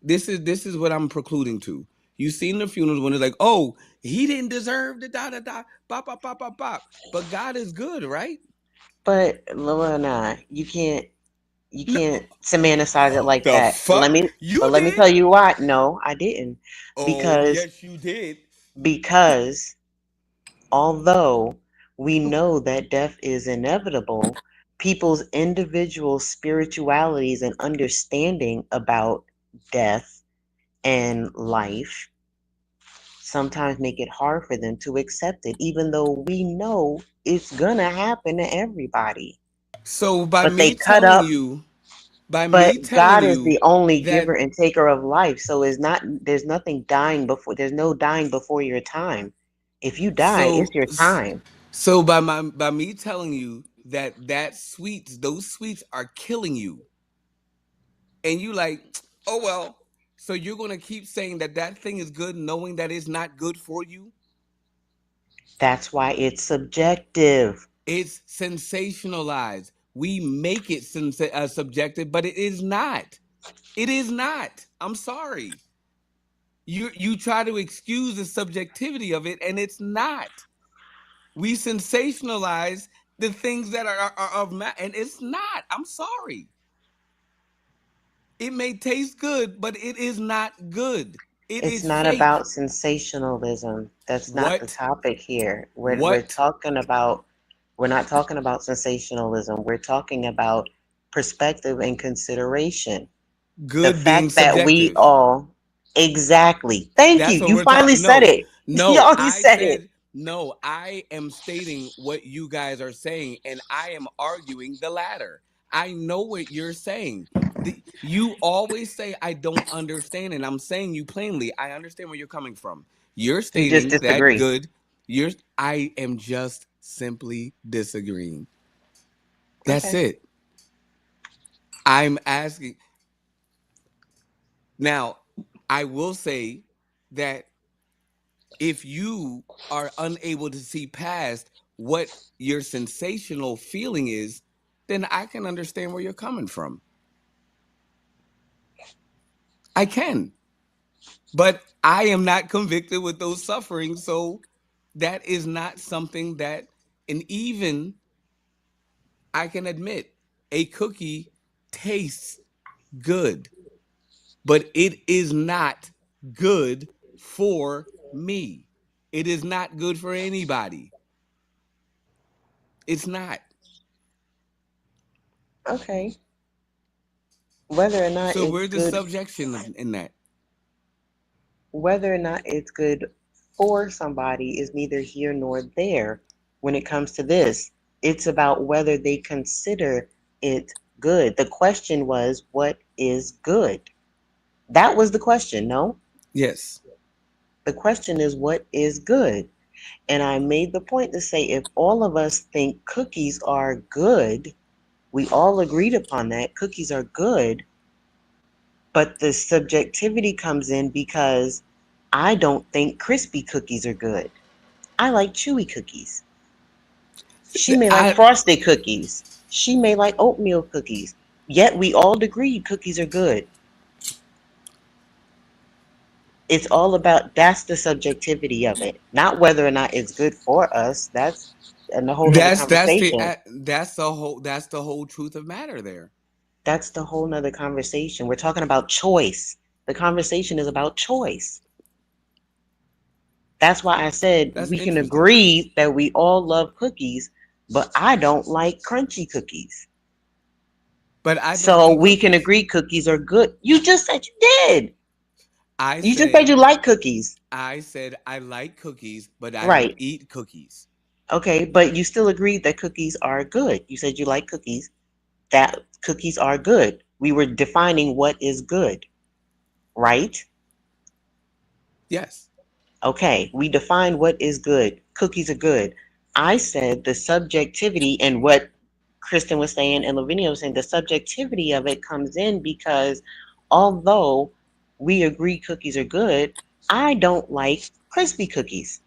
[SPEAKER 2] This is what I'm precluding to. You've seen the funerals when it's like, oh, he didn't deserve the da da da bop bop bop bop bop. But God is good, right?
[SPEAKER 3] But Lola, nah, you
[SPEAKER 2] No,
[SPEAKER 3] can't semanticize it like
[SPEAKER 2] the
[SPEAKER 3] that. Let
[SPEAKER 2] fuck
[SPEAKER 3] me
[SPEAKER 2] you
[SPEAKER 3] let me
[SPEAKER 2] did?
[SPEAKER 3] tell you why. No, I didn't.
[SPEAKER 2] Oh
[SPEAKER 3] Because
[SPEAKER 2] yes, you did.
[SPEAKER 3] because although we know that death is inevitable, people's individual spiritualities and understanding about death and life sometimes make it hard for them to accept it, even though we know it's gonna happen to everybody.
[SPEAKER 2] So by
[SPEAKER 3] But they
[SPEAKER 2] me
[SPEAKER 3] cut
[SPEAKER 2] telling
[SPEAKER 3] up.
[SPEAKER 2] you, by
[SPEAKER 3] But
[SPEAKER 2] me telling
[SPEAKER 3] God is
[SPEAKER 2] you
[SPEAKER 3] the only
[SPEAKER 2] that,
[SPEAKER 3] giver and taker of life. So it's not, there's nothing dying before, there's no dying before your time. If you die,
[SPEAKER 2] so
[SPEAKER 3] it's your time.
[SPEAKER 2] so by me telling you that sweets, those sweets are killing you, and you like, oh well, so you're gonna keep saying that thing is good, knowing that it's not good for you.
[SPEAKER 3] That's why it's subjective.
[SPEAKER 2] It's sensationalized. We make it subjective, but it is not. It is not. I'm sorry. You try to excuse the subjectivity of it, and it's not. We sensationalize the things that are of and it's not. I'm sorry. It may taste good, but it is not good. It
[SPEAKER 3] It's
[SPEAKER 2] is
[SPEAKER 3] not
[SPEAKER 2] fake.
[SPEAKER 3] about sensationalism. That's not the
[SPEAKER 2] What?
[SPEAKER 3] topic here. We're
[SPEAKER 2] What?
[SPEAKER 3] talking about, we're not talking about sensationalism. We're talking about perspective and consideration. The
[SPEAKER 2] Good being
[SPEAKER 3] fact that we
[SPEAKER 2] subjective.
[SPEAKER 3] all, exactly. Thank
[SPEAKER 2] That's
[SPEAKER 3] you.
[SPEAKER 2] what
[SPEAKER 3] You
[SPEAKER 2] we're
[SPEAKER 3] finally
[SPEAKER 2] talking.
[SPEAKER 3] said
[SPEAKER 2] No,
[SPEAKER 3] it.
[SPEAKER 2] no,
[SPEAKER 3] Y'all, you
[SPEAKER 2] I
[SPEAKER 3] said it.
[SPEAKER 2] said no. I am stating what you guys are saying, and I am arguing the latter. I know what you're saying. You always say I don't understand, and I'm saying you plainly. I understand where you're coming from. You're
[SPEAKER 3] You just
[SPEAKER 2] stating that
[SPEAKER 3] disagree.
[SPEAKER 2] good. I am just simply disagreeing. That's
[SPEAKER 3] Okay.
[SPEAKER 2] it. I'm asking now. I will say that if you are unable to see past what your sensational feeling is, then I can understand where you're coming from. I can. But I am not convicted with those sufferings. So that is not something that, and even I can admit, a cookie tastes good, but it is not good for me. It is not good for anybody. It's not.
[SPEAKER 3] Okay. Whether or not
[SPEAKER 2] So
[SPEAKER 3] it's
[SPEAKER 2] where's the
[SPEAKER 3] good,
[SPEAKER 2] subjection in that?
[SPEAKER 3] whether or not it's good for somebody is neither here nor there when it comes to this. It's about whether they consider it good. The question was, what is good? That was the question, no?
[SPEAKER 2] Yes.
[SPEAKER 3] The question is, what is good? And I made the point to say, if all of us think cookies are good, we all agreed upon that cookies are good, but the subjectivity comes in because I don't think crispy cookies are good. I like chewy cookies. She may like
[SPEAKER 2] I
[SPEAKER 3] frosted cookies. She may like oatmeal cookies. Yet we all agreed cookies are good. It's all about, that's the subjectivity of it, not whether or not it's good for us. That's and a whole nother
[SPEAKER 2] That's
[SPEAKER 3] conversation.
[SPEAKER 2] that's the whole truth of matter there.
[SPEAKER 3] That's the whole nother conversation. We're talking about choice. The conversation is about choice. That's why I said
[SPEAKER 2] That's
[SPEAKER 3] we can
[SPEAKER 2] interesting.
[SPEAKER 3] agree that we all love cookies, but I don't like crunchy cookies.
[SPEAKER 2] But I don't
[SPEAKER 3] So
[SPEAKER 2] eat
[SPEAKER 3] we can
[SPEAKER 2] cookies.
[SPEAKER 3] agree cookies are good. You just said you did.
[SPEAKER 2] I
[SPEAKER 3] You just said
[SPEAKER 2] said
[SPEAKER 3] you like cookies.
[SPEAKER 2] I said I like cookies, but I don't
[SPEAKER 3] Right.
[SPEAKER 2] eat cookies.
[SPEAKER 3] Okay, but you still agreed that cookies are good. You said you like cookies, that cookies are good. We were defining what is good, right?
[SPEAKER 2] Yes.
[SPEAKER 3] Okay, we defined what is good. Cookies are good. I said the subjectivity and what Kristen was saying and Lavinia was saying, the subjectivity of it comes in because although we agree cookies are good, I don't like crispy cookies.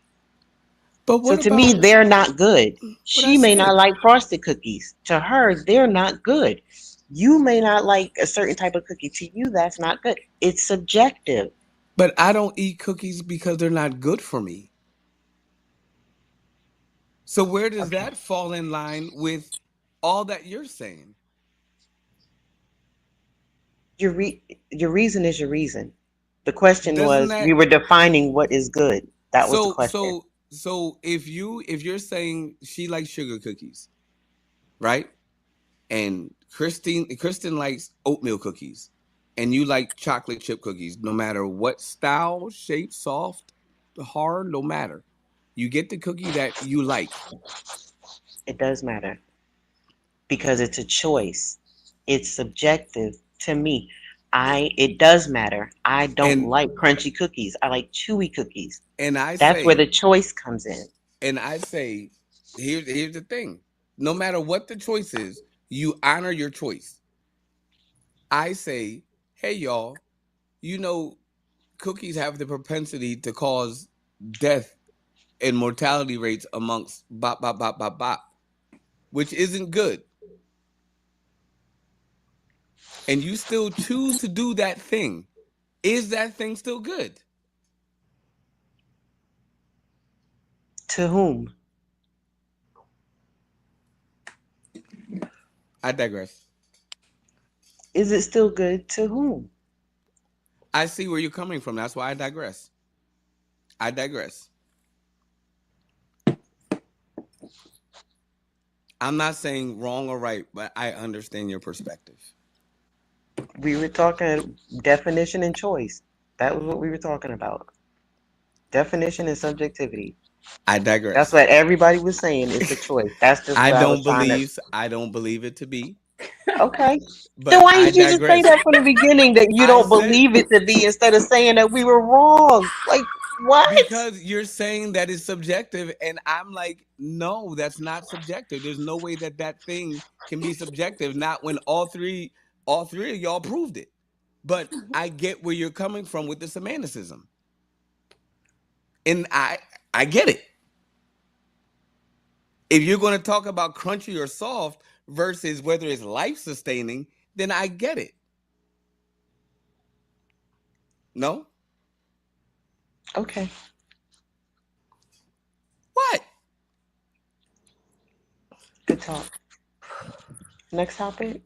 [SPEAKER 2] But
[SPEAKER 3] So
[SPEAKER 2] what
[SPEAKER 3] to me,
[SPEAKER 2] about
[SPEAKER 3] they're not good.
[SPEAKER 2] what I
[SPEAKER 3] She may not
[SPEAKER 2] said?
[SPEAKER 3] like frosted cookies. To her, they're not good. You may not like a certain type of cookie. To you, that's not good. It's subjective.
[SPEAKER 2] But I don't eat cookies because they're not good for me. So where does
[SPEAKER 3] Okay.
[SPEAKER 2] that fall in line with all that you're saying?
[SPEAKER 3] Your reason is your reason. The question
[SPEAKER 2] Doesn't
[SPEAKER 3] was we
[SPEAKER 2] that
[SPEAKER 3] were defining what is good. That was the
[SPEAKER 2] so
[SPEAKER 3] question.
[SPEAKER 2] so so if you're saying she likes sugar cookies, right? And Kristen likes oatmeal cookies, and you like chocolate chip cookies, no matter what style, shape, soft, hard, no matter. You get the cookie that you like.
[SPEAKER 3] It does matter because it's a choice. It's subjective to me. It does matter. I don't
[SPEAKER 2] And
[SPEAKER 3] like crunchy cookies. I like chewy cookies.
[SPEAKER 2] and I
[SPEAKER 3] That's where
[SPEAKER 2] say,
[SPEAKER 3] the choice comes in.
[SPEAKER 2] and I say, here's the thing. No matter what the choice is, you honor your choice. I say, hey y'all, you know, cookies have the propensity to cause death and mortality rates amongst bop bop bop bop bop, which isn't good. And you still choose to do that thing. Is that thing still good?
[SPEAKER 3] To whom?
[SPEAKER 2] I digress.
[SPEAKER 3] Is it still good to whom?
[SPEAKER 2] I see where you're coming from. That's why I digress. I digress. I'm not saying wrong or right, but I understand your perspective.
[SPEAKER 3] We were talking definition and choice. That was what we were talking about. Definition and subjectivity.
[SPEAKER 2] I
[SPEAKER 3] That's
[SPEAKER 2] digress.
[SPEAKER 3] what everybody was saying. It's a choice. That's just what I was trying to.
[SPEAKER 2] I don't believe it to be,
[SPEAKER 3] Okay. Then
[SPEAKER 2] but
[SPEAKER 3] why
[SPEAKER 2] I
[SPEAKER 3] didn't you just say
[SPEAKER 2] digress.
[SPEAKER 3] that from the beginning that you
[SPEAKER 2] I
[SPEAKER 3] don't
[SPEAKER 2] said
[SPEAKER 3] believe it to be instead of saying that we were wrong? Like, what?
[SPEAKER 2] because you're saying that it's subjective, and I'm like, no, that's not subjective. There's no way that that thing can be subjective. Not when all three of y'all proved it. But I get where you're coming from with the semanticism, and I get it. If you're going to talk about crunchy or soft versus whether it's life sustaining, then I get it. No,
[SPEAKER 3] Okay.
[SPEAKER 2] what?
[SPEAKER 3] Good talk. Next topic.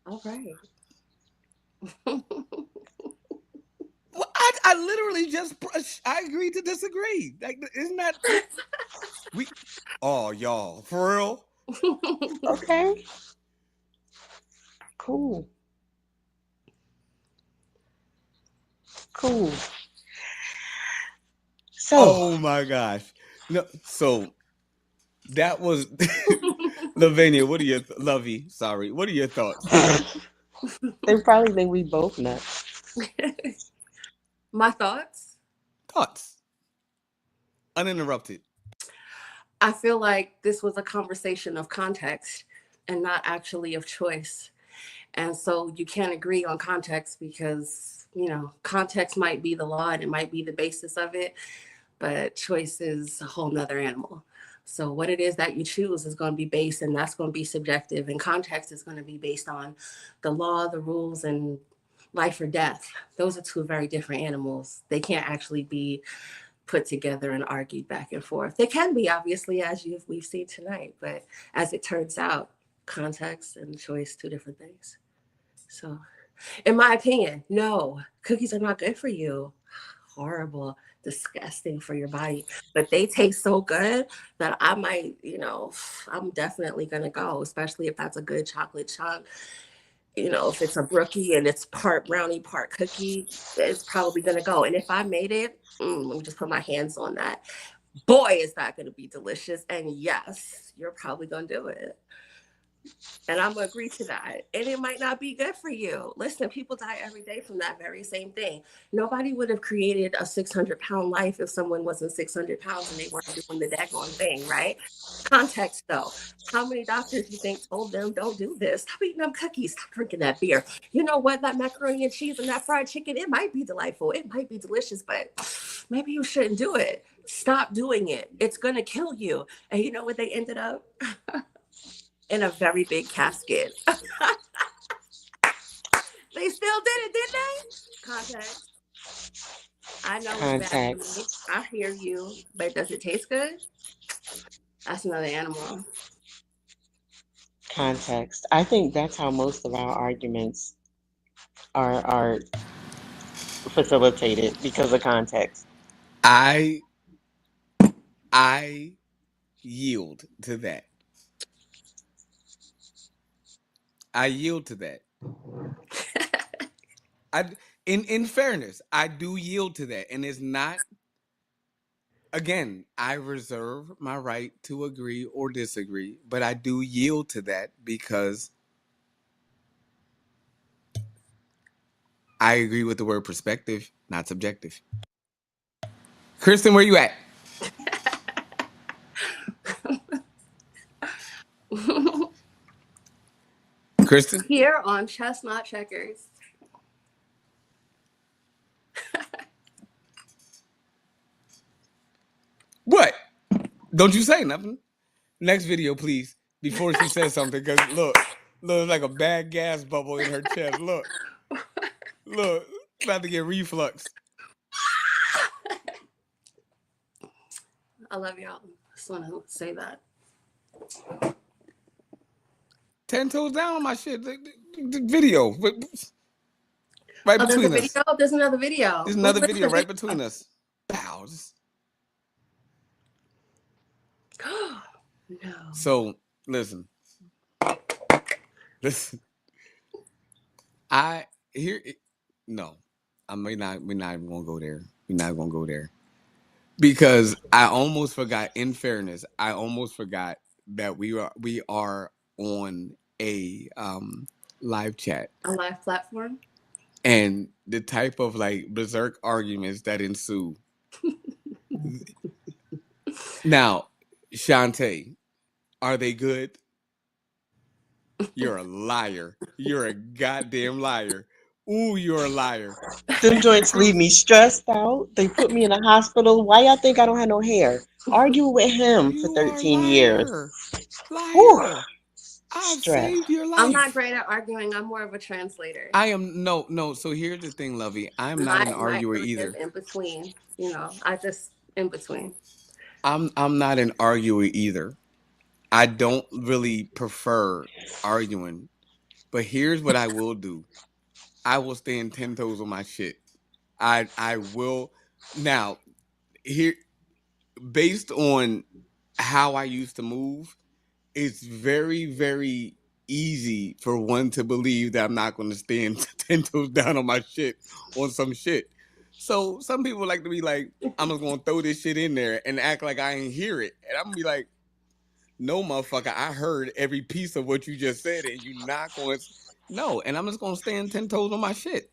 [SPEAKER 6] All right.
[SPEAKER 2] Well, I literally just I agreed to disagree. Like, isn't that we? Oh, y'all, for real?
[SPEAKER 3] Okay. Cool. Cool. So,
[SPEAKER 2] Oh my gosh! No, so that was Lavinia. What are your Lovey? Sorry, what are your thoughts?
[SPEAKER 3] they probably think we both nuts.
[SPEAKER 6] My thoughts.
[SPEAKER 2] Thoughts, uninterrupted.
[SPEAKER 6] I feel like this was a conversation of context and not actually of choice. And so you can't agree on context because, context might be the law and it might be the basis of it, but choice is a whole nother animal. So what it is that you choose is going to be based, and that's going to be subjective, and context is going to be based on the law, the rules, and life or death. Those are two very different animals. They can't actually be put together and argued back and forth. They can be, obviously, as we've seen tonight, but as it turns out, context and choice, two different things. So, in my opinion, no, cookies are not good for you. Horrible, disgusting for your body, but they taste so good that I might, I'm definitely gonna go, especially if that's a good chocolate chunk. If it's a brookie and it's part brownie, part cookie, it's probably gonna go. And if I made it, let me just put my hands on that. Boy, is that gonna be delicious. And yes, you're probably gonna do it. And I'm going to agree to that. And it might not be good for you. Listen, people die every day from that very same thing. Nobody would have created a 600-pound life if someone wasn't 600 pounds and they weren't doing the daggone thing, right? Context, though. How many doctors you think told them, don't do this? Stop eating them cookies. Stop drinking that beer. You know what? That macaroni and cheese and that fried chicken, it might be delightful. It might be delicious, but maybe you shouldn't do it. Stop doing it. It's going to kill you. And you know what they ended up? In a very big casket. They still did it, didn't they? Context. I know it's bad for me. I hear you, but does it taste good? That's another animal.
[SPEAKER 3] Context. I think that's how most of our arguments are facilitated, because of context.
[SPEAKER 2] I yield to that. I yield to that. In fairness, I do yield to that. And it's not, again, I reserve my right to agree or disagree, but I do yield to that because I agree with the word perspective, not subjective. Kristen, where you at? Kristen?
[SPEAKER 6] Here on Chestnut Checkers.
[SPEAKER 2] What? Don't you say nothing. Next video, please, before she says something, because look, like a bad gas bubble in her chest. Look, about to get reflux.
[SPEAKER 6] I love y'all. Just want to say that.
[SPEAKER 2] 10 toes down on my shit. The video. Right between us.
[SPEAKER 6] There's another video.
[SPEAKER 2] There's another video right between us. Bow.
[SPEAKER 6] No.
[SPEAKER 2] So, listen. No. We're not even going to go there. We're not going to go there. Because I almost forgot, in fairness, that we are on a live chat.
[SPEAKER 6] A live platform?
[SPEAKER 2] And the type of berserk arguments that ensue. Now, Shantae, are they good? You're a liar. You're a goddamn liar. Ooh, you're a liar.
[SPEAKER 3] Them joints leave me stressed out. They put me in a hospital. Why y'all think I don't have no hair? Argue with him for 13 years.
[SPEAKER 2] Liar. I saved your life.
[SPEAKER 6] I'm not great at arguing. I'm more of a translator.
[SPEAKER 2] I am no. So here's the thing, Lovey. I'm not an arguer either.
[SPEAKER 6] In between, I just in between.
[SPEAKER 2] I'm not an arguer either. I don't really prefer arguing, but here's what I will do. I will stand 10 toes on my shit. I will now here, based on how I used to move, it's very, very easy for one to believe that I'm not going to stand 10 toes down on my shit on some shit. So some people like to be like, I'm just going to throw this shit in there and act like I ain't hear it. And I'm going to be like, no, motherfucker, I heard every piece of what you just said and you're not going to. No, and I'm just going to stand 10 toes on my shit.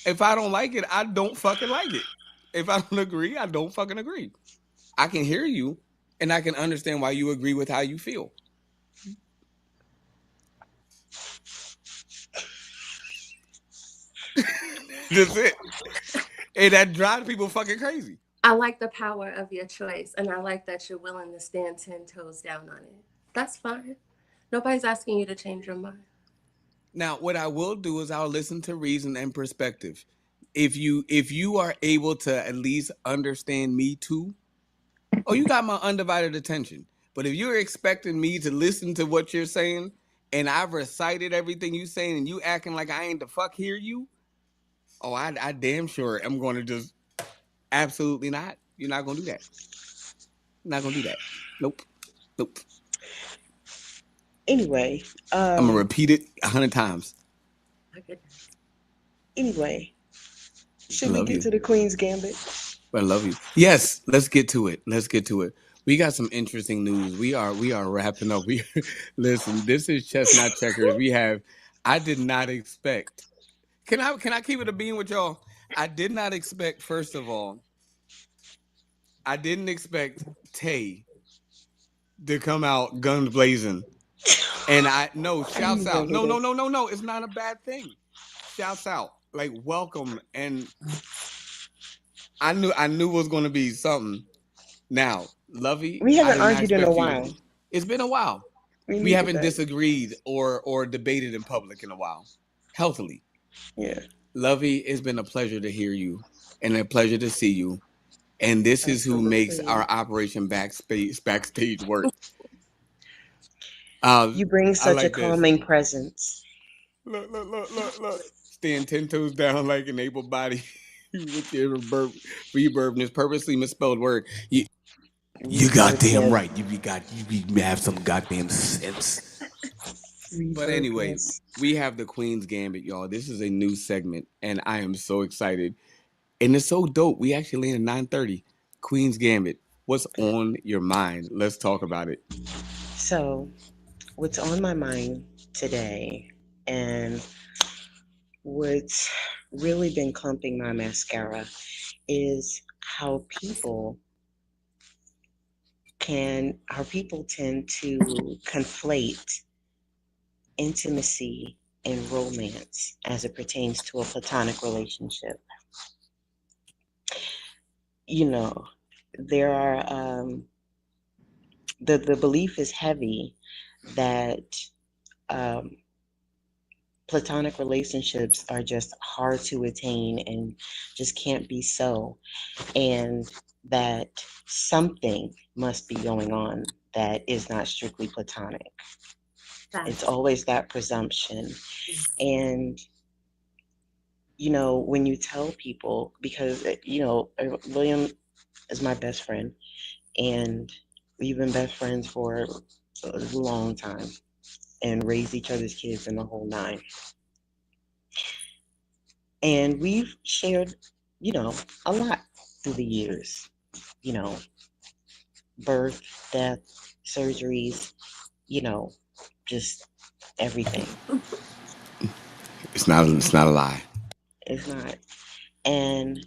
[SPEAKER 2] If I don't like it, I don't fucking like it. If I don't agree, I don't fucking agree. I can hear you, and I can understand why you agree with how you feel. That's it. And that drives people fucking crazy.
[SPEAKER 6] I like the power of your choice, and I like that you're willing to stand 10 toes down on it. That's fine. Nobody's asking you to change your mind.
[SPEAKER 2] Now, what I will do is I'll listen to reason and perspective. if you are able to at least understand me too, oh, you got my undivided attention. But if you're expecting me to listen to what you're saying and I've recited everything you saying and you acting like I ain't the fuck hear you, oh, I damn sure am going to just absolutely not. You're not going to do that. You're not going to do that. Nope. Nope.
[SPEAKER 3] Anyway,
[SPEAKER 2] I'm going to repeat it 100 times.
[SPEAKER 3] Anyway, should we get to the Queen's Gambit?
[SPEAKER 2] I love you. Yes, let's get to it. Let's get to it. We got some interesting news. We are wrapping up. Listen, this is Chestnut Checkers. I did not expect. Can I keep it a bean with y'all? I did not expect, first of all, I didn't expect Tay to come out guns blazing. And shouts out. No. It's not a bad thing. Shouts out. Like, welcome. And I knew it was going to be something. Now, Lovey,
[SPEAKER 3] we haven't argued in a while.
[SPEAKER 2] It's been a while. We haven't disagreed or debated in public in a while. Healthily.
[SPEAKER 3] Yeah.
[SPEAKER 2] Lovey, it's been a pleasure to hear you and a pleasure to see you. And this is who makes our Operation Backstage work.
[SPEAKER 3] You bring such a calming presence.
[SPEAKER 2] Look. Stand 10 toes down like an able body with your reverb and this purposely misspelled word. You goddamn right. You have some goddamn sense. But anyway, we have the Queen's Gambit, y'all. This is a new segment, and I am so excited. And it's so dope. We actually landed 9:30. Queen's Gambit. What's on your mind? Let's talk about it.
[SPEAKER 3] So, what's on my mind today, and what's really been clumping my mascara, is how people tend to conflate intimacy and romance as it pertains to a platonic relationship. You know, there are the belief is heavy that platonic relationships are just hard to attain and just can't be so, and that something must be going on that is not strictly platonic. It's always that presumption. And you know, when you tell people, because you know, William is my best friend, and we've been best friends for a long time and raised each other's kids and the whole nine. And we've shared, you know, a lot through the years, you know, birth, death, surgeries, you know, just everything.
[SPEAKER 2] It's not a lie.
[SPEAKER 3] It's not. And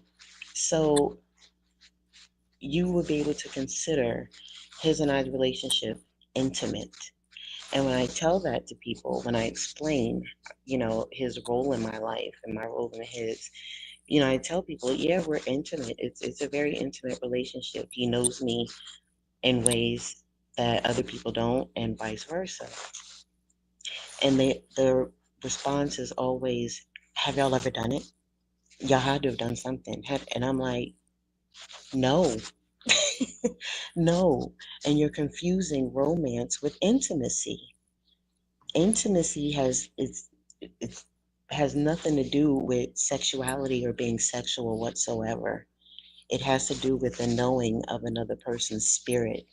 [SPEAKER 3] so you would be able to consider his and I's relationship intimate. And when I tell that to people, when I explain, you know, his role in my life and my role in his, you know, I tell people, yeah, we're intimate. It's a very intimate relationship. He knows me in ways that other people don't, and vice versa. And the response is always, have y'all ever done it? Y'all had to have done something. And I'm like, no. No. And you're confusing romance with intimacy. Intimacy has nothing to do with sexuality or being sexual whatsoever. It has to do with the knowing of another person's spirit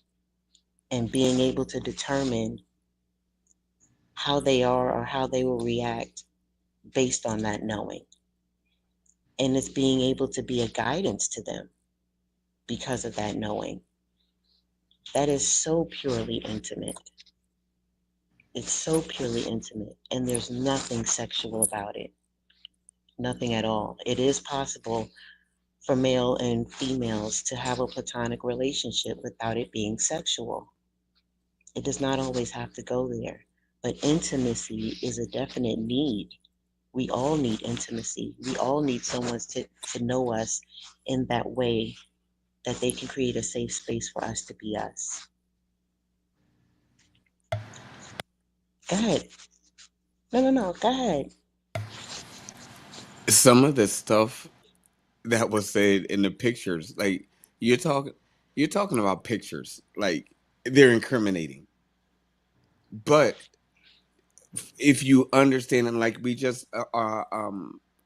[SPEAKER 3] and being able to determine how they are or how they will react based on that knowing. And it's being able to be a guidance to them because of that knowing. That is so purely intimate. It's so purely intimate, and there's nothing sexual about it. Nothing at all. It is possible for male and females to have a platonic relationship without it being sexual. It does not always have to go there, but intimacy is a definite need. We all need intimacy. We all need someone to know us in that way that they can create a safe space for us to be us. Go ahead. No. Go ahead.
[SPEAKER 2] Some of the stuff that was said in the pictures. Like you're talking about pictures. Like they're incriminating. But if you understand, and like we just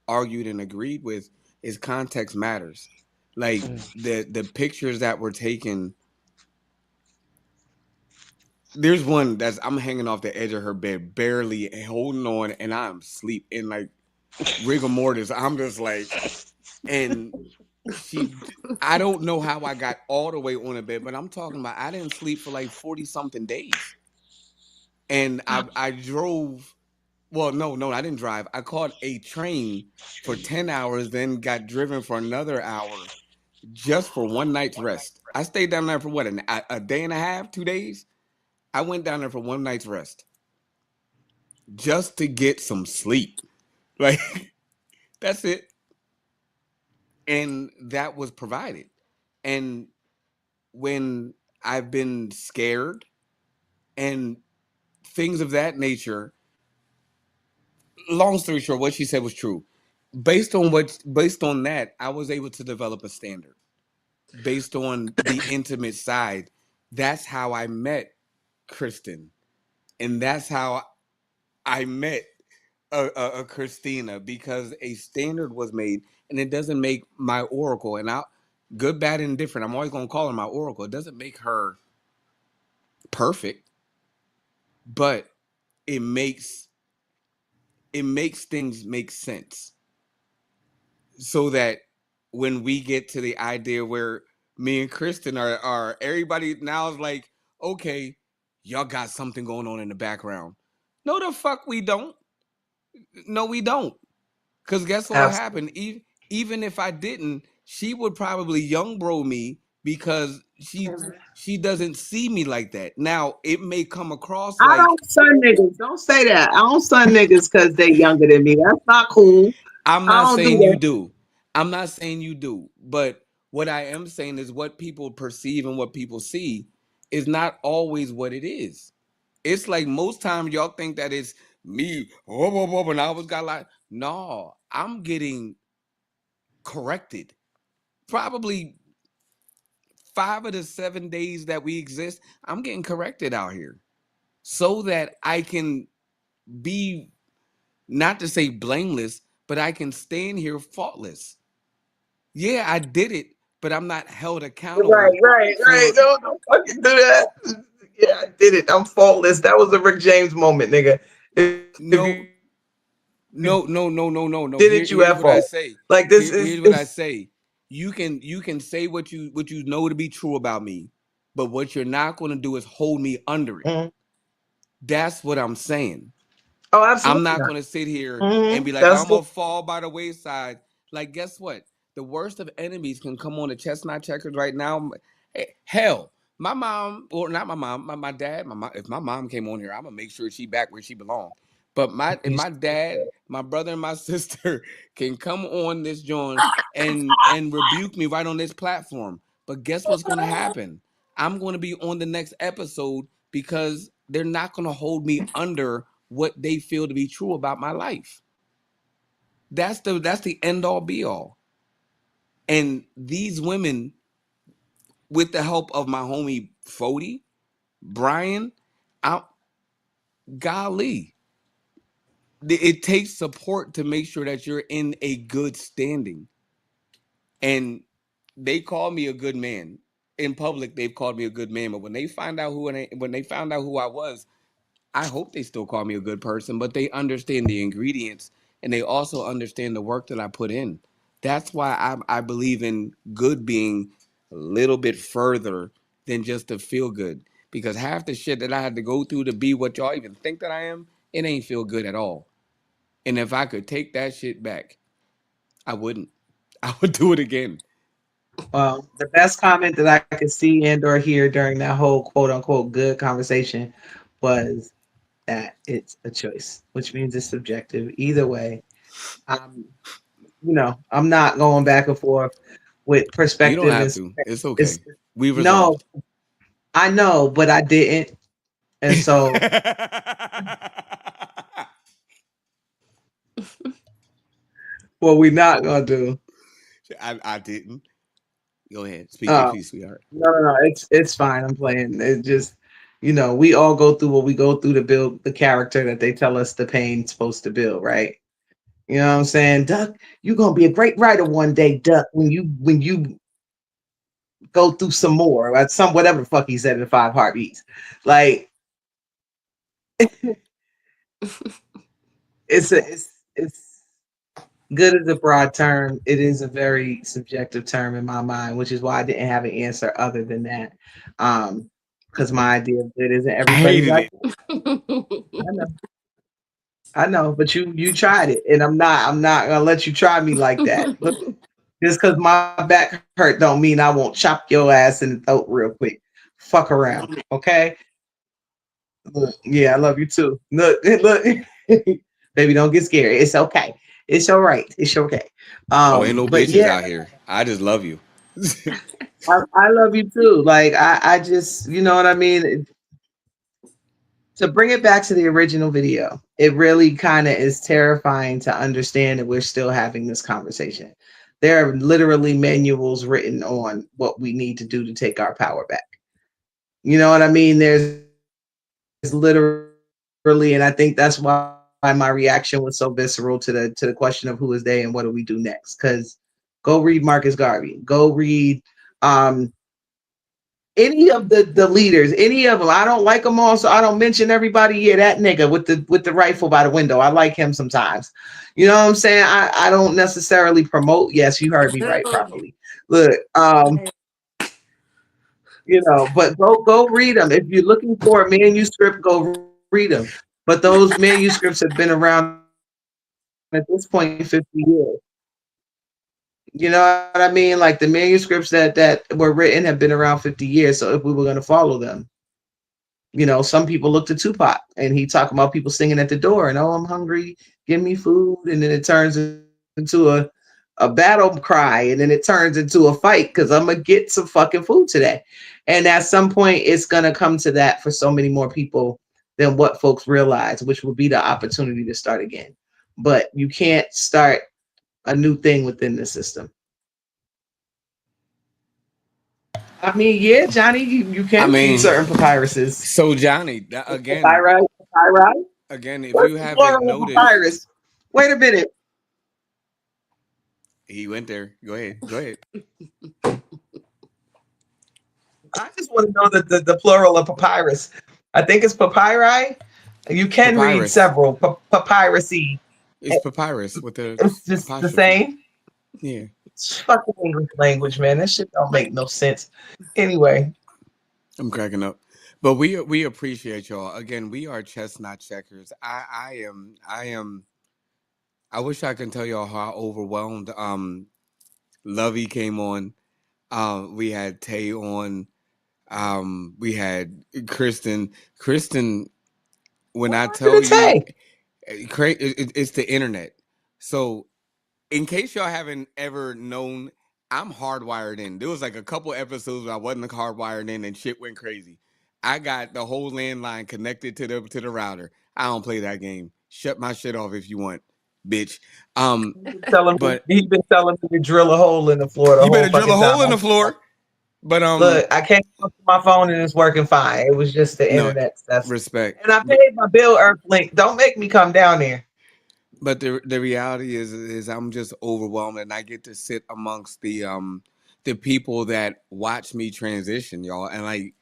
[SPEAKER 2] argued and agreed with, is context matters. Like the pictures that were taken. There's one that's I'm hanging off the edge of her bed, barely holding on, and I'm asleep in like rigor mortis. I'm just like, and I don't know how I got all the way on the bed, but I'm talking about I didn't sleep for like 40 something days, and I drove. Well, no, I didn't drive. I caught a train for 10 hours, then got driven for another hour just for one night's rest. I stayed down there for what, a day and a half, 2 days? I went down there for one night's rest just to get some sleep. Like, that's it. And that was provided. And when I've been scared and things of that nature, long story short, what she said was true. Based on that, I was able to develop a standard based on the intimate side. That's how I met Kristen, and that's how I met a Christina, because a standard was made, and it doesn't make my oracle, and good, bad, and different, I'm always gonna call her my oracle. It doesn't make her perfect, but it makes things make sense, so that when we get to the idea where me and Kristen are everybody now is like, okay, y'all got something going on in the background. No, the fuck we don't. No, we don't. Because guess what will happen? Even if I didn't, she would probably young bro me, because she doesn't see me like that. Now, it may come across like,
[SPEAKER 1] I don't son niggas. Don't say that. I don't son niggas because they younger than me. That's not cool.
[SPEAKER 2] I'm not saying you do. I'm not saying you do. But what I am saying is what people perceive and what people see is not always what it is. It's like most times y'all think that it's me, and I always got like, no, I'm getting corrected. Probably 5 of the 7 days that we exist, I'm getting corrected out here, so that I can be, not to say blameless, but I can stand here faultless. Yeah, I did it, but I'm not held accountable.
[SPEAKER 1] Right. Don't fucking do that. Yeah, I did it. I'm faultless. That was a Rick James moment, nigga.
[SPEAKER 2] No.
[SPEAKER 1] Did it? You have fault.
[SPEAKER 2] I say.
[SPEAKER 1] Like this
[SPEAKER 2] here's what I say. You can say what you know to be true about me, but what you're not going to do is hold me under it.
[SPEAKER 1] Mm-hmm.
[SPEAKER 2] That's what I'm saying.
[SPEAKER 1] Oh, absolutely.
[SPEAKER 2] I'm not going to sit here and be like, I'm going to fall by the wayside. Like, guess what? The worst of enemies can come on the Chestnut Checkers right now. Hell, my mom, or not my mom, my dad, if my mom came on here, I'm going to make sure she back where she belongs. But my dad, my brother, and my sister can come on this joint and rebuke me right on this platform. But guess what's going to happen? I'm going to be on the next episode, because they're not going to hold me under what they feel to be true about my life. That's the end all be all. And these women, with the help of my homie Fody, Brian, golly, it takes support to make sure that you're in a good standing. And they call me a good man. In public, they've called me a good man. But when they found out who I was, I hope they still call me a good person. But they understand the ingredients, and they also understand the work that I put in. That's why I believe in good being a little bit further than just to feel good. Because half the shit that I had to go through to be what y'all even think that I am, it ain't feel good at all. And if I could take that shit back, I wouldn't. I would do it again.
[SPEAKER 1] Well, the best comment that I could see and or hear during that whole quote unquote good conversation was that it's a choice, which means it's subjective. Either way, I'm not going back and forth with perspective.
[SPEAKER 2] You don't have to. It's okay. We resolved.
[SPEAKER 1] No, I know, but I didn't. And so what we not gonna do.
[SPEAKER 2] I didn't. Go ahead. Speak your piece, sweetheart.
[SPEAKER 1] No. It's fine. I'm playing. It just, we all go through what we go through to build the character that they tell us the pain's supposed to build, right? You know what I'm saying? Duck, you're gonna be a great writer one day, Duck, when you go through some more, right? Some whatever the fuck he said in the 5 Heartbeats. Like it's good as a broad term. It is a very subjective term in my mind, which is why I didn't have an answer other than that. Because my idea of it isn't everybody's idea. I know, but you tried it, and I'm not gonna let you try me like that. But just because my back hurt don't mean I won't chop your ass in the throat real quick. Fuck around, okay? Look, yeah, I love you too. Look, baby, don't get scared. It's okay. It's all right. It's okay.
[SPEAKER 2] Ain't no bitches out here. I just love you.
[SPEAKER 1] I love you too. Like I just, you know what I mean? To bring it back to the original video, it really kind of is terrifying to understand that we're still having this conversation. There are literally manuals written on what we need to do to take our power back. You know what I mean? There's literally, and I think that's why my reaction was so visceral to the question of who is they and what do we do next. Because go read Marcus Garvey. Go read any of the leaders, any of them. I don't like them all, so I don't mention everybody. Yeah, that nigga with the rifle by the window. I like him sometimes. You know what I'm saying? I don't necessarily promote. Yes, you heard me right properly. Look, but go read them. If you're looking for a manuscript, go read them. But those manuscripts have been around at this point 50 years. You know what I mean? Like the manuscripts that were written have been around 50 years. So if we were going to follow them, some people look to Tupac and he talking about people singing at the door and, oh, I'm hungry, give me food. And then it turns into a battle cry. And then it turns into a fight because I'm going to get some fucking food today. And at some point, it's going to come to that for so many more people than what folks realize, which will be the opportunity to start again. But you can't start a new thing within the system. I mean, yeah, Johnny, you can read certain papyruses.
[SPEAKER 2] So Johnny, again,
[SPEAKER 1] papyri.
[SPEAKER 2] Again, if you haven't noticed,
[SPEAKER 1] papyrus. Wait a minute.
[SPEAKER 2] He went there. Go ahead.
[SPEAKER 1] I just want to know the plural of papyrus. I think it's papyri. You can read several papyrusy.
[SPEAKER 2] It's papyrus with the.
[SPEAKER 1] It's just apostrophe. The same.
[SPEAKER 2] Yeah.
[SPEAKER 1] It's fucking English language, man. That shit don't make no sense. Anyway,
[SPEAKER 2] I'm cracking up, but we appreciate y'all. Again, we are Chestnut Checkers. I am. I wish I could tell y'all how overwhelmed. Lovey came on. We had Tay on. We had Kristen. When I tell you, it's the internet. So, in case y'all haven't ever known, I'm hardwired in. There was like a couple episodes where I wasn't hardwired in and shit went crazy. I got the whole landline connected to the router. I don't play that game. Shut my shit off if you want, bitch.
[SPEAKER 1] He's been telling me to drill a hole in the floor.
[SPEAKER 2] You better drill a hole in the floor. But
[SPEAKER 1] look, I can't talk to my phone and it's working fine. It was just the internet stuff.
[SPEAKER 2] Respect.
[SPEAKER 1] And I paid my bill, Earthlink. Don't make me come down there.
[SPEAKER 2] But the reality is I'm just overwhelmed, and I get to sit amongst the people that watch me transition, y'all. And like,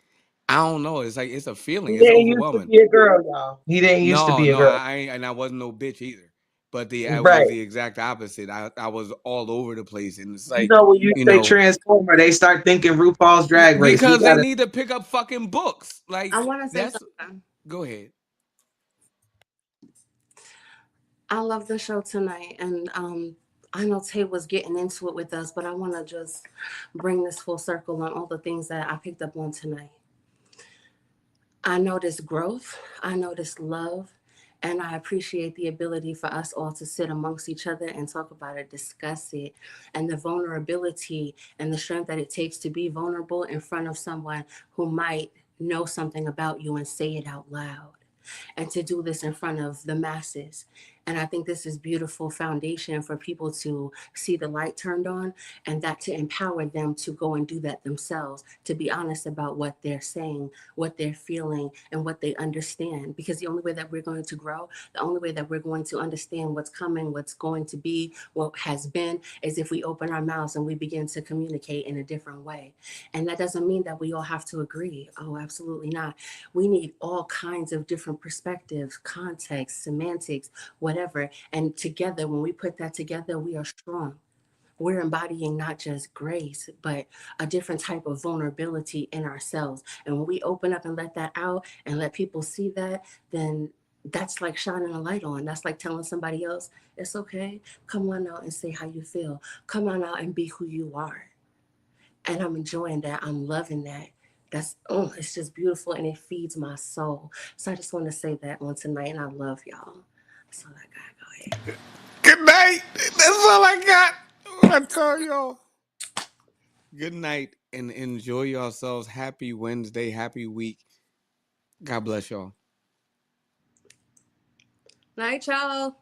[SPEAKER 2] I don't know, it's like it's a feeling. It's overwhelming.
[SPEAKER 1] He didn't used to be a girl, y'all. He didn't used to be a girl.
[SPEAKER 2] I wasn't no bitch either. But I was the exact opposite. I was all over the place, and it's like
[SPEAKER 1] when you say Transformer, they start thinking RuPaul's Drag Race
[SPEAKER 2] because they need to pick up fucking books. Like
[SPEAKER 6] I want to say something.
[SPEAKER 2] Go ahead.
[SPEAKER 6] I love the show tonight, and I know Tay was getting into it with us, but I want to just bring this full circle on all the things that I picked up on tonight. I noticed growth. I noticed love. And I appreciate the ability for us all to sit amongst each other and talk about it, discuss it, and the vulnerability and the strength that it takes to be vulnerable in front of someone who might know something about you and say it out loud. And to do this in front of the masses And I think this is beautiful foundation for people to see the light turned on, and that to empower them to go and do that themselves, to be honest about what they're saying, what they're feeling, and what they understand. Because the only way that we're going to grow, the only way that we're going to understand what's coming, what's going to be, what has been, is if we open our mouths and we begin to communicate in a different way. And that doesn't mean that we all have to agree. Oh, absolutely not. We need all kinds of different perspectives, context, semantics, whatever. And together, when we put that together, we are strong. We're embodying not just grace, but a different type of vulnerability in ourselves. And when we open up and let that out and let people see that, then that's like shining a light on. That's like telling somebody else, it's okay. Come on out and say how you feel. Come on out and be who you are. And I'm enjoying that. I'm loving that. It's just beautiful, and it feeds my soul. So I just want to say that on tonight, and I love y'all. That's all I got. Go ahead.
[SPEAKER 2] Good night. That's all I got. I tell y'all. Good night and enjoy yourselves. Happy Wednesday. Happy week. God bless y'all.
[SPEAKER 6] Night, y'all.